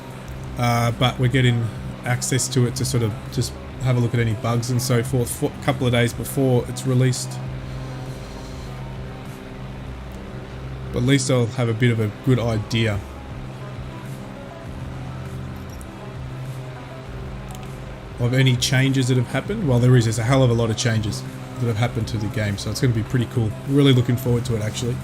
but we're getting access to it to sort of just have a look at any bugs and so forth for a couple of days before it's released. But at least I'll have a bit of a good idea. Of any changes that have happened. Well, there's a hell of a lot of changes that have happened to the game, so it's going to be pretty cool. Really looking forward to it, actually.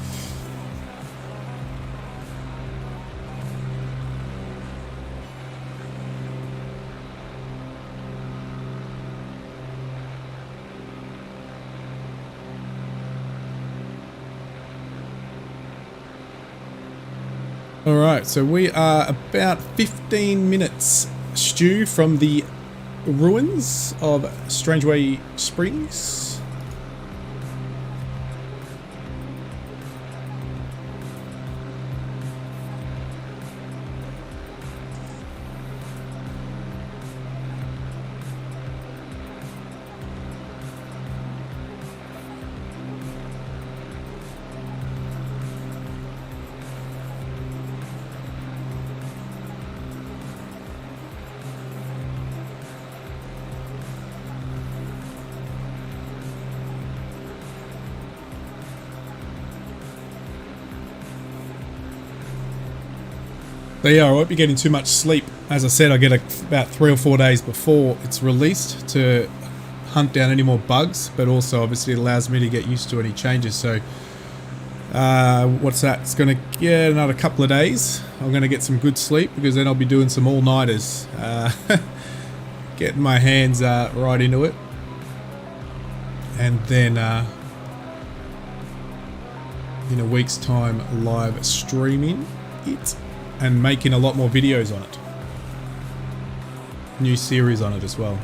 Alright, so we are about 15 minutes, Stu, from the ruins of Strangways Springs. But yeah, I won't be getting too much sleep. As I said, I get about 3 or 4 days before it's released to hunt down any more bugs, but also obviously it allows me to get used to any changes. So what's that? It's going to get another couple of days. I'm going to get some good sleep because then I'll be doing some all-nighters. Getting my hands right into it. And then in a week's time live streaming it and making a lot more videos on it. New series on it as well.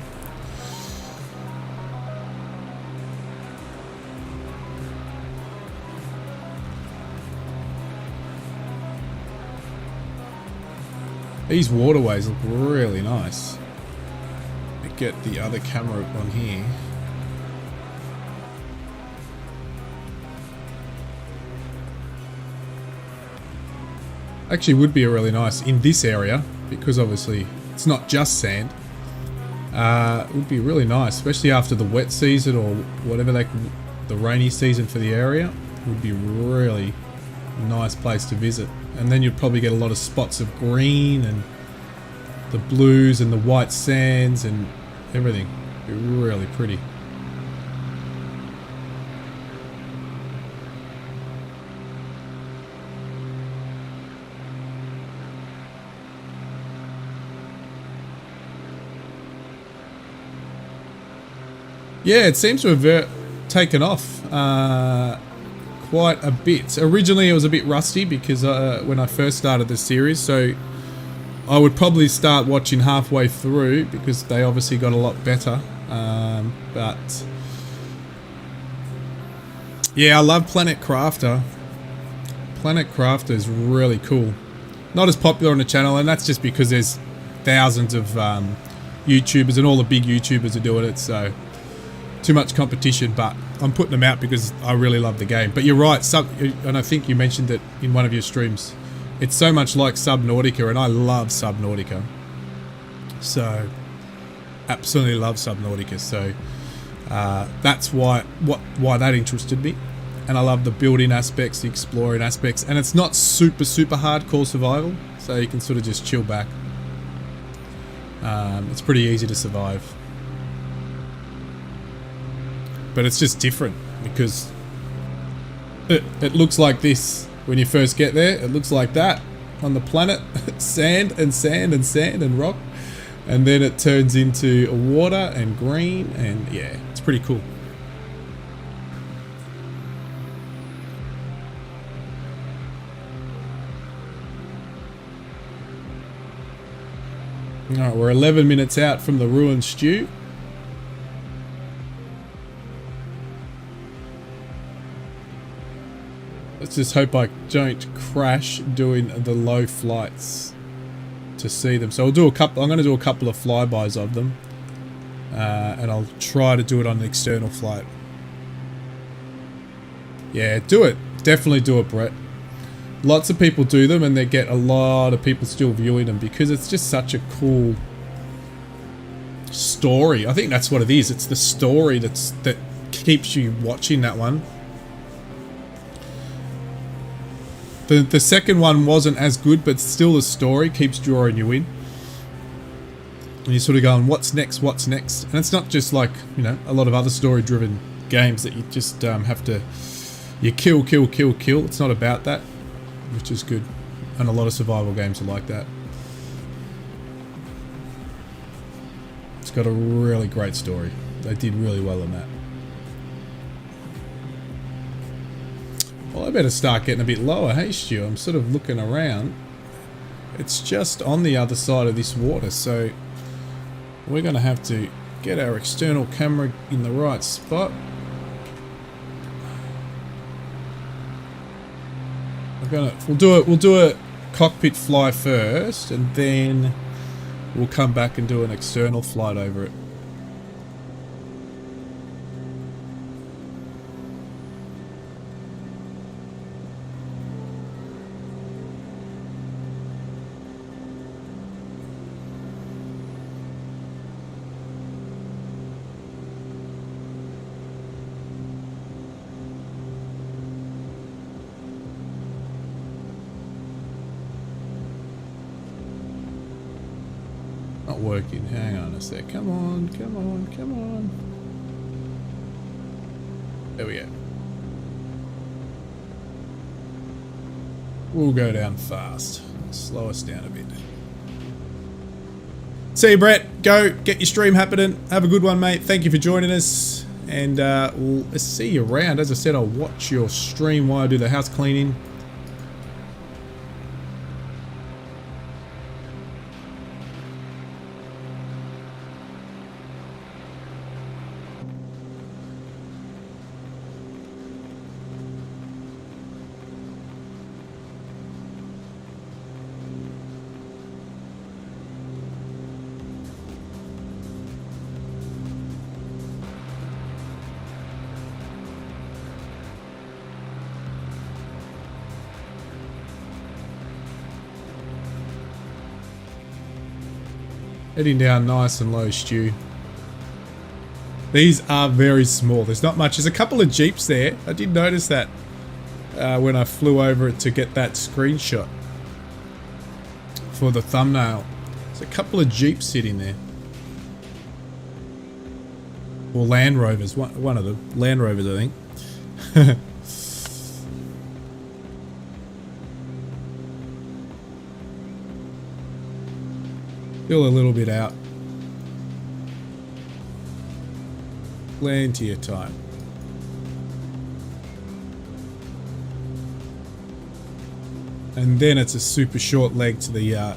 These waterways look really nice. Let me get the other camera on here. Actually would be a really nice in this area because obviously it's not just sand. It would be really nice, especially after the wet season or whatever the rainy season for the area. It would be really nice place to visit. And then you'd probably get a lot of spots of green and the blues and the white sands and everything. It'd be really pretty. Yeah, it seems to have taken off quite a bit. Originally it was a bit rusty because when I first started the series, so I would probably start watching halfway through because they obviously got a lot better. But yeah, I love Planet Crafter. Planet Crafter is really cool. Not as popular on the channel, and that's just because there's thousands of YouTubers and all the big YouTubers are doing it, so too much competition, but I'm putting them out because I really love the game. But you're right, and I think you mentioned it in one of your streams, it's so much like Subnautica, and I love Subnautica. So, absolutely love Subnautica. So, that's why that interested me. And I love the building aspects, the exploring aspects, and it's not super hardcore survival, so you can sort of just chill back. It's pretty easy to survive. But it's just different because it looks like this when you first get there. It looks like that on the planet. Sand and sand and sand and rock. And then it turns into water and green, and yeah, it's pretty cool. Alright, we're 11 minutes out from the ruined stew. Let's just hope I don't crash doing the low flights to see them. So I'll do a couple. I'm going to do a couple of flybys of them, and I'll try to do it on an external flight. Yeah, do it. Definitely do it, Brett. Lots of people do them, and they get a lot of people still viewing them because it's just such a cool story. I think that's what it is. It's the story that keeps you watching that one. The second one wasn't as good, but still the story keeps drawing you in. And you're sort of going, what's next, what's next? And it's not just like, you know, a lot of other story-driven games that you just have to... You kill. It's not about that, which is good. And a lot of survival games are like that. It's got a really great story. They did really well on that. Well, I better start getting a bit lower, hey Stu? I'm sort of looking around. It's just on the other side of this water, so we're going to have to get our external camera in the right spot. We'll do a cockpit fly first, and then we'll come back and do an external flight over it. not working. Hang on a sec. Come on, come on, come on. There we go. We'll go down fast. Slow us down a bit. See you, Brett. Go. Get your stream happening. Have a good one, mate. Thank you for joining us. And we'll see you around. As I said, I'll watch your stream while I do the house cleaning. Heading down nice and low, Stu. These are very small. There's not much. There's a couple of Jeeps there. I did notice that when I flew over it to get that screenshot for the thumbnail. There's a couple of Jeeps sitting there. Or Land Rovers. One of them. Land Rovers, I think. Still a little bit out. Plenty of time. And then it's a super short leg to the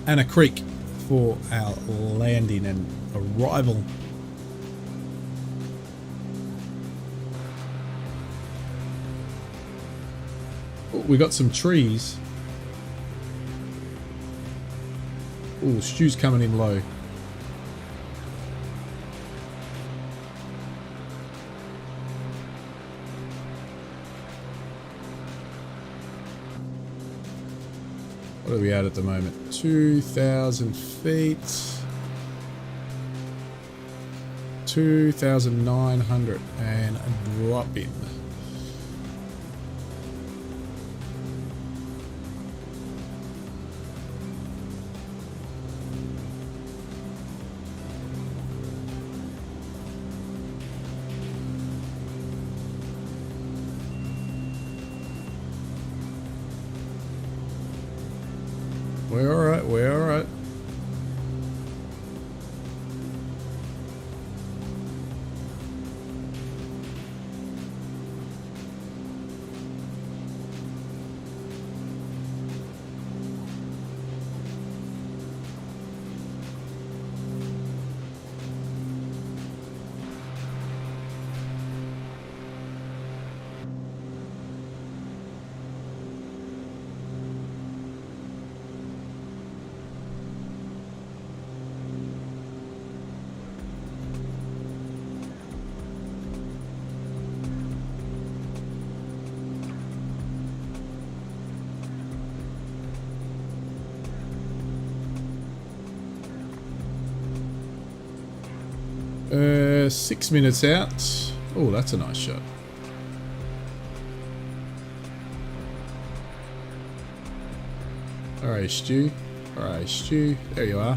Anna Creek for our landing and arrival. Oh, we got some trees. Oh, Stu's coming in low. What are we at the moment? 2,000 feet. 2,900 and dropping. We're alright, we're alright. Uh, 6 minutes out. Oh, that's a nice shot. Alright, Stu. Alright, Stu. There you are.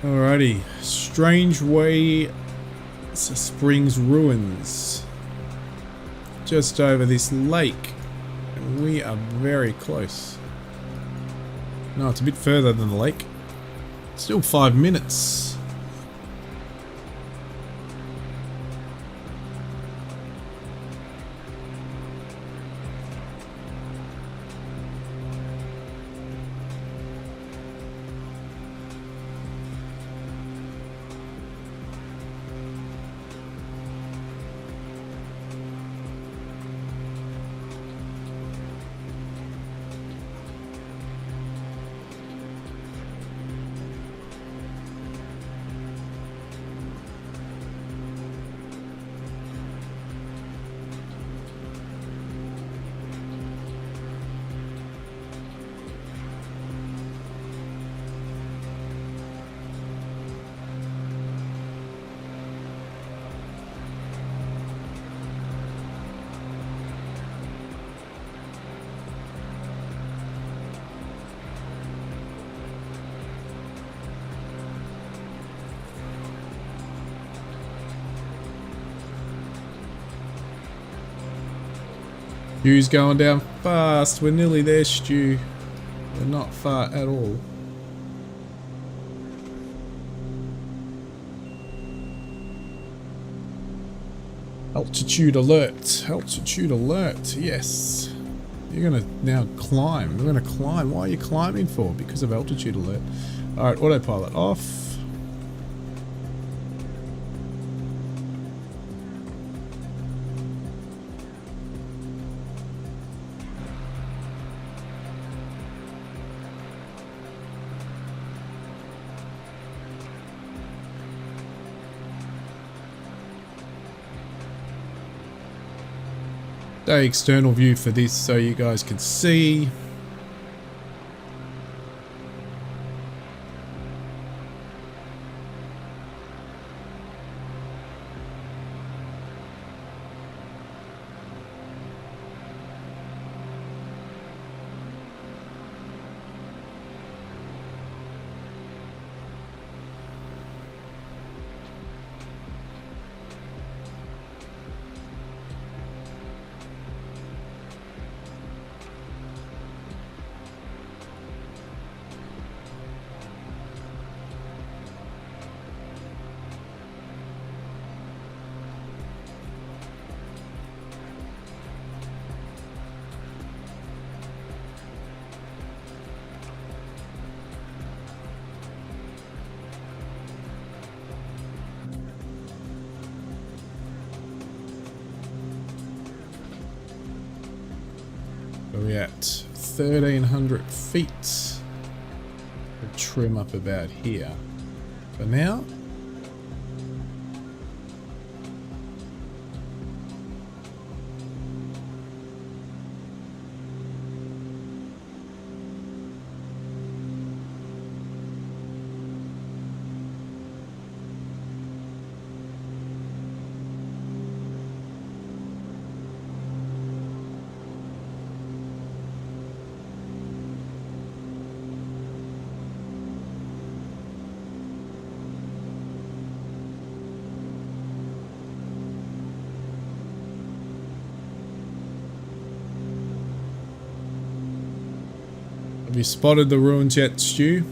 Alrighty, Strangways Springs Ruins. Just over this lake. And we are very close. No, it's a bit further than the lake. Still 5 minutes. Stu's going down fast. We're nearly there, Stu. We're not far at all. Altitude alert. Altitude alert. Yes. You're going to now climb. We're going to climb. Why are you climbing for? Because of altitude alert. Alright, autopilot off. The external view for this so you guys can see. We're at 1,300 feet. We'll trim up about here. For now. Have you spotted the ruins yet, Stu?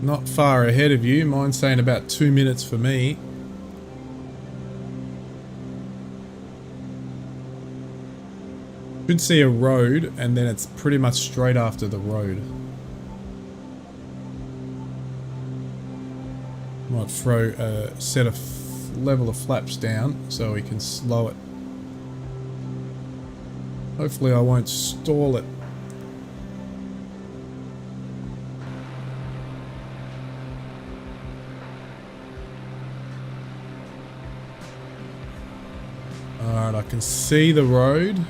Not far ahead of you. Mine's saying about 2 minutes for me. Should see a road, and then it's pretty much straight after the road. Might throw a set of level of flaps down so we can slow it. Hopefully I won't stall it. Alright, I can see the road.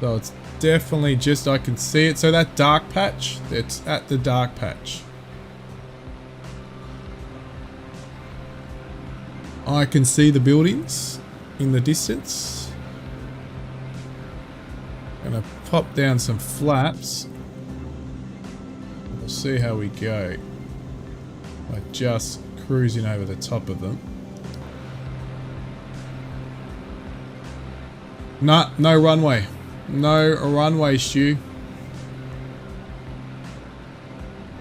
So it's definitely just, I can see it. So that dark patch, it's at the dark patch. I can see the buildings in the distance. Gonna pop down some flaps. We'll see how we go. By just cruising over the top of them. Nah, no runway. No runway, Stu.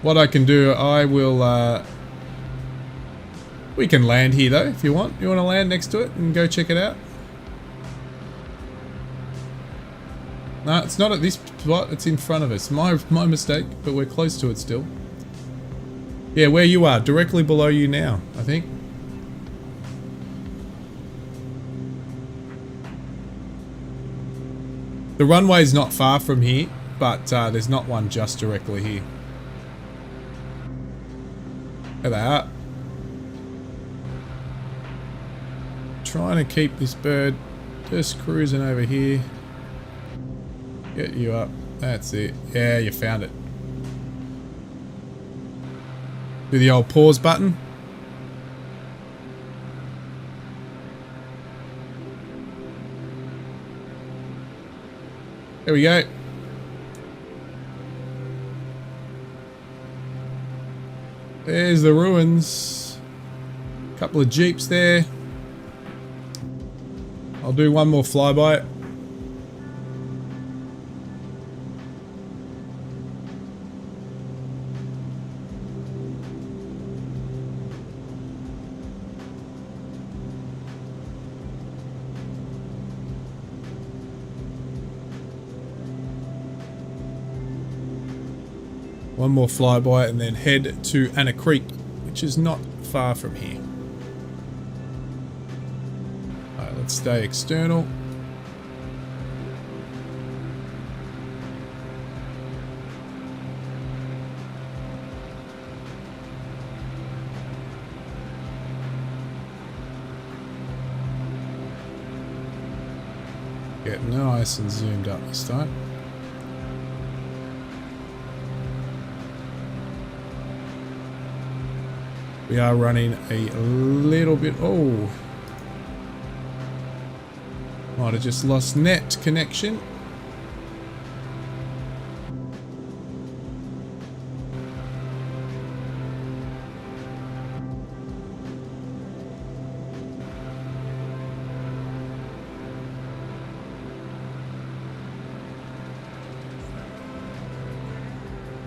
What I can do, I will, we can land here though, if you want. You want to land next to it and go check it out? No, it's not at this spot, it's in front of us. My mistake, but we're close to it still. Yeah, where you are, directly below you now, I think. The runway's not far from here, but there's not one just directly here. There they are. Trying to keep this bird just cruising over here. Get you up. That's it. Yeah, you found it. Do the old pause button. There we go. There's the ruins. Couple of Jeeps there. I'll do one more flyby. One more flyby and then head to Anna Creek, which is not far from here. Alright, let's stay external. Get nice and zoomed up this time. We are running a little bit. Oh, might have just lost net connection.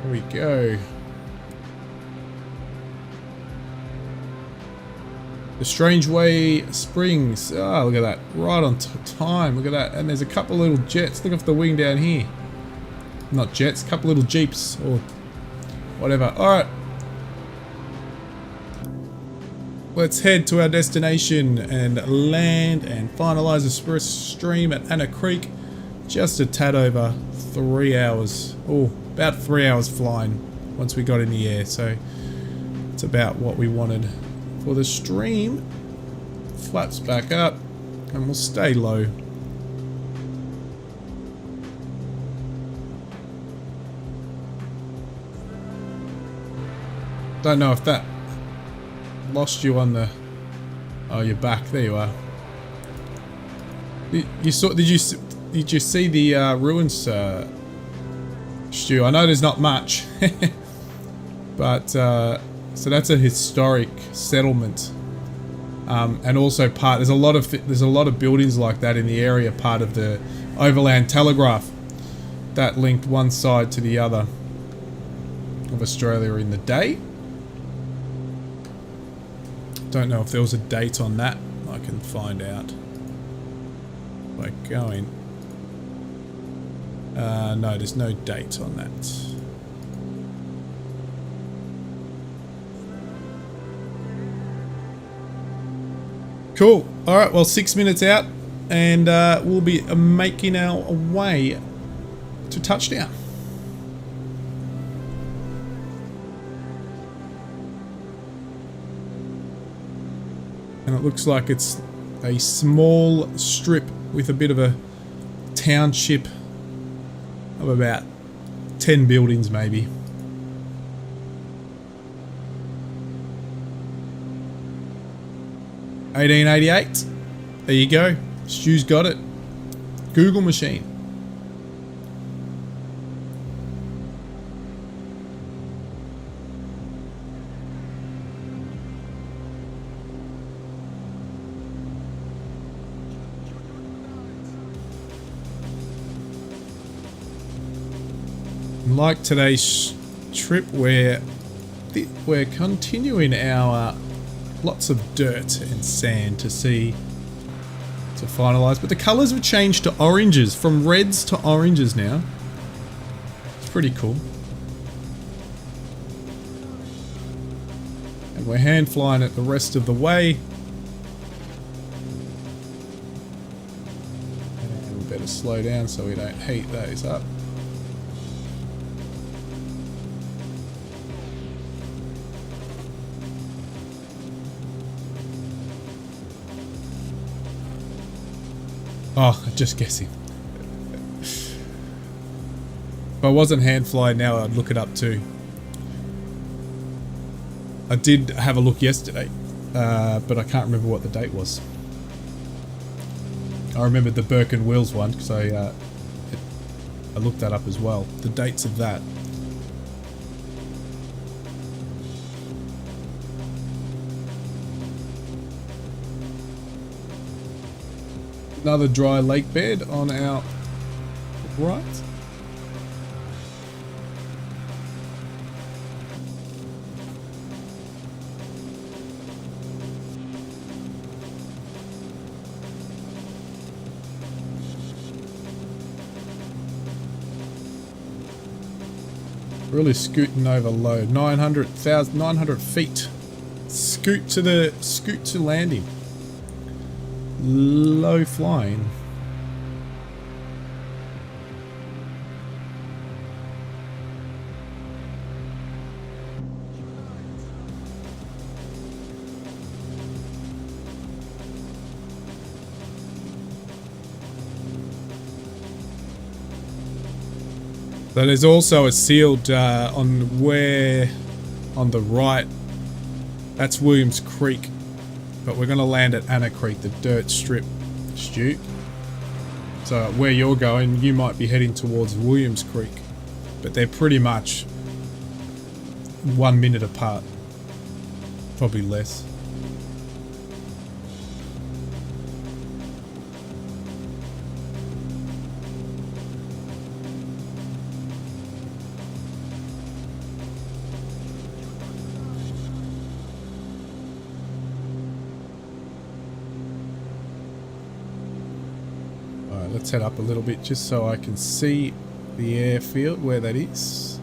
There we go. The Strangways Springs. Ah, look at that. Right on time. Look at that. And there's a couple little jets. Look off the wing down here. Not jets. A couple little Jeeps or whatever. Alright. Let's head to our destination and land and finalize the express stream at Anna Creek. Just a tad over 3 hours. Oh, about 3 hours flying once we got in the air. So it's about what we wanted. For the stream, flaps back up and we'll stay low. Don't know if that lost you on the... Oh, you're back. There you are. You saw? Did you see the ruins, Stu? I know there's not much, but. So that's a historic settlement, and also there's a lot of buildings like that in the area, part of the Overland Telegraph that linked one side to the other of Australia in the day. Don't know if there was a date on that. I can find out by going. No, there's no date on that. Cool. Alright, well 6 minutes out and we'll be making our way to touchdown. And it looks like it's a small strip with a bit of a township of about 10 buildings maybe. $18.88. There you go. Stu's got it. Google machine. Like today's trip, we're continuing our lots of dirt and sand to finalize, but the colors have changed to oranges, from reds to oranges now. It's pretty cool. And we're hand flying it the rest of the way. And we better slow down so we don't heat those up. Oh, just guessing. If I wasn't hand flying now, I'd look it up too. I did have a look yesterday, but I can't remember what the date was. I remembered the Burke and Wills one because I looked that up as well. The dates of that. Another dry lake bed on our right. Really scooting over low. 900 feet. Scoot to landing. Low flying. So there's also a sealed on the right. That's Williams Creek, but we're going to land at Anna Creek, the dirt strip, Stu. So where you're going, you might be heading towards Williams Creek, but they're pretty much 1 minute apart, probably less. Let's head up a little bit just so I can see the airfield where that is.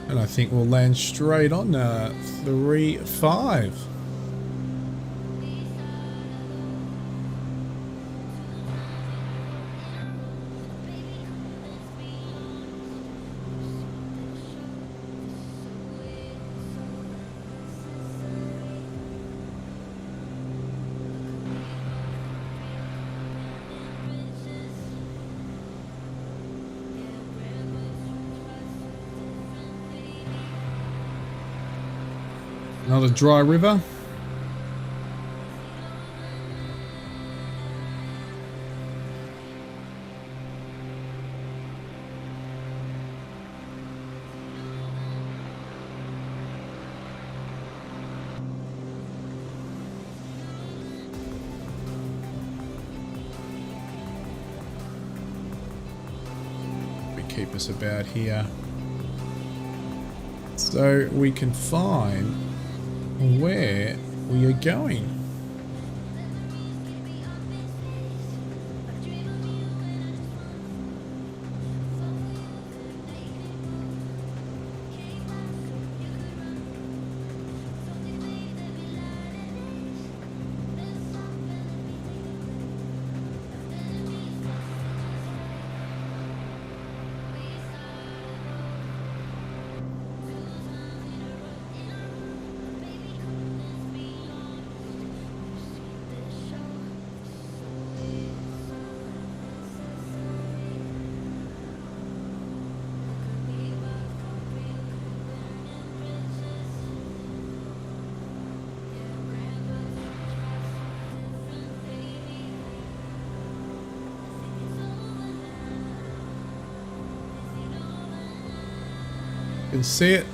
And I think we'll land straight on 3-5. Another dry river. We keep us about here so we can find where we are going. You can see it.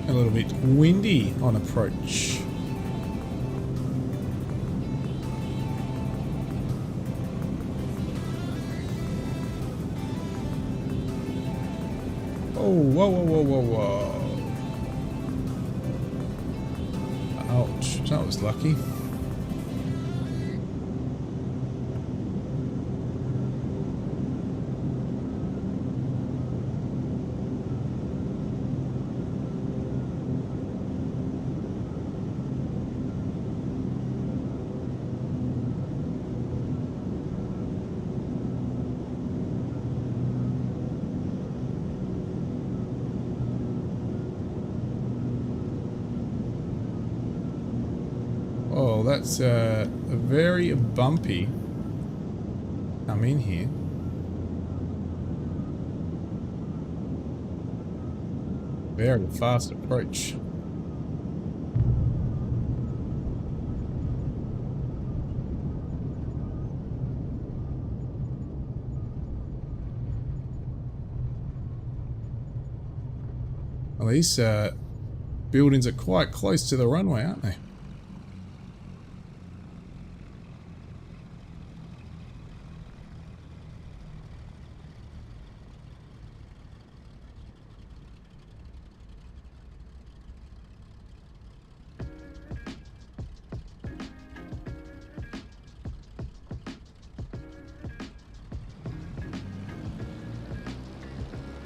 A little bit windy on approach. whoa, whoa, whoa, whoa, whoa. Ouch, that was lucky. Oh, that's a very bumpy come in here. Very fast approach. Well, these buildings are quite close to the runway, aren't they?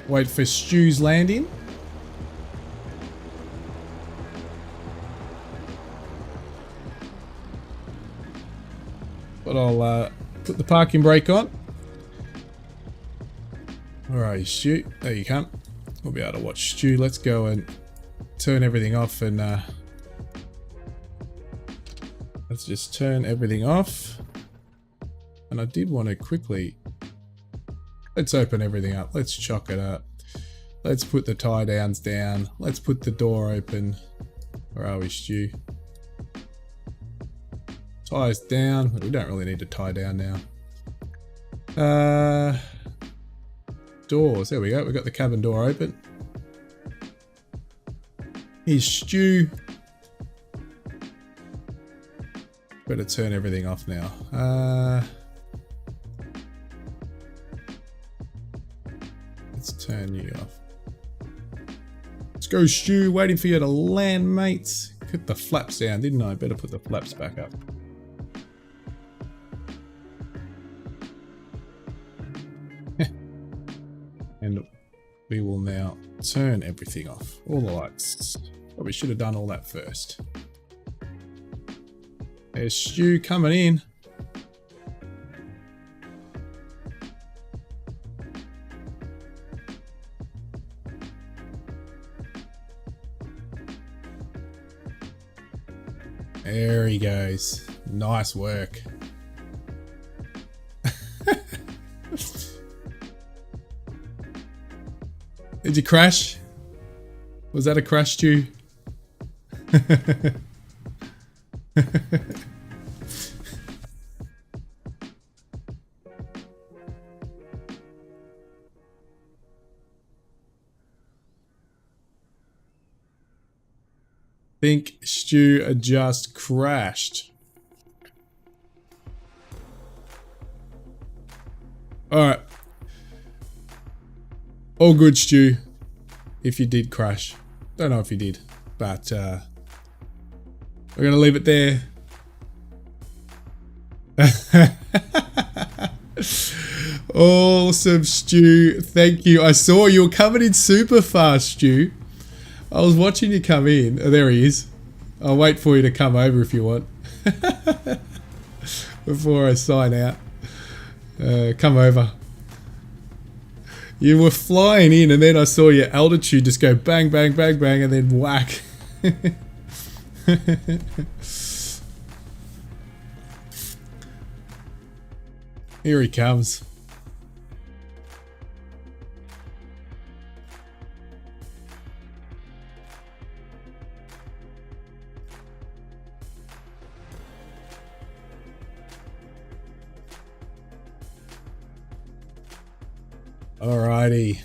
Wait for Stu's landing. But I'll put the parking brake on. Where are you, Stu? There you come. We'll be able to watch Stu. Let's go and turn everything off and let's just turn everything off. And I did want to quickly... Let's open everything up. Let's chock it up. Let's put the tie downs down. Let's put the door open. Where are we, Stu? Ties down. We don't really need to tie down now. Doors. There we go. We've got the cabin door open. Here's Stu. Better turn everything off now. Let's turn you off. Let's go, Stu. Waiting for you to land, mates. Put the flaps down, didn't I? Better put the flaps back up. And we will now turn everything off. All the lights. Probably should have done all that first. There's Stu coming in. There he goes. Nice work. Did you crash? Was that a crash, Stu? Think Stu just crashed. Alright. All good, Stu. If you did crash. Don't know if you did. But we're going to leave it there. Awesome, Stu. Thank you. I saw you were coming in super fast, Stu. I was watching you come in. Oh, there he is. I'll wait for you to come over if you want. Before I sign out. Come over. You were flying in and then I saw your altitude just go bang, bang, bang, bang and then whack. Here he comes. Alrighty.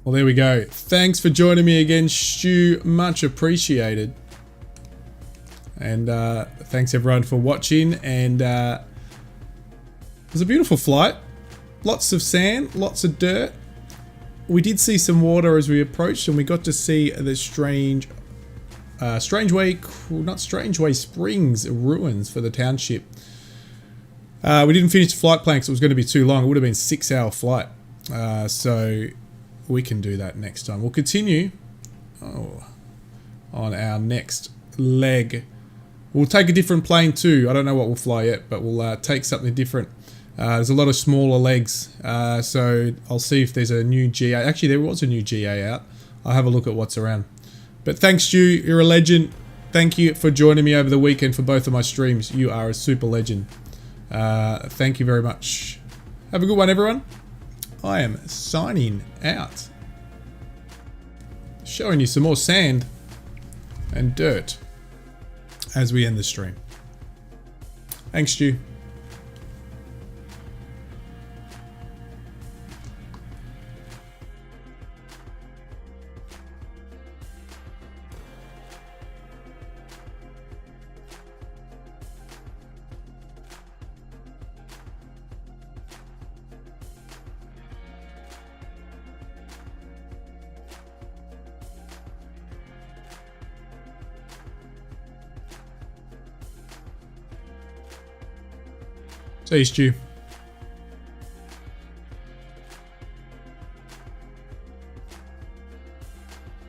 Well, there we go. Thanks for joining me again, Stu. Much appreciated. And thanks everyone for watching. And it was a beautiful flight. Lots of sand, lots of dirt. we did see some water as we approached, and we got to see the Strangway Springs ruins for the township. We didn't finish the flight plan because it was going to be too long. It would have been a 6-hour flight. So we can do that next time. We'll continue on our next leg. We'll take a different plane too. I don't know what we'll fly yet, but we'll take something different. There's a lot of smaller legs, so I'll see if there's a new GA. Actually, there was a new GA out. I'll have a look at what's around. But thanks, Stu. You're a legend. Thank you for joining me over the weekend for both of my streams. You are a super legend. Thank you very much. Have a good one, everyone. I am signing out. Showing you some more sand and dirt as we end the stream. Thanks, Stu. See you, Stu.